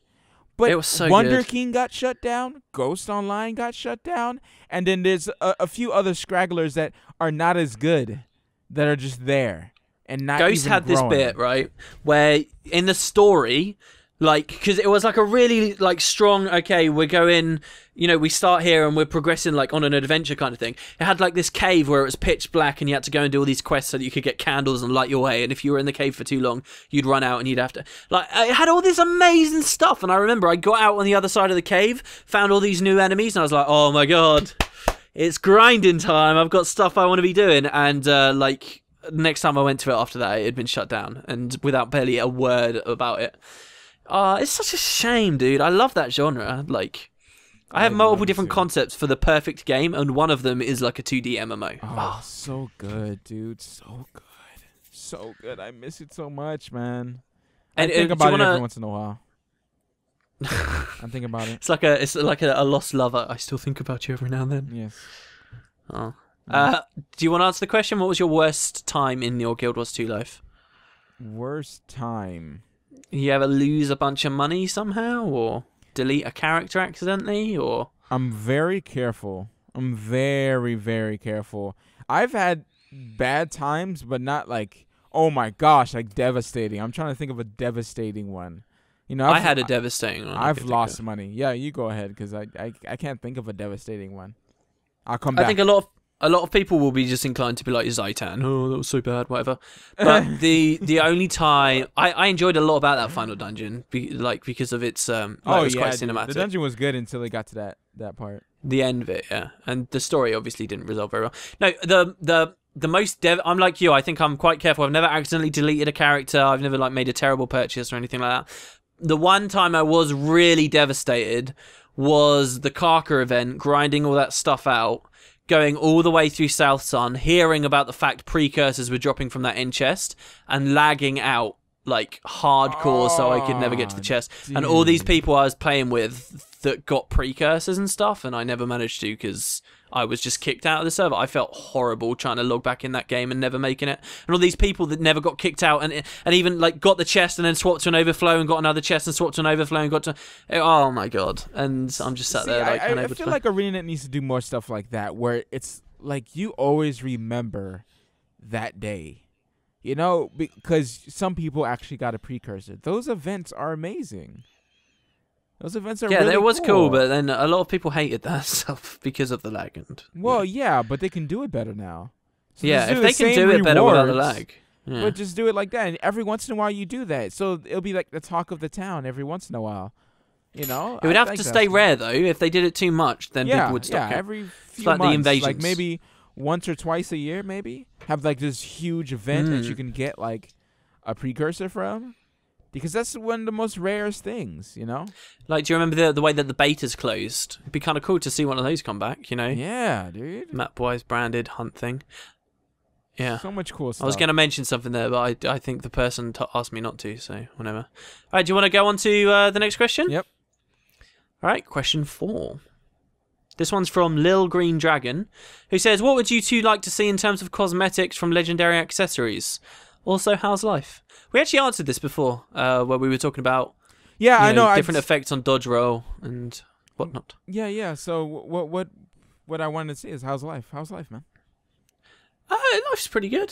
But it was so Wonder good. King got shut down, Ghost Online got shut down, and then there's a few other stragglers that are not as good, that are just there and not. Ghost even had this growing. bit right where in the story, like, because it was like a really like strong, okay, we're going, you know, we start here and we're progressing like on an adventure kind of thing. It had like this cave where it was pitch black and you had to go and do all these quests so that you could get candles and light your way, and if you were in the cave for too long you'd run out and you'd have to, like, it had all this amazing stuff. And I remember I got out on the other side of the cave, found all these new enemies, and I was like, oh my god, it's grinding time, I've got stuff I want to be doing. And like next time I went to it after that, it had been shut down and without barely a word about it. It's such a shame, dude. I love that genre. Like, I have multiple different concepts for the perfect game, and one of them is like a 2D MMO. Oh, so good, dude. So good. So good. I miss it so much, man. I think about it every once in a while. I think about it. It's like a lost lover. I still think about you every now and then. Yes. Oh. Do you want to answer the question? What was your worst time in your Guild Wars 2 life? Worst time. You ever lose a bunch of money somehow, or delete a character accidentally, or? I'm very careful. I'm very, very careful. I've had bad times, but not like, oh my gosh, like devastating. I'm trying to think of a devastating one. You know, I had a devastating one. I've lost money. Yeah, you go ahead, because I can't think of a devastating one. I'll come back. I think a lot of people will be just inclined to be like Zaitan. Oh, that was so bad, whatever. But the only time I enjoyed a lot about that final dungeon, because of its it was quite cinematic. The dungeon was good until it got to that part. The end of it, yeah. And the story obviously didn't resolve very well. No, the most I'm like you. I think I'm quite careful. I've never accidentally deleted a character. I've never like made a terrible purchase or anything like that. The one time I was really devastated was the Karka event, grinding all that stuff out, going all the way through South Sun, hearing about the fact precursors were dropping from that end chest, and lagging out like hardcore so I could never get to the chest. Dude. And all these people I was playing with that got precursors and stuff, and I never managed to because I was just kicked out of the server. I felt horrible trying to log back in that game and never making it. And all these people that never got kicked out and even like got the chest and then swapped to an overflow and got another chest and swapped to an overflow and got to... Oh my god. And I'm just sat there like... I feel like ArenaNet needs to do more stuff like that where it's like you always remember that day. You know, because some people actually got a precursor. Those events are amazing. Those events are really it was cool, but then a lot of people hated that stuff because of the lag. Yeah, but they can do it better now. So if they can do it better without the lag. Yeah. But just do it like that. And every once in a while you do that. So it'll be like the talk of the town every once in a while. You know? It would have to stay rare, though. If they did it too much, then people would stop it. Every few like months. The invasions. Like maybe once or twice a year, maybe. Have like this huge event that you can get like a precursor from. Because that's one of the most rarest things, you know? Like, do you remember the way that the beta's closed? It'd be kind of cool to see one of those come back, you know? Yeah, dude. Map-wise branded hunt thing. Yeah. So much cool stuff. I was going to mention something there, but I think the person asked me not to, so whatever. All right, do you want to go on to the next question? Yep. All right, question 4. This one's from Lil Green Dragon, who says, what would you two like to see in terms of cosmetics from legendary accessories? Also, how's life? We actually answered this before, where we were talking about I know different effects on dodge roll and whatnot. Yeah. So what I wanted to see is how's life? How's life, man? Life's pretty good.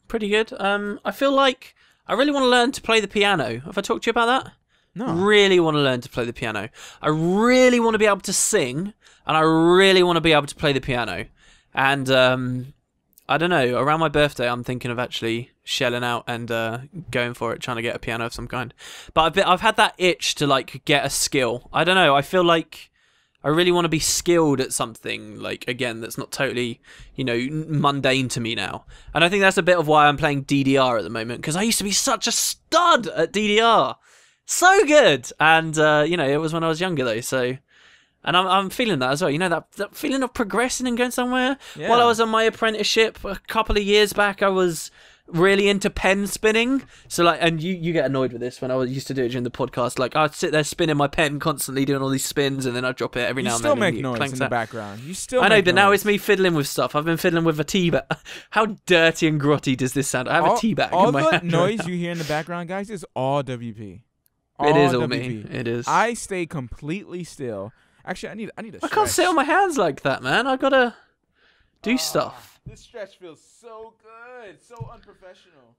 Pretty good. I feel like I really want to learn to play the piano. Have I talked to you about that? No. Really want to learn to play the piano. I really want to be able to sing, and I really want to be able to play the piano. And I don't know, around my birthday, I'm thinking of actually shelling out and going for it, trying to get a piano of some kind. But I've had that itch to like get a skill. I don't know. I feel like I really want to be skilled at something, like, again, that's not totally, mundane to me now. And I think that's a bit of why I'm playing DDR at the moment, because I used to be such a stud at DDR. So good! And, it was when I was younger, though, so... And I'm feeling that as well. You know, that feeling of progressing and going somewhere. Yeah. While I was on my apprenticeship a couple of years back, I was really into pen spinning. So, like, and you get annoyed with this when I used to do it during the podcast. Like, I'd sit there spinning my pen constantly, doing all these spins, and then I'd drop it every now and then. You still make noise in the background. I know, but now it's me fiddling with stuff. I've been fiddling with a tea bag. How dirty and grotty does this sound? I have a tea bag in my hand. All the noise you hear in the background, guys, is all WP. It is all me. It is. I stay completely still. Actually, I need a stretch. I can't sit on my hands like that, man. I gotta do stuff. This stretch feels so good. So unprofessional.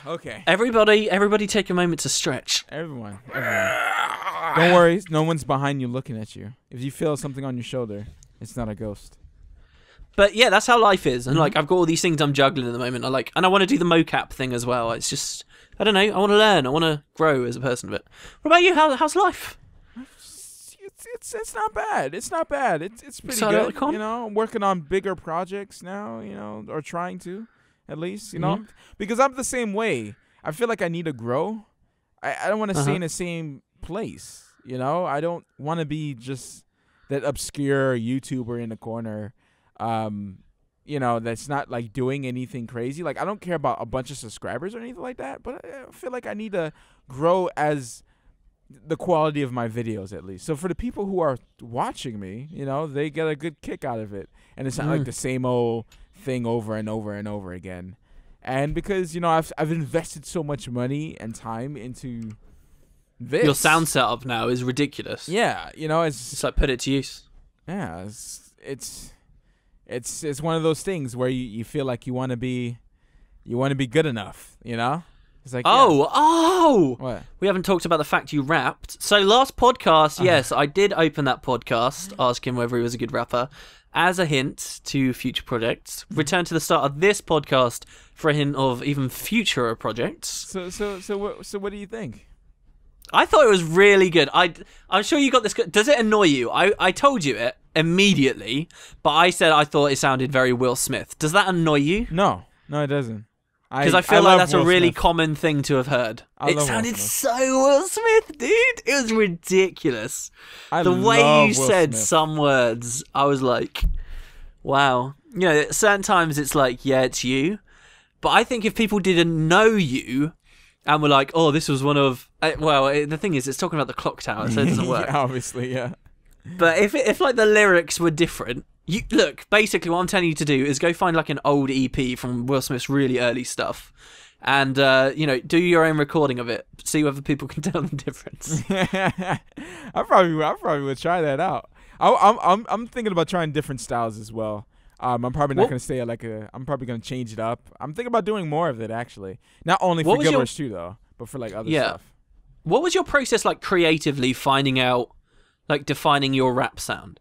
Okay. Everybody take a moment to stretch. Everyone. Don't worry. No one's behind you looking at you. If you feel something on your shoulder, it's not a ghost. But yeah, that's how life is. And like, I've got all these things I'm juggling at the moment. And I want to do the mocap thing as well. It's just, I don't know. I want to learn. I want to grow as a person a bit. What about you? How's life? It's not bad. It's not bad. It's pretty good. You know, I'm working on bigger projects now. You know, or trying to, at least. You know, because I'm the same way. I feel like I need to grow. I don't want to stay in the same place. You know, I don't want to be just that obscure YouTuber in the corner. You know, that's not like doing anything crazy. Like, I don't care about a bunch of subscribers or anything like that. But I feel like I need to grow as the quality of my videos, at least. So for the people who are watching me, you know, they get a good kick out of it. And it's not like the same old thing over and over and over again. And because, you know, I've invested so much money and time into this. Your sound setup now is ridiculous. Yeah, you know, it's like put it to use. Yeah, it's one of those things where you feel like you want to be good enough, you know? It's like, what? We haven't talked about the fact you rapped. So last podcast, yes, I did open that podcast asking whether he was a good rapper as a hint to future projects. Return to the start of this podcast for a hint of even future projects. So what do you think? I thought it was really good. I'm sure you got this good. Does it annoy you? I told you it immediately, but I said I thought it sounded very Will Smith. Does that annoy you? No, it doesn't. Because I feel like that's a really Smith. common thing to have heard. It sounded so Will Smith, dude. It was ridiculous. The way you said some words, I was like, wow. You know, at certain times it's like, yeah, it's you. But I think if people didn't know you and were like, oh, this was one of... the thing is, it's talking about the clock tower, so it doesn't work. Yeah, obviously, yeah. But if like the lyrics were different... Look, basically what I'm telling you to do is go find like an old EP from Will Smith's really early stuff and, do your own recording of it. See whether people can tell the difference. I probably would try that out. I'm thinking about trying different styles as well. I'm probably not going to stay at I'm probably going to change it up. I'm thinking about doing more of it, actually. Not only for Guild Wars 2, though, but for, like, other stuff. What was your process, like, creatively finding out, like, defining your rap sound?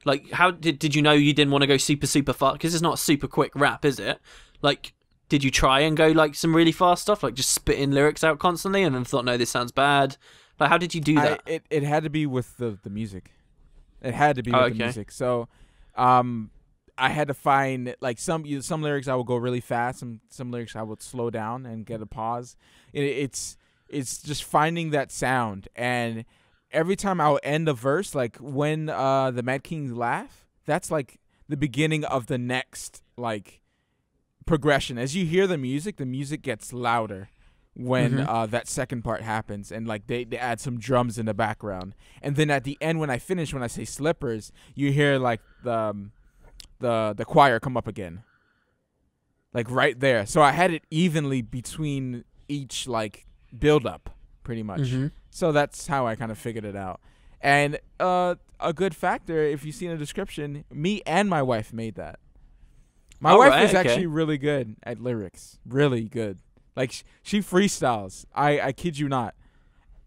Like, how did you know you didn't want to go super, super fast? Because it's not a super quick rap, is it? Like, did you try and go, like, some really fast stuff? Like, just spitting lyrics out constantly and then thought, no, this sounds bad? Like, how did you do that? It had to be with the music. It had to be with the music. So, I had to find, like, some lyrics I would go really fast, some lyrics I would slow down and get a pause. It's just finding that sound. And every time I would end a verse, like when the Mad Kings laugh, that's like the beginning of the next, like, progression. As you hear the music gets louder when that second part happens, and like they add some drums in the background. And then at the end, when I finish, when I say slippers, you hear like the choir come up again, like right there. So I had it evenly between each, like, build up, pretty much. So that's how I kind of figured it out. And a good factor, if you see in the description, me and my wife made that. My wife is actually really good at lyrics, really good. Like, she freestyles. I kid you not.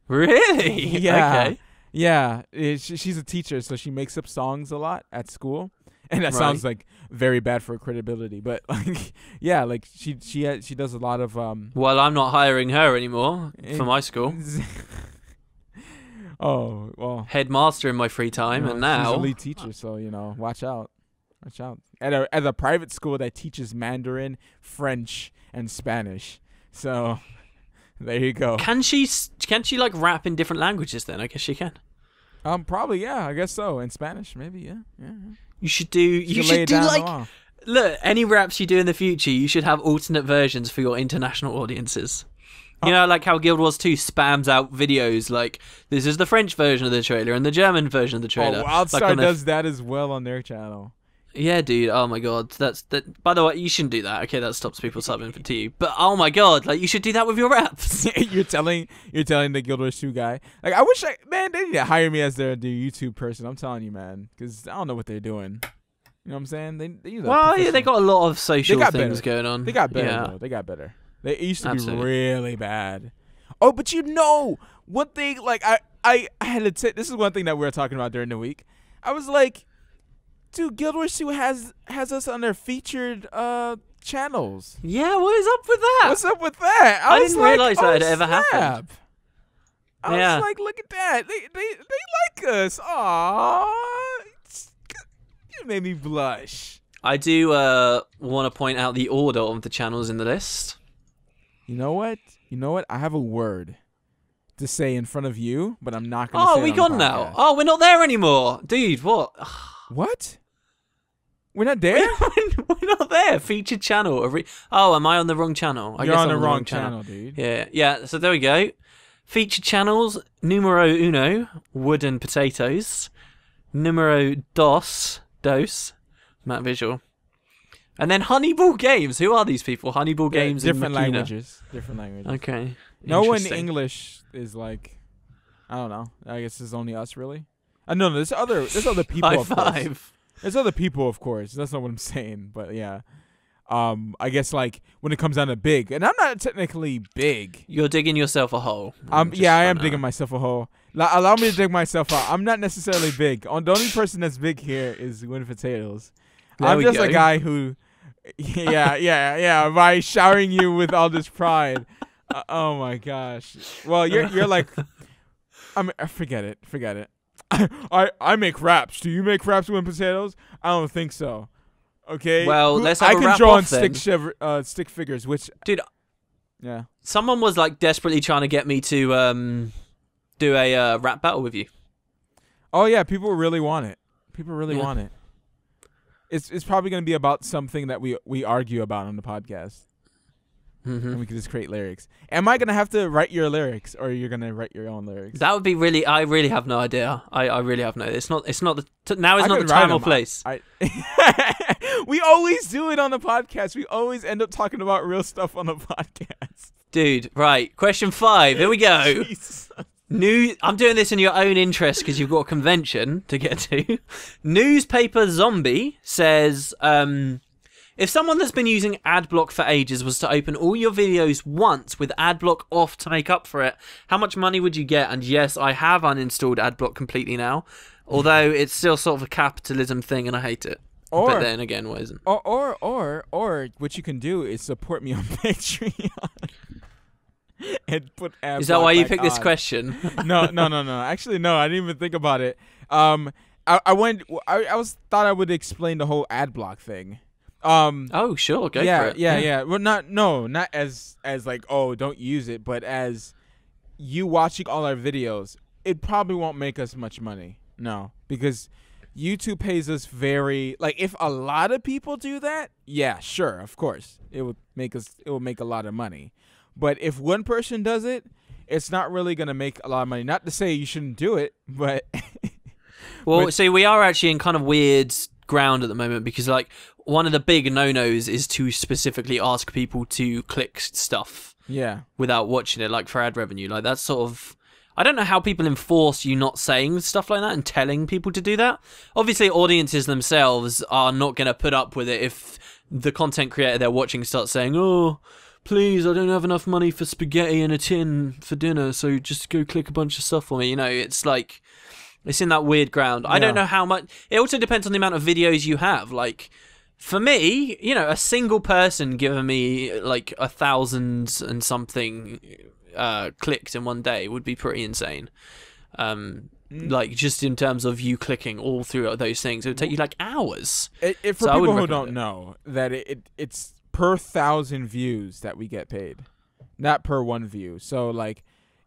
Really? Yeah. Okay. Yeah. She's a teacher, so she makes up songs a lot at school. And that sounds like very bad for credibility, but like, yeah, like she does a lot of Well, I'm not hiring her anymore for my school. Oh, well, Headmaster in my free time, and now she's a lead teacher, so watch out. At a private school that teaches Mandarin, French, and Spanish. So there you go. Can she like rap in different languages then? I guess she can. Probably, yeah. I guess so. In Spanish, maybe, yeah. You should do like, look, any raps you do in the future, you should have alternate versions for your international audiences. You know, like how Guild Wars 2 spams out videos like, this is the French version of the trailer and the German version of the trailer. Oh, Wildstar does that as well on their channel. Yeah, dude. Oh my god, that. By the way, you shouldn't do that. Okay, that stops people subbing to you. But oh my god, like, you should do that with your raps. you're telling the Guild Wars 2 guy. Like, I wish they need to hire me as their YouTube person. I'm telling you, man, because I don't know what they're doing. You know what I'm saying? They got a lot of social things going on. They got better. Yeah. Though. They got better. They used to be really bad. Oh, but one thing, like, I had to say, this is one thing that we were talking about during the week. I was like, dude, Guild Wars 2 has us on their featured channels. Yeah, what is up with that? What's up with that? I didn't realize that had ever happened. I was like, look at that. They like us. Aww. You made me blush. I do want to point out the order of the channels in the list. You know what? I have a word to say in front of you, but I'm not going to say it on the podcast. Oh, we gone now. Oh, we're not there anymore. Dude, what? What? We're not there? We're not there. Featured channel. Am I on the wrong channel? You're on the wrong channel, dude. Yeah. So there we go. Featured channels. Numero uno, wood and potatoes. Numero dos, Matt Visual. And then Honeyball Games. Who are these people? Honeyball Games. Different languages. Okay. No one in English is like, I don't know. I guess it's only us, really. No, there's other people. High of five. Course. There's other people, of course. That's not what I'm saying, but yeah. I guess, like, when it comes down to big, and I'm not technically big. You're digging yourself a hole. I am digging myself a hole. Allow me to dig myself out. I'm not necessarily big. The only person that's big here is Win Potatoes. I'm just a guy who, by showering you with all this pride. Oh my gosh. Well, you're like I mean, forget it. Forget it. I make raps. Do you make raps with potatoes? I don't think so. Okay. Well, let's have I a can wrap draw off on stick figures, which dude. Yeah. Someone was like desperately trying to get me to do a rap battle with you. Oh yeah, people really want it. People really want it. It's probably going to be about something that we argue about on the podcast. And we can just create lyrics. Am I going to have to write your lyrics, or you're going to write your own lyrics? That would be really. I really have no idea. I really have no. It's not the now is not the time or place. We always do it on the podcast. We always end up talking about real stuff on the podcast. Dude, right. Question 5. Here we go. Jesus. I'm doing this in your own interest because you've got a convention to get to. Newspaper Zombie says, if someone that's been using AdBlock for ages was to open all your videos once with AdBlock off to make up for it, how much money would you get? And yes, I have uninstalled AdBlock completely now, although it's still sort of a capitalism thing and I hate it. But then again, what isn't? Or what you can do is support me on Patreon. And put Is that why you picked this question? No. Actually, no. I didn't even think about it. I thought I would explain the whole ad block thing. Oh, sure. Go for it. Yeah. Well, not as like, oh, don't use it, but as you watching all our videos, it probably won't make us much money. No, because YouTube pays us very, like, if a lot of people do that, yeah, sure, of course, it will make a lot of money. But if one person does it, it's not really going to make a lot of money. Not to say you shouldn't do it, but... Well, see, we are actually in kind of weird ground at the moment because, like, one of the big no-nos is to specifically ask people to click stuff without watching it, like, for ad revenue. Like, that's sort of... I don't know how people enforce you not saying stuff like that and telling people to do that. Obviously, audiences themselves are not going to put up with it if the content creator they're watching starts saying, oh... please, I don't have enough money for spaghetti in a tin for dinner, so just go click a bunch of stuff for me. You know, it's like, it's in that weird ground. I don't know how much, it also depends on the amount of videos you have. Like, for me, you know, a single person giving me like 1,000 and something clicks in one day would be pretty insane. Like, just in terms of you clicking all through those things, it would take you like hours. For people who don't know, that it's per 1,000 views that we get paid, not per one view. So like,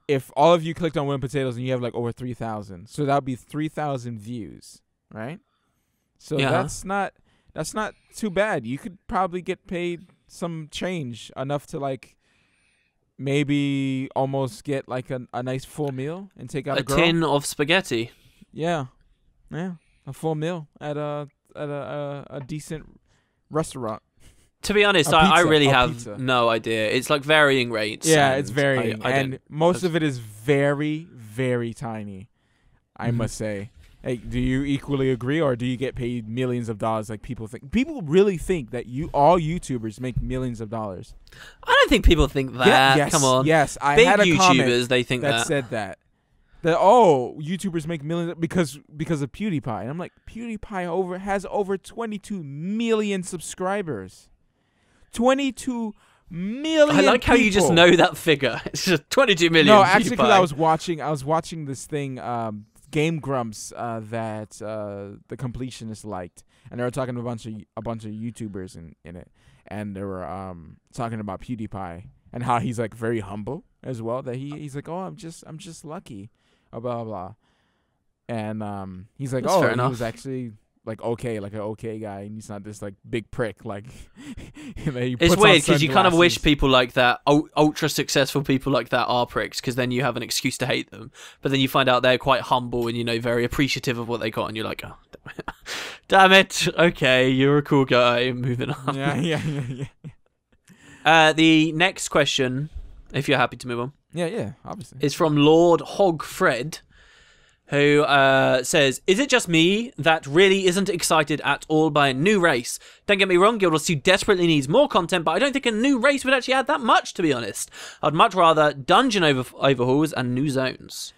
if all of you clicked on Win Potatoes and you have like over 3,000, so that would be 3,000 views, right? So that's not too bad. You could probably get paid some change, enough to like maybe almost get like a nice full meal and take out a girl. Tin of spaghetti. Yeah, a full meal at a decent restaurant. To be honest, I really have no idea. It's like varying rates. Yeah, it's varying. And most of it is very, very tiny, I must say. Hey, do you equally agree, or do you get paid millions of dollars like people think? People really think that all YouTubers make millions of dollars. I don't think people think that. Yeah, yes, come on. Yes, I Big had a YouTubers, comment they think that said that YouTubers make millions because of PewDiePie. And I'm like, PewDiePie has over 22 million subscribers. 22 million. I like people. how you just know that figure. It's just 22 million. No, actually, because I was watching this thing, Game Grumps, that the completionists liked, and they were talking to a bunch of YouTubers in it, and they were talking about PewDiePie and how he's like very humble as well. That he's like, oh, I'm just lucky, blah blah blah, and he's like, That's oh, fair he enough. was actually like an okay guy, and he's not this like big prick like. It's weird because you kind of wish people like that, ultra successful people like that, are pricks, because then you have an excuse to hate them. But then you find out they're quite humble and, you know, very appreciative of what they got, and you're like, oh, damn it. Okay, you're a cool guy. Moving on. Yeah. The next question, if you're happy to move on. Yeah, obviously. Is from Lord Hogfred, who says, is it just me that really isn't excited at all by a new race? Don't get me wrong, Guild Wars 2 desperately needs more content, but I don't think a new race would actually add that much, to be honest. I'd much rather dungeon overhauls and new zones.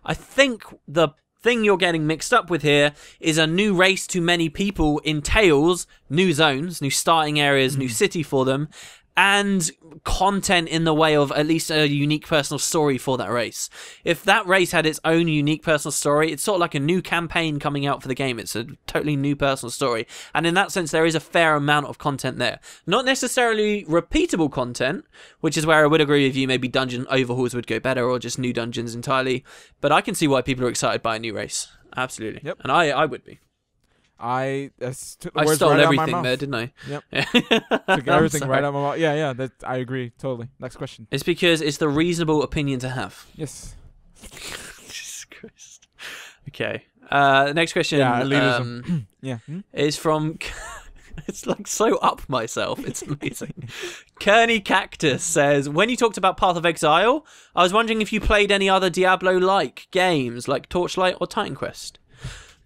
I think the thing you're getting mixed up with here is a new race to many people entails new zones, new starting areas, new city for them, and content in the way of at least a unique personal story for that race. If that race had its own unique personal story, it's sort of like a new campaign coming out for the game. It's a totally new personal story. And in that sense, there is a fair amount of content there. Not necessarily repeatable content, which is where I would agree with you. Maybe dungeon overhauls would go better, or just new dungeons entirely. But I can see why people are excited by a new race. Absolutely. Yep. And I would be. I stole everything there, didn't I? Yep. Took everything right out of my mouth. Yeah, I agree totally. Next question. It's because it's the reasonable opinion to have. Yes. Jesus Christ. Okay. Next question. Yeah, elitism. Yeah. Is from. It's like so up myself. It's amazing. Kearney Cactus says, when you talked about Path of Exile, I was wondering if you played any other Diablo-like games like Torchlight or Titan Quest.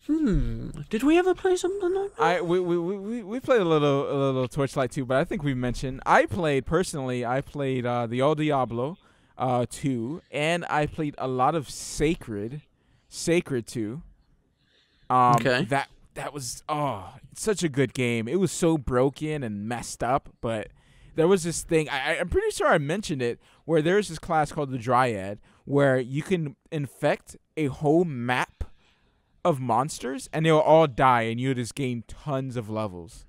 Did we ever play something like that? We played a little Torchlight too, but I think we mentioned I played the old Diablo 2, and I played a lot of Sacred 2. Okay. That was such a good game. It was so broken and messed up, but there was this thing, I'm pretty sure I mentioned it, where there's this class called the Dryad where you can infect a whole map of monsters, and they'll all die, and you just gain tons of levels.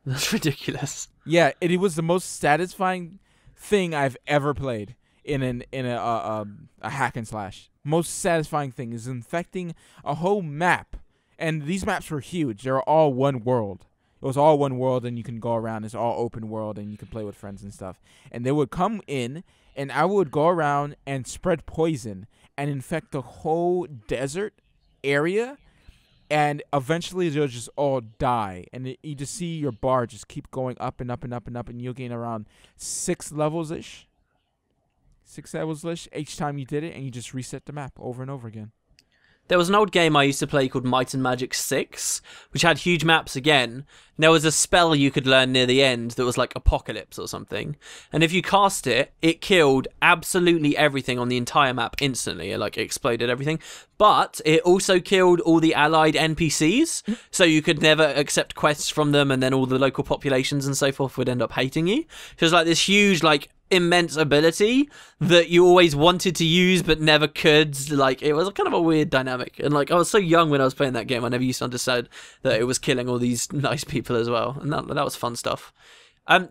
That's ridiculous. Yeah, it was the most satisfying thing I've ever played in a hack and slash. Most satisfying thing is infecting a whole map, and these maps were huge. They were all one world. It was all one world, and you can go around. It's all open world, and you can play with friends and stuff. And they would come in, and I would go around and spread poison and infect the whole desert area, and eventually they'll just all die, and you just see your bar just keep going up and up and up and up, and you'll gain around 6 levels ish each time you did it, and you just reset the map over and over again. There was an old game I used to play called Might and Magic 6, which had huge maps again. There was a spell you could learn near the end that was like Apocalypse or something. And if you cast it, it killed absolutely everything on the entire map instantly. It like exploded everything. But it also killed all the allied NPCs, so you could never accept quests from them, and then all the local populations and so forth would end up hating you. So it was like this huge, like, immense ability that you always wanted to use but never could. Like, it was kind of a weird dynamic, and like I was so young when I was playing that game, I never used to understand that it was killing all these nice people as well, and that was fun stuff.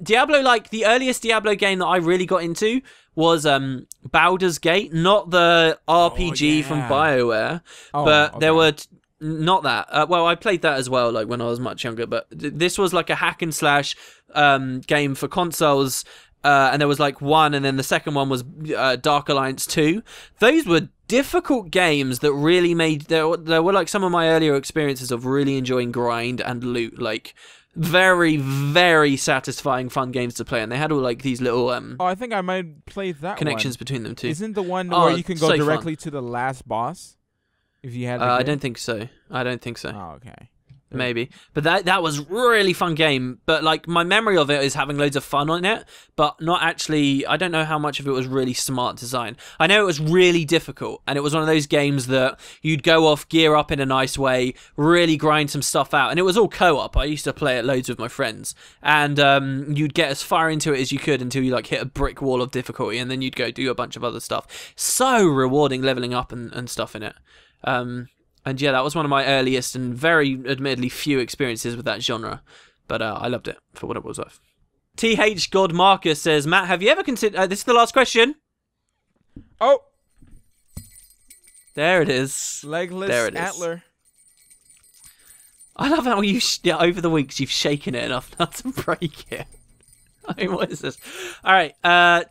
Diablo, like the earliest Diablo game that I really got into was Baldur's Gate, not the RPG from BioWare, but there were not that. Well, I played that as well, like when I was much younger, but this was like a hack and slash game for consoles. And there was like one, and then the second one was Dark Alliance 2. Those were difficult games that really made... There were like some of my earlier experiences of really enjoying grind and loot. Like, very, very satisfying, fun games to play. And they had all like these little... I think I might play that connections between them too. Isn't the one where you can go directly to the last boss? If you had... I don't think so. Oh, okay. Maybe, but that was really fun game. But like my memory of it is having loads of fun on it, but not actually. I don't know how much of it was really smart design. I know it was really difficult, and it was one of those games that you'd go off, gear up in a nice way, really grind some stuff out, and it was all co-op. I used to play it loads with my friends, and you'd get as far into it as you could until you like hit a brick wall of difficulty, and then you'd go do a bunch of other stuff. So rewarding leveling up and stuff in it. And yeah, that was one of my earliest and very admittedly few experiences with that genre. But I loved it for what it was worth. TH God Marcus says, Matt, have you ever considered... this is the last question. Oh. There it is. Legless there it is. Antler. I love how you over the weeks you've shaken it enough not to break it. I mean, what is this? All right.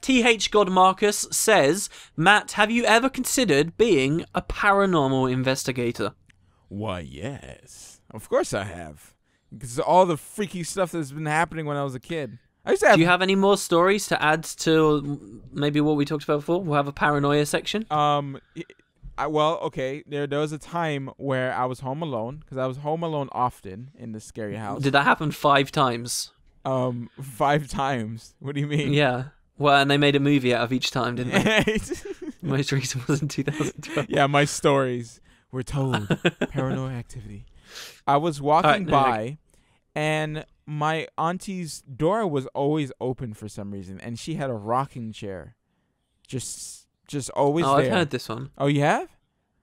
TH God Marcus says, Matt, have you ever considered being a paranormal investigator? Why, yes. Of course I have. Because of all the freaky stuff that's been happening when I was a kid. I used to have... Do you have any more stories to add to maybe what we talked about before? We'll have a paranoia section. Well, okay. There was a time where I was home alone, because I was home alone often in the scary house. Did that happen 5 times? 5 times. What do you mean? Yeah. Well, and they made a movie out of each time, didn't they? Most recent was in 2012. Yeah, my stories were told. Paranoid activity. I was walking by, and my auntie's door was always open for some reason, and she had a rocking chair, just always there. I've heard this one. Oh, you have?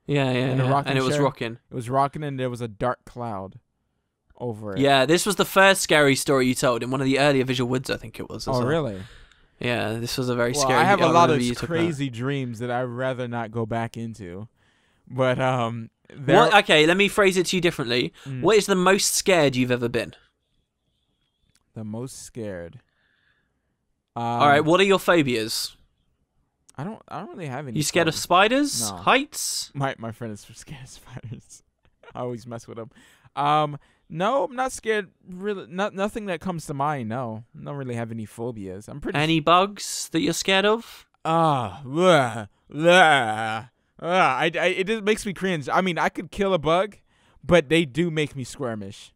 Yeah. And it was chair? rocking. It was rocking, and there was a dark cloud over it. Yeah, this was the first scary story you told in one of the earlier VisualWoods, I think it was. Oh, really? Yeah, this was a very well, scary. I have a lot of crazy dreams that I'd rather not go back into, but okay, let me phrase it to you differently. What is the most scared you've ever been? The most scared. All right, what are your phobias? I don't really have any. You scared of spiders? No. Heights? My friend is scared of spiders. I always mess with him. No, I'm not scared. Really, nothing that comes to mind. No, I don't really have any phobias. I'm pretty. Any bugs that you're scared of? It just makes me cringe. I mean, I could kill a bug, but they do make me squirmish.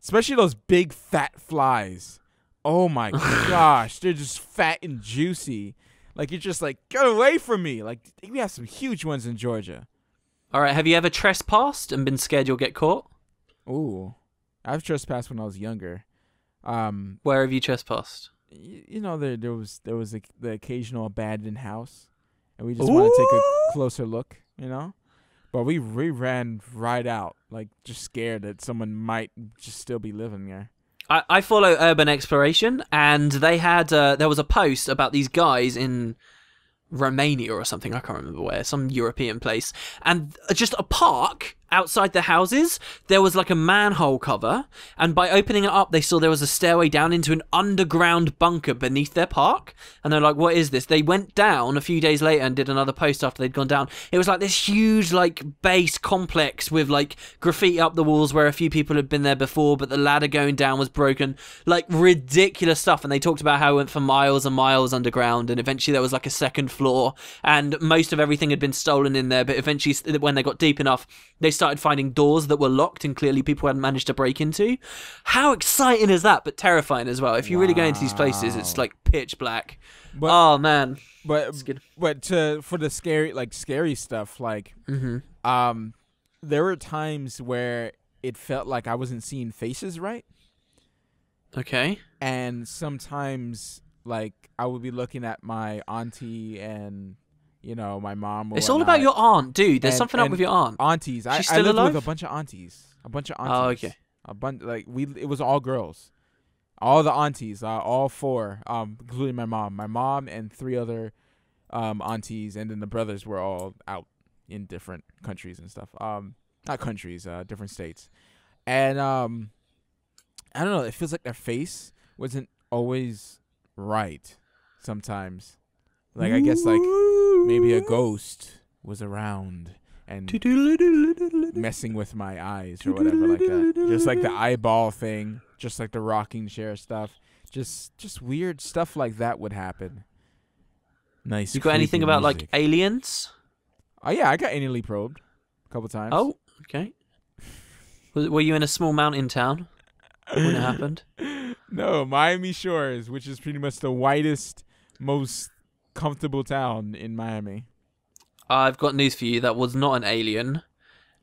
Especially those big fat flies. Oh my gosh, they're just fat and juicy. Like you're just like, get away from me. Like we have some huge ones in Georgia. All right, have you ever trespassed and been scared you'll get caught? Ooh, I've trespassed when I was younger. Where have you trespassed? You know, there was the occasional abandoned house, and we just want to take a closer look. You know, but we ran right out, like just scared that someone might just still be living there. I follow Urban Exploration, and they had there was a post about these guys in Romania or something, I can't remember where, some European place, and just a park outside the houses, there was like a manhole cover, and by opening it up they saw there was a stairway down into an underground bunker beneath their park, and they're like, what is this? They went down a few days later and did another post after they'd gone down. It was like this huge like base complex with like graffiti up the walls where a few people had been there before, but the ladder going down was broken, like ridiculous stuff. And they talked about how it went for miles and miles underground, and eventually there was like a second floor, and most of everything had been stolen in there, but eventually when they got deep enough they started finding doors that were locked and clearly people hadn't managed to break into. How exciting is that? But terrifying as well. If you really go into these places, it's like pitch black. But, oh man. But for the scary stuff, like there were times where it felt like I wasn't seeing faces right. Okay. And sometimes like I would be looking at my auntie and my mom. It's all about your aunt, dude. There's something up with your aunt. Aunties. She's I still lived alive? with a bunch of aunties. Oh, okay. It was all girls. All the aunties, all four, including my mom. My mom and three other aunties, and then the brothers were all out in different countries and stuff. Not countries, different states. And I don't know, it feels like their face wasn't always right sometimes. Like I guess like maybe a ghost was around and messing with my eyes or whatever like that. Just like the eyeball thing, just like the rocking chair stuff. Just weird stuff like that would happen. Nice. You got anything about music. like aliens? Oh yeah, I got anally probed a couple times. Oh, okay. Were you in a small mountain town when it happened? No, Miami Shores, which is pretty much the whitest, most comfortable town in Miami. I've got news for you. That was not an alien.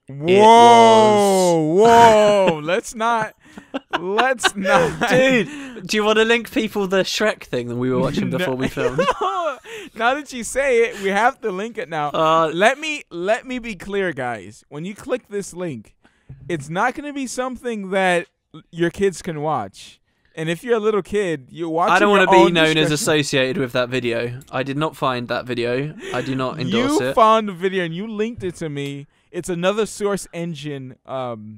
Whoa! Let's not. Dude, do you want to link people the Shrek thing that we were watching before we filmed? Now that you say it, we have to link it now. Let me be clear, guys. When you click this link, it's not going to be something that your kids can watch. And if you're a little kid, you watch. I don't want to be known as associated with that video. I did not find that video. I do not endorse it. You found the video and you linked it to me. It's another Source Engine, filmmaker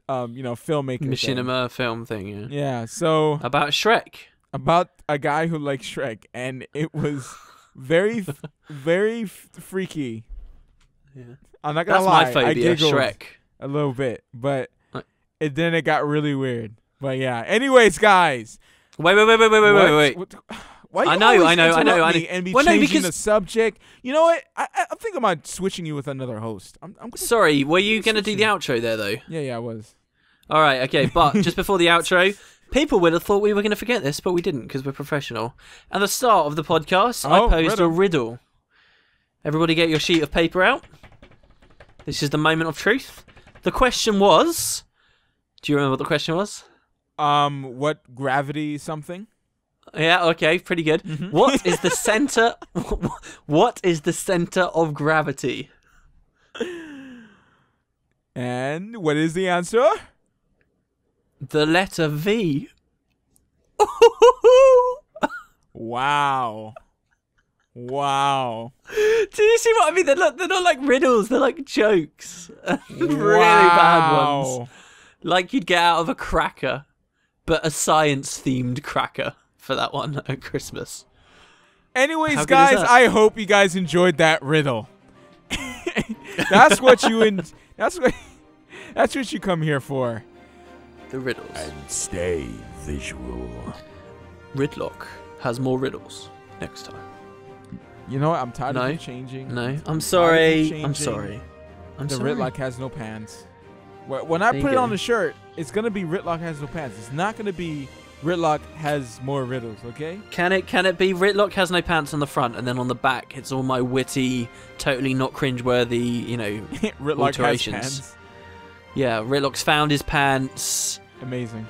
machinima film thing. Yeah. Yeah. So about Shrek. About a guy who likes Shrek, and it was very, very freaky. Yeah. I'm not gonna lie. That's my phobia. I giggled Shrek. A little bit, but then it got really weird. But yeah. Anyways, guys. Wait. Why I know. And be changing the subject. You know what? I'm thinking about switching you with another host. Sorry, were you going to do the outro there, though? Yeah, I was. All right, okay. But just before the outro, people would have thought we were going to forget this, but we didn't because we're professional. At the start of the podcast, I posed a riddle. Everybody get your sheet of paper out. This is the moment of truth. The question was... Do you remember what the question was? What gravity something? Yeah, okay, pretty good. What is the center? What is the center of gravity? And what is the answer? The letter V. Wow. Wow. Do you see what I mean? They're not like riddles. They're like jokes. Really bad ones. Like you'd get out of a cracker, but a science-themed cracker for that one at Christmas. Anyways, guys, I hope you guys enjoyed that riddle. That's what that's what you come here for. The riddles. And stay visual. Ridlock has more riddles next time. You know what? I'm tired of you changing. No, I'm sorry. I'm sorry. The Ridlock has no pants. When I put it on the shirt, it's gonna be Ridlock has no pants. It's not gonna be Ridlock has more riddles. Okay? Can it be Ridlock has no pants on the front, and then on the back it's all my witty, totally not cringeworthy, Ridlock alterations. has pants. Yeah, Ridlock's found his pants. Amazing.